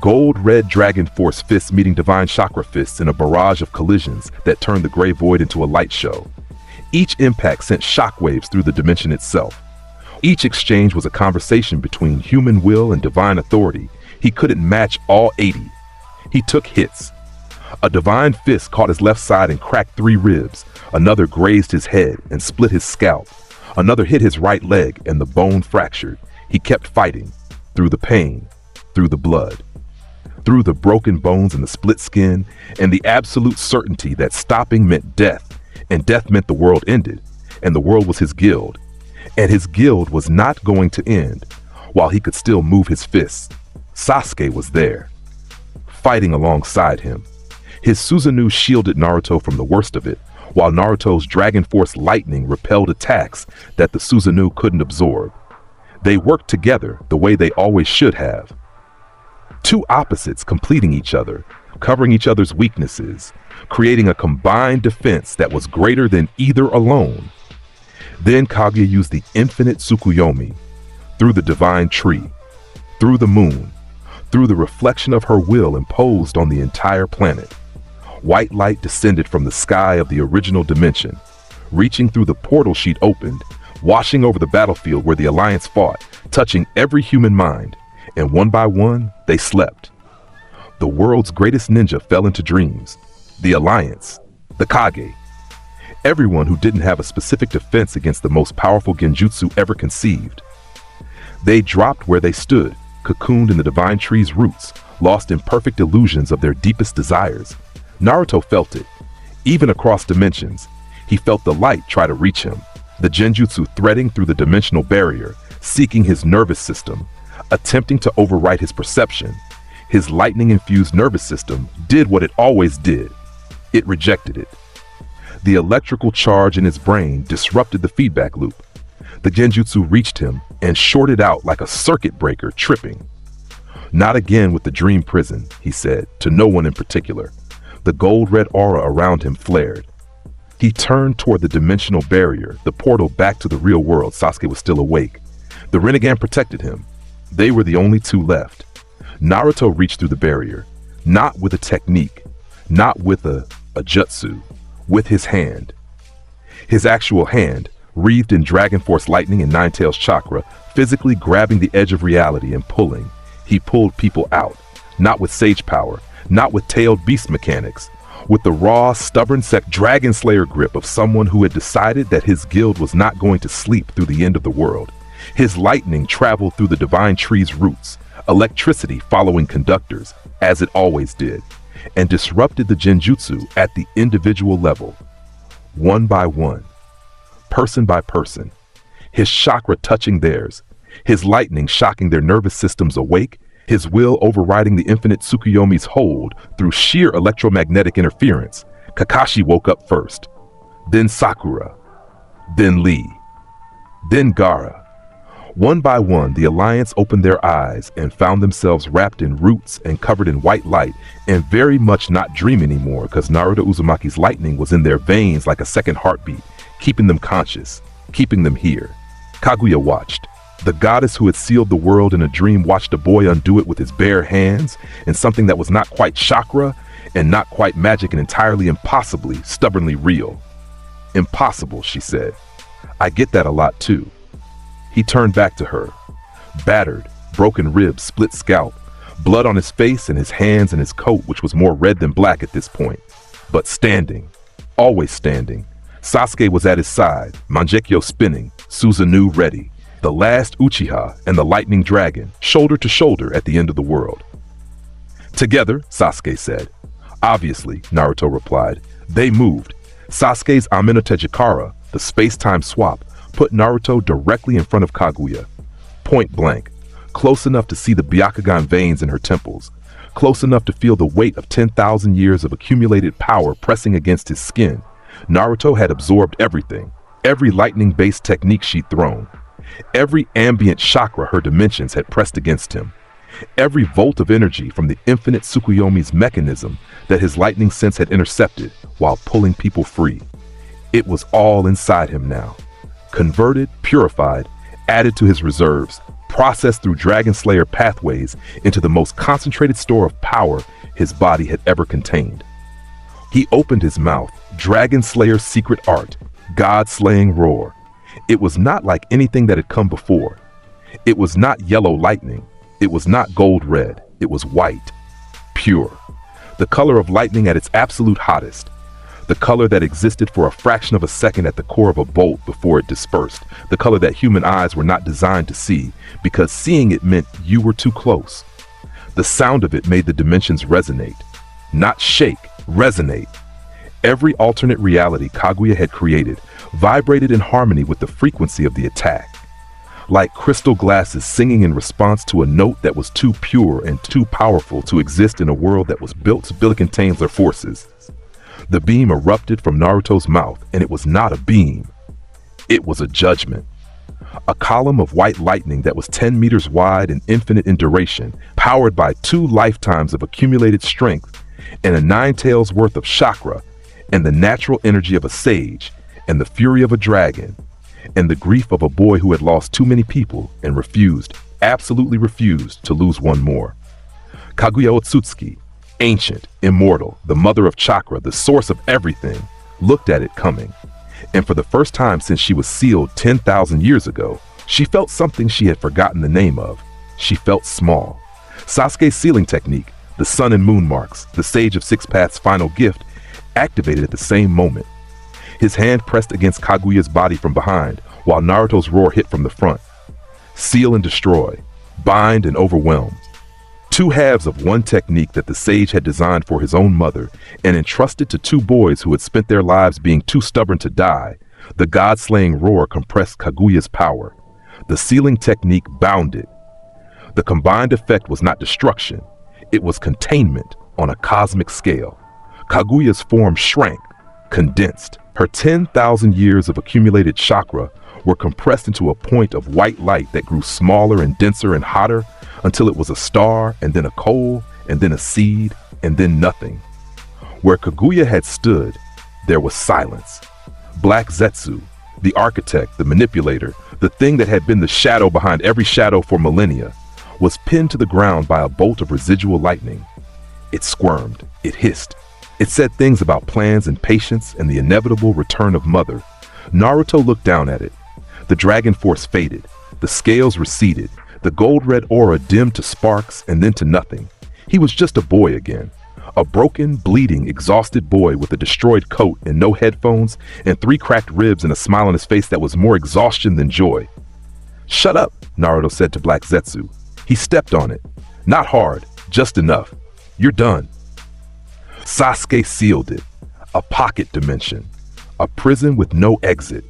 Gold-red Dragon Force fists meeting divine chakra fists in a barrage of collisions that turned the gray void into a light show. Each impact sent shockwaves through the dimension itself. Each exchange was a conversation between human will and divine authority. He couldn't match all 80. He took hits. A divine fist caught his left side and cracked 3 ribs. Another grazed his head and split his scalp. Another hit his right leg and the bone fractured. He kept fighting. Through the pain. Through the blood. Through the broken bones and the split skin, and the absolute certainty that stopping meant death. And death meant the world ended, and the world was his guild. And his guild was not going to end, while he could still move his fists. Sasuke was there, fighting alongside him. His Susanoo shielded Naruto from the worst of it, while Naruto's Dragon Force lightning repelled attacks that the Susanoo couldn't absorb. They worked together the way they always should have. Two opposites completing each other, covering each other's weaknesses, creating a combined defense that was greater than either alone. Then Kaguya used the infinite Tsukuyomi, through the divine tree, through the moon, through the reflection of her will imposed on the entire planet. White light descended from the sky of the original dimension, reaching through the portal sheet opened, washing over the battlefield where the Alliance fought, touching every human mind, and one by one, they slept. The world's greatest ninja fell into dreams. The Alliance, the Kage, everyone who didn't have a specific defense against the most powerful genjutsu ever conceived. They dropped where they stood, cocooned in the divine tree's roots, lost in perfect illusions of their deepest desires. Naruto felt it. Even across dimensions, he felt the light try to reach him, the genjutsu threading through the dimensional barrier, seeking his nervous system, attempting to overwrite his perception. His lightning-infused nervous system did what it always did. It rejected it. The electrical charge in his brain disrupted the feedback loop. The genjutsu reached him and shorted out like a circuit breaker, tripping. Not again with the dream prison, he said, to no one in particular. The gold-red aura around him flared. He turned toward the dimensional barrier, the portal back to the real world. Sasuke was still awake. The Rinnegan protected him. They were the only two left. Naruto reached through the barrier, not with a technique, not with a jutsu, with his hand. His actual hand, wreathed in Dragon Force lightning and Nine-Tails chakra, physically grabbing the edge of reality and pulling. He pulled people out, not with sage power, not with tailed beast mechanics, with the raw, stubborn dragon slayer grip of someone who had decided that his guild was not going to sleep through the end of the world. His lightning traveled through the divine tree's roots, electricity following conductors, as it always did, and disrupted the genjutsu at the individual level. One by one, person by person, his chakra touching theirs, his lightning shocking their nervous systems awake, his will overriding the infinite Tsukuyomi's hold through sheer electromagnetic interference. Kakashi woke up first, then Sakura, then Lee, then Gaara. One by one, the Alliance opened their eyes and found themselves wrapped in roots and covered in white light, and very much not dream anymore, because Naruto Uzumaki's lightning was in their veins like a second heartbeat, keeping them conscious, keeping them here. Kaguya watched. The goddess who had sealed the world in a dream watched a boy undo it with his bare hands, and something that was not quite chakra and not quite magic and entirely impossibly, stubbornly real. Impossible, she said. I get that a lot too. He turned back to her. Battered, broken ribs, split scalp, blood on his face and his hands and his coat, which was more red than black at this point. But standing, always standing. Sasuke was at his side, Mangekyo spinning, Susanoo ready. The last Uchiha and the lightning dragon, shoulder to shoulder at the end of the world. Together, Sasuke said. Obviously, Naruto replied. They moved. Sasuke's Amenotejikara, the space-time swap, put Naruto directly in front of Kaguya. Point blank. Close enough to see the Byakugan veins in her temples. Close enough to feel the weight of 10,000 years of accumulated power pressing against his skin. Naruto had absorbed everything. Every lightning-based technique she'd thrown. Every ambient chakra her dimensions had pressed against him. Every volt of energy from the infinite Tsukuyomi's mechanism that his lightning sense had intercepted while pulling people free. It was all inside him now. Converted, purified, added to his reserves, processed through Dragon Slayer pathways into the most concentrated store of power his body had ever contained. He opened his mouth, Dragon Slayer's secret art, God-slaying roar. It was not like anything that had come before. It was not yellow lightning. It was not gold red. It was white, pure. The color of lightning at its absolute hottest. The color that existed for a fraction of a second at the core of a bolt before it dispersed. The color that human eyes were not designed to see, because seeing it meant you were too close. The sound of it made the dimensions resonate. Not shake, resonate. Every alternate reality Kaguya had created vibrated in harmony with the frequency of the attack. Like crystal glasses singing in response to a note that was too pure and too powerful to exist in a world that was built to contain their forces. The beam erupted from Naruto's mouth, and it was not a beam. It was a judgment. A column of white lightning that was 10 meters wide and infinite in duration, powered by 2 lifetimes of accumulated strength, and a 9 tails worth of chakra, and the natural energy of a sage, and the fury of a dragon, and the grief of a boy who had lost too many people and refused, absolutely refused, to lose one more. Kaguya Otsutsuki, ancient, immortal, the mother of chakra, the source of everything, looked at it coming. And for the first time since she was sealed 10,000 years ago, she felt something she had forgotten the name of. She felt small. Sasuke's sealing technique, the sun and moon marks, the Sage of Six Paths' final gift, activated at the same moment. His hand pressed against Kaguya's body from behind, while Naruto's roar hit from the front. Seal and destroy, bind and overwhelm. 2 halves of one technique that the sage had designed for his own mother and entrusted to 2 boys who had spent their lives being too stubborn to die. The god-slaying roar compressed Kaguya's power. The sealing technique bound it. The combined effect was not destruction. It was containment on a cosmic scale. Kaguya's form shrank, condensed. Her 10,000 years of accumulated chakra were compressed into a point of white light that grew smaller and denser and hotter until it was a star, and then a coal, and then a seed, and then nothing. Where Kaguya had stood, there was silence. Black Zetsu, the architect, the manipulator, the thing that had been the shadow behind every shadow for millennia, was pinned to the ground by a bolt of residual lightning. It squirmed, it hissed. It said things about plans and patience and the inevitable return of Mother, Naruto looked down at it. The dragon force faded. The scales receded. The gold-red aura dimmed to sparks and then to nothing. He was just a boy again. A broken, bleeding, exhausted boy with a destroyed coat and no headphones and 3 cracked ribs and a smile on his face that was more exhaustion than joy. "Shut up," Naruto said to Black Zetsu. He stepped on it. Not hard, just enough. "You're done." Sasuke sealed it. A pocket dimension. A prison with no exit.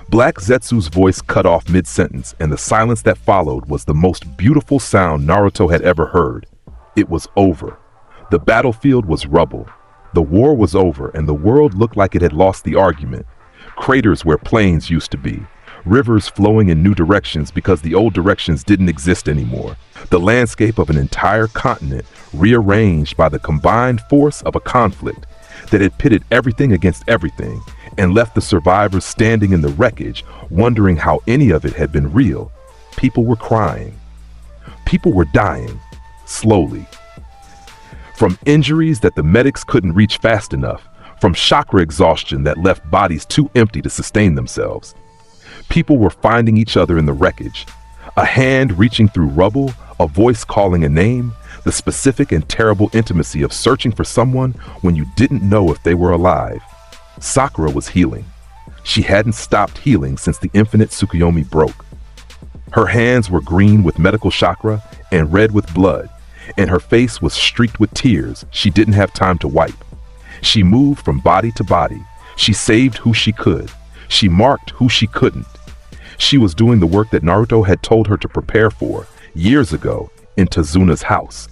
Black Zetsu's voice cut off mid-sentence, and the silence that followed was the most beautiful sound Naruto had ever heard. It was over. The battlefield was rubble. The war was over, and the world looked like it had lost the argument. Craters where plains used to be. Rivers flowing in new directions because the old directions didn't exist anymore. The landscape of an entire continent rearranged by the combined force of a conflict that had pitted everything against everything and left the survivors standing in the wreckage, wondering how any of it had been real. People were crying. People were dying, slowly. From injuries that the medics couldn't reach fast enough, from chakra exhaustion that left bodies too empty to sustain themselves. People were finding each other in the wreckage. A hand reaching through rubble, a voice calling a name, the specific and terrible intimacy of searching for someone when you didn't know if they were alive. Sakura was healing. She hadn't stopped healing since the infinite Tsukuyomi broke. Her hands were green with medical chakra and red with blood, and her face was streaked with tears she didn't have time to wipe. She moved from body to body. She saved who she could. She marked who she couldn't. She was doing the work that Naruto had told her to prepare for years ago in Tazuna's house.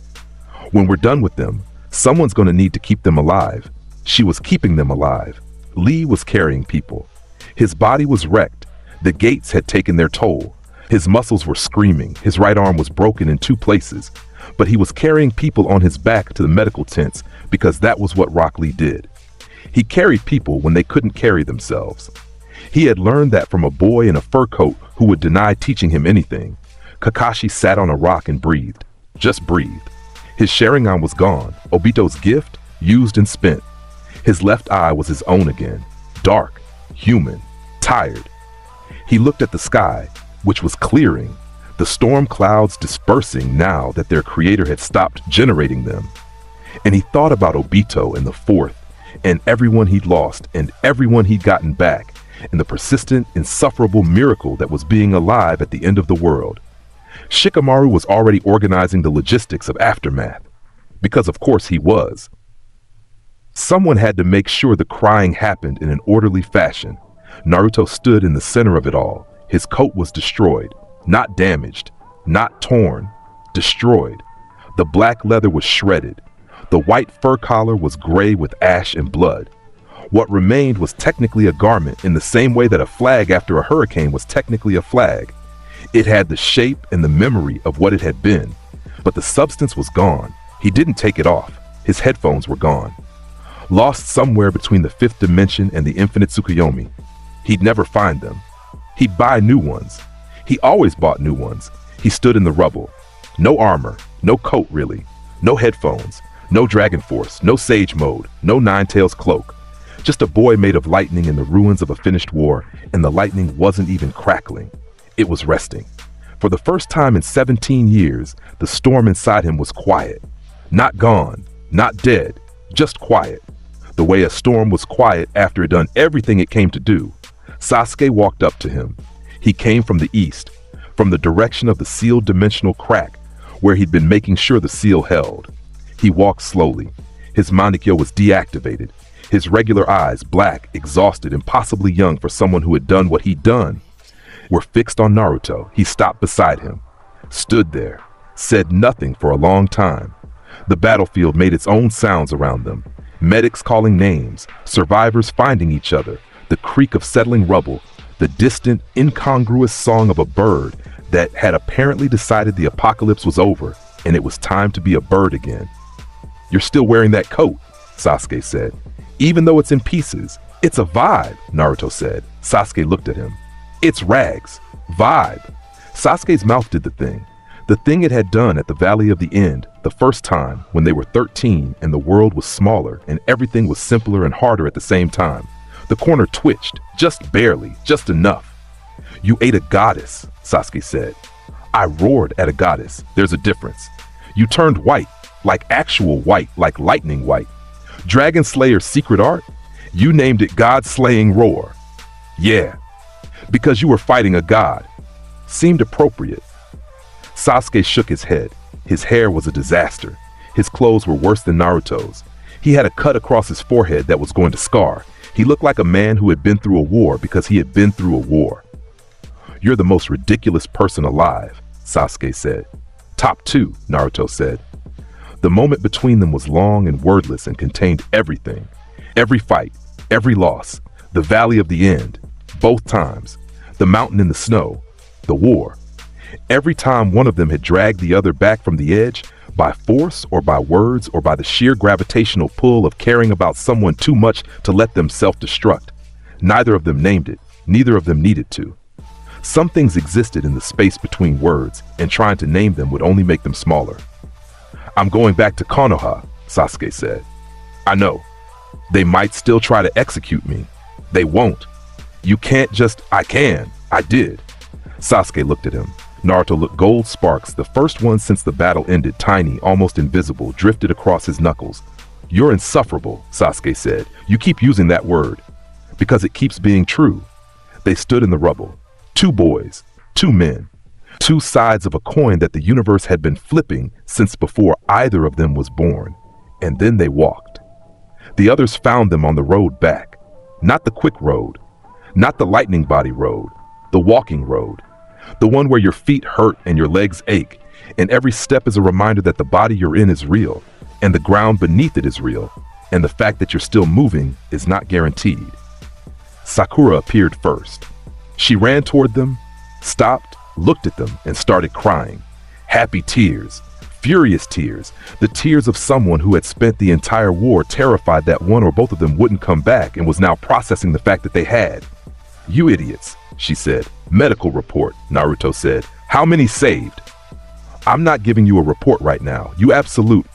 When we're done with them, someone's going to need to keep them alive. She was keeping them alive. Lee was carrying people. His body was wrecked. The gates had taken their toll. His muscles were screaming. His right arm was broken in 2 places. But he was carrying people on his back to the medical tents because that was what Rock Lee did. He carried people when they couldn't carry themselves. He had learned that from a boy in a fur coat who would deny teaching him anything. Kakashi sat on a rock and breathed. Just breathed. His Sharingan was gone. Obito's gift, used and spent. His left eye was his own again. Dark, human, tired. He looked at the sky, which was clearing. The storm clouds dispersing now that their creator had stopped generating them. And he thought about Obito and the fourth, and everyone he'd lost, and everyone he'd gotten back, and the persistent, insufferable miracle that was being alive at the end of the world. Shikamaru was already organizing the logistics of aftermath, because of course he was. Someone had to make sure the crying happened in an orderly fashion. Naruto stood in the center of it all. His coat was destroyed, not damaged, not torn, destroyed. The black leather was shredded. The white fur collar was gray with ash and blood. What remained was technically a garment in the same way that a flag after a hurricane was technically a flag. It had the shape and the memory of what it had been, but the substance was gone. He didn't take it off. His headphones were gone. Lost somewhere between the 5th dimension and the infinite Tsukuyomi. He'd never find them. He'd buy new ones. He always bought new ones. He stood in the rubble. No armor, no coat really, no headphones, no dragon force, no sage mode, no Nine-Tails cloak. Just a boy made of lightning in the ruins of a finished war, and the lightning wasn't even crackling. It was resting. For the first time in 17 years, the storm inside him was quiet. Not gone, not dead, just quiet. The way a storm was quiet after it done everything it came to do. Sasuke walked up to him. He came from the east, from the direction of the sealed dimensional crack, where he'd been making sure the seal held. He walked slowly. His Manikyo was deactivated. His regular eyes, black, exhausted, impossibly young for someone who had done what he'd done, were fixed on Naruto. He stopped beside him, stood there, said nothing for a long time. The battlefield made its own sounds around them. Medics calling names, survivors finding each other, the creak of settling rubble, the distant, incongruous song of a bird that had apparently decided the apocalypse was over and it was time to be a bird again. "You're still wearing that coat," Sasuke said. "Even though it's in pieces, it's a vibe," Naruto said. Sasuke looked at him. "It's rags. Vibe." Sasuke's mouth did the thing it had done at the Valley of the End the first time when they were 13 and the world was smaller and everything was simpler and harder at the same time. The corner twitched, just barely, just enough. You ate a goddess, Sasuke said. I roared at a goddess. There's a difference. You turned white, like actual white, like lightning white. Dragon Slayer's secret art? You named it God-slaying roar. Yeah, because you were fighting a god. Seemed appropriate. Sasuke shook his head. His hair was a disaster. His clothes were worse than Naruto's. He had a cut across his forehead that was going to scar. He looked like a man who had been through a war because he had been through a war. You're the most ridiculous person alive, Sasuke said. Top 2, Naruto said. The moment between them was long and wordless and contained everything. Every fight, every loss, the valley of the end, both times, the mountain in the snow, the war. Every time one of them had dragged the other back from the edge, by force or by words or by the sheer gravitational pull of caring about someone too much to let them self-destruct. Neither of them named it, neither of them needed to. Some things existed in the space between words, and trying to name them would only make them smaller. I'm going back to Konoha, Sasuke said. I know. They might still try to execute me. They won't. You can't just, I can. I did. Sasuke looked at him. Naruto looked gold sparks, the first one since the battle ended, tiny, almost invisible, drifted across his knuckles. You're insufferable, Sasuke said. You keep using that word. Because it keeps being true. They stood in the rubble. 2 boys, 2 men. 2 sides of a coin that the universe had been flipping since before either of them was born. And then they walked. The others found them on the road back. Not the quick road. Not the lightning body road. The walking road. The one where your feet hurt and your legs ache, and every step is a reminder that the body you're in is real, and the ground beneath it is real, and the fact that you're still moving is not guaranteed. Sakura appeared first. She ran toward them, stopped, looked at them, and started crying. Happy tears, furious tears, the tears of someone who had spent the entire war terrified that one or both of them wouldn't come back and was now processing the fact that they had. You idiots, she said. Medical report, Naruto said. How many saved? I'm not giving you a report right now. You absolute.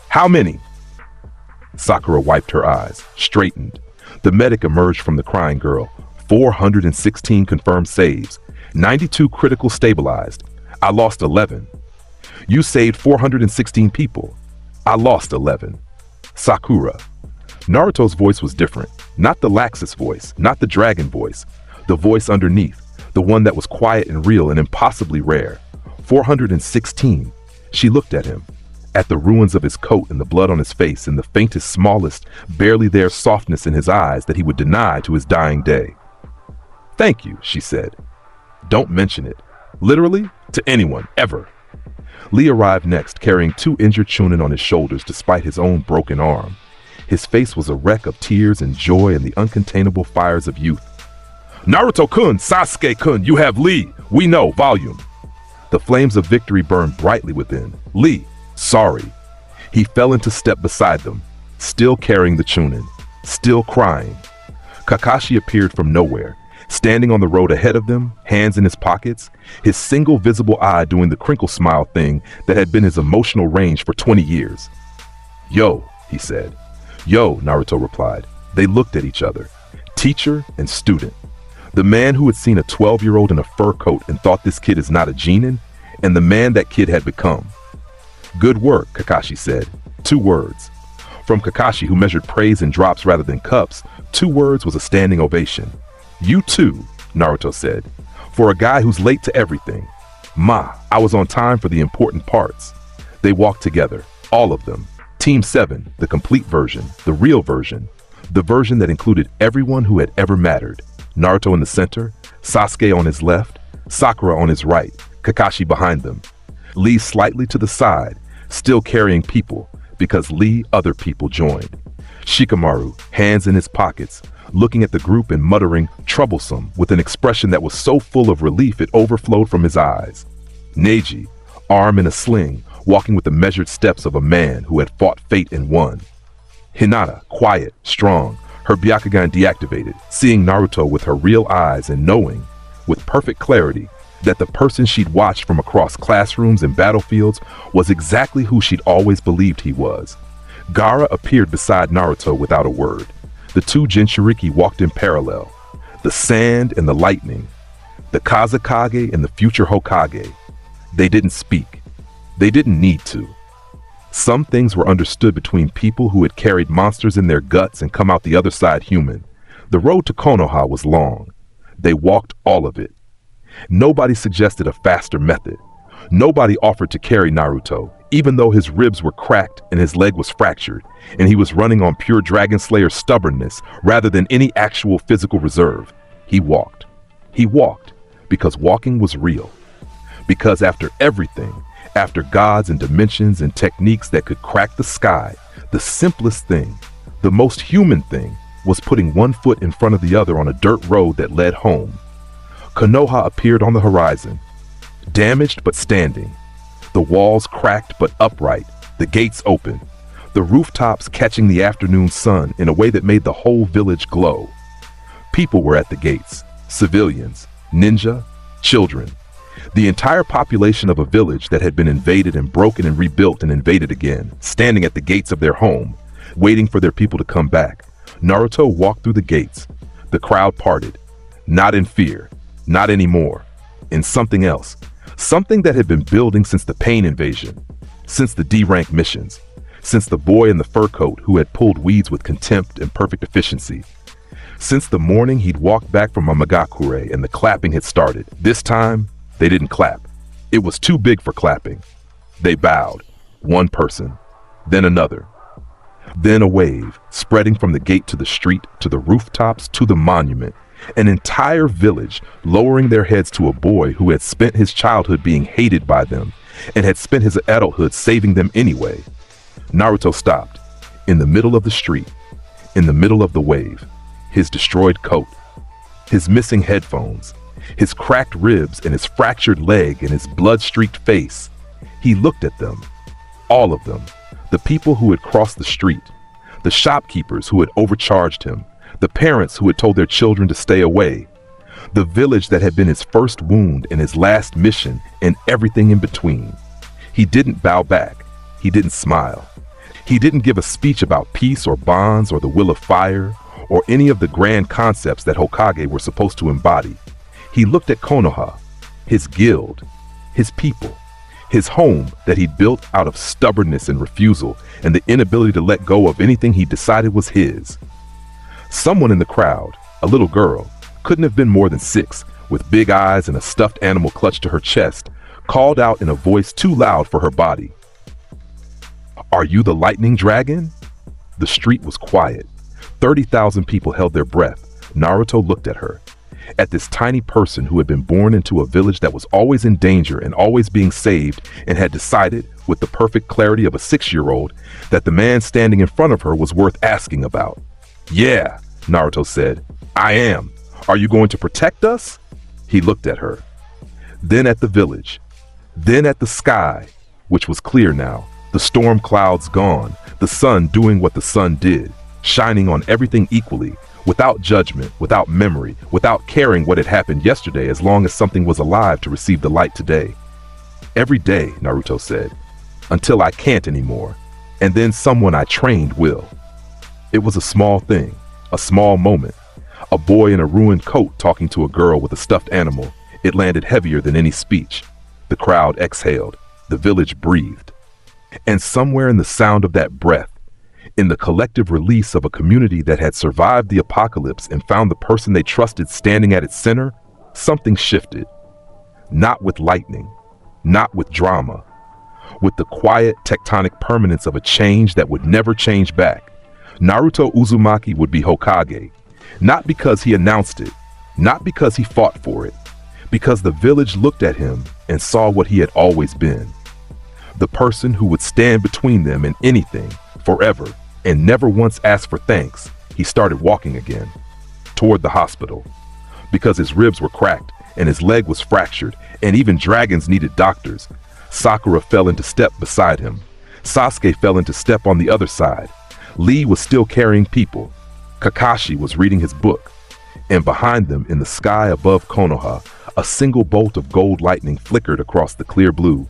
How many? Sakura wiped her eyes, straightened. The medic emerged from the crying girl. 416 confirmed saves. 92 critical stabilized. I lost 11. You saved 416 people. I lost 11. Sakura. Naruto's voice was different. Not the Laxus voice, not the dragon voice. The voice underneath, the one that was quiet and real and impossibly rare. 416. She looked at him, at the ruins of his coat and the blood on his face and the faintest, smallest, barely there softness in his eyes that he would deny to his dying day. Thank you, she said. Don't mention it. Literally, to anyone, ever. Lee arrived next, carrying 2 injured Chunin on his shoulders despite his own broken arm. His face was a wreck of tears and joy and the uncontainable fires of youth. Naruto-kun, Sasuke-kun, you have Lee. We know, volume. The flames of victory burned brightly within. Lee, sorry. He fell into step beside them, still carrying the Chunin, still crying. Kakashi appeared from nowhere, standing on the road ahead of them, hands in his pockets, his single visible eye doing the crinkle smile thing that had been his emotional range for 20 years. Yo, he said. Yo, Naruto replied. They looked at each other, teacher and student. The man who had seen a 12-year-old in a fur coat and thought this kid is not a genin, and the man that kid had become. Good work, Kakashi said. 2 words. From Kakashi, who measured praise in drops rather than cups, 2 words was a standing ovation. You too, Naruto said. For a guy who's late to everything. I was on time for the important parts. They walked together, all of them. Team 7, the complete version, the real version. The version that included everyone who had ever mattered. Naruto in the center, Sasuke on his left, Sakura on his right, Kakashi behind them. Lee slightly to the side, still carrying people, because Lee other people joined. Shikamaru, hands in his pockets, looking at the group and muttering, troublesome, with an expression that was so full of relief it overflowed from his eyes. Neji, arm in a sling, walking with the measured steps of a man who had fought fate and won. Hinata, quiet, strong, her Byakugan deactivated, seeing Naruto with her real eyes and knowing, with perfect clarity, that the person she'd watched from across classrooms and battlefields was exactly who she'd always believed he was. Gaara appeared beside Naruto without a word. The two Jinchuriki walked in parallel. The sand and the lightning. The Kazekage and the future Hokage. They didn't speak. They didn't need to. Some things were understood between people who had carried monsters in their guts and come out the other side human. The road to Konoha was long. They walked all of it. Nobody suggested a faster method. Nobody offered to carry Naruto, even though his ribs were cracked and his leg was fractured, and he was running on pure Dragon Slayer stubbornness rather than any actual physical reserve. He walked. He walked because walking was real. Because after everything, after gods and dimensions and techniques that could crack the sky, the simplest thing, the most human thing, was putting one foot in front of the other on a dirt road that led home. Konoha appeared on the horizon, damaged but standing, the walls cracked but upright, the gates open, the rooftops catching the afternoon sun in a way that made the whole village glow. People were at the gates, civilians, ninja, children. The entire population of a village that had been invaded and broken and rebuilt and invaded again, standing at the gates of their home, waiting for their people to come back. Naruto walked through the gates. The crowd parted, not in fear, not anymore, in something else, something that had been building since the Pain invasion, since the D-rank missions, since the boy in the fur coat who had pulled weeds with contempt and perfect efficiency, since the morning he'd walked back from Amagakure and the clapping had started. This time, they didn't clap. It was too big for clapping. They bowed, one person, then another. Then a wave, spreading from the gate to the street, to the rooftops, to the monument. An entire village lowering their heads to a boy who had spent his childhood being hated by them and had spent his adulthood saving them anyway. Naruto stopped, in the middle of the street, in the middle of the wave, his destroyed coat, his missing headphones, his cracked ribs and his fractured leg and his blood-streaked face. He looked at them, all of them, the people who had crossed the street, the shopkeepers who had overcharged him, the parents who had told their children to stay away, the village that had been his first wound and his last mission and everything in between. He didn't bow back. He didn't smile. He didn't give a speech about peace or bonds or the will of fire or any of the grand concepts that Hokage were supposed to embody. He looked at Konoha, his guild, his people, his home that he'd built out of stubbornness and refusal and the inability to let go of anything he decided was his. Someone in the crowd, a little girl, couldn't have been more than 6, with big eyes and a stuffed animal clutched to her chest, called out in a voice too loud for her body. "Are you the lightning dragon?" The street was quiet. 30,000 people held their breath. Naruto looked at her, at this tiny person who had been born into a village that was always in danger and always being saved, and had decided, with the perfect clarity of a 6-year-old, that the man standing in front of her was worth asking about. "Yeah," Naruto said, "I am. Are you going to protect us?" He looked at her, then at the village, then at the sky, which was clear now, the storm clouds gone, the sun doing what the sun did, shining on everything equally, without judgment, without memory, without caring what had happened yesterday as long as something was alive to receive the light today. "Every day," Naruto said, "until I can't anymore, and then someone I trained will." It was a small thing, a small moment. A boy in a ruined coat talking to a girl with a stuffed animal. It landed heavier than any speech. The crowd exhaled. The village breathed. And somewhere in the sound of that breath, in the collective release of a community that had survived the apocalypse and found the person they trusted standing at its center, something shifted. Not with lightning, not with drama, with the quiet tectonic permanence of a change that would never change back. Naruto Uzumaki would be Hokage, not because he announced it, not because he fought for it, because the village looked at him and saw what he had always been. The person who would stand between them and anything, forever, and never once asked for thanks. He started walking again, toward the hospital, because his ribs were cracked and his leg was fractured, and even dragons needed doctors. Sakura fell into step beside him. Sasuke fell into step on the other side. Lee was still carrying people. Kakashi was reading his book. And behind them, in the sky above Konoha, a single bolt of gold lightning flickered across the clear blue.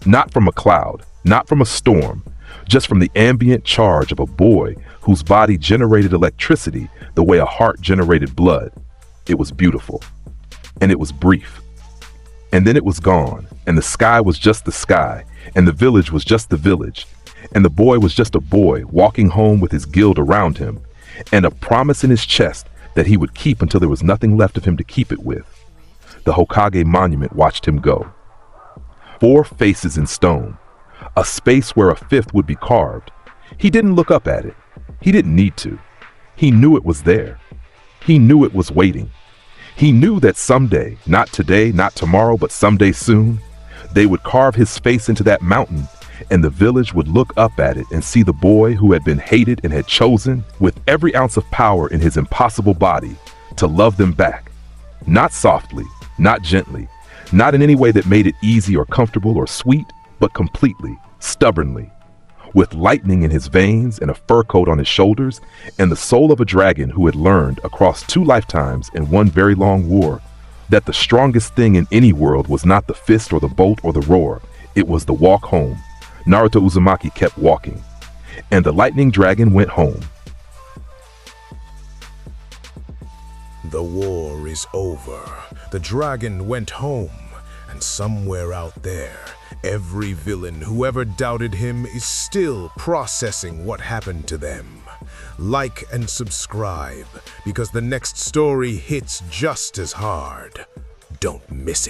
Not from a cloud, not from a storm, just from the ambient charge of a boy whose body generated electricity the way a heart generated blood. It was beautiful. And it was brief. And then it was gone, and the sky was just the sky, and the village was just the village, and the boy was just a boy walking home with his guild around him, and a promise in his chest that he would keep until there was nothing left of him to keep it with. The Hokage monument watched him go. 4 faces in stone, a space where a 5th would be carved. He didn't look up at it. He didn't need to. He knew it was there. He knew it was waiting. He knew that someday, not today, not tomorrow, but someday soon, they would carve his face into that mountain, and the village would look up at it and see the boy who had been hated and had chosen, with every ounce of power in his impossible body, to love them back. Not softly, not gently, not in any way that made it easy or comfortable or sweet, but completely, stubbornly. With lightning in his veins and a fur coat on his shoulders, and the soul of a dragon who had learned across 2 lifetimes in one very long war that the strongest thing in any world was not the fist or the bolt or the roar, it was the walk home. Naruto Uzumaki kept walking, and the lightning dragon went home. The war is over. The dragon went home, and somewhere out there, every villain who ever doubted him is still processing what happened to them. Like and subscribe, because the next story hits just as hard. Don't miss it.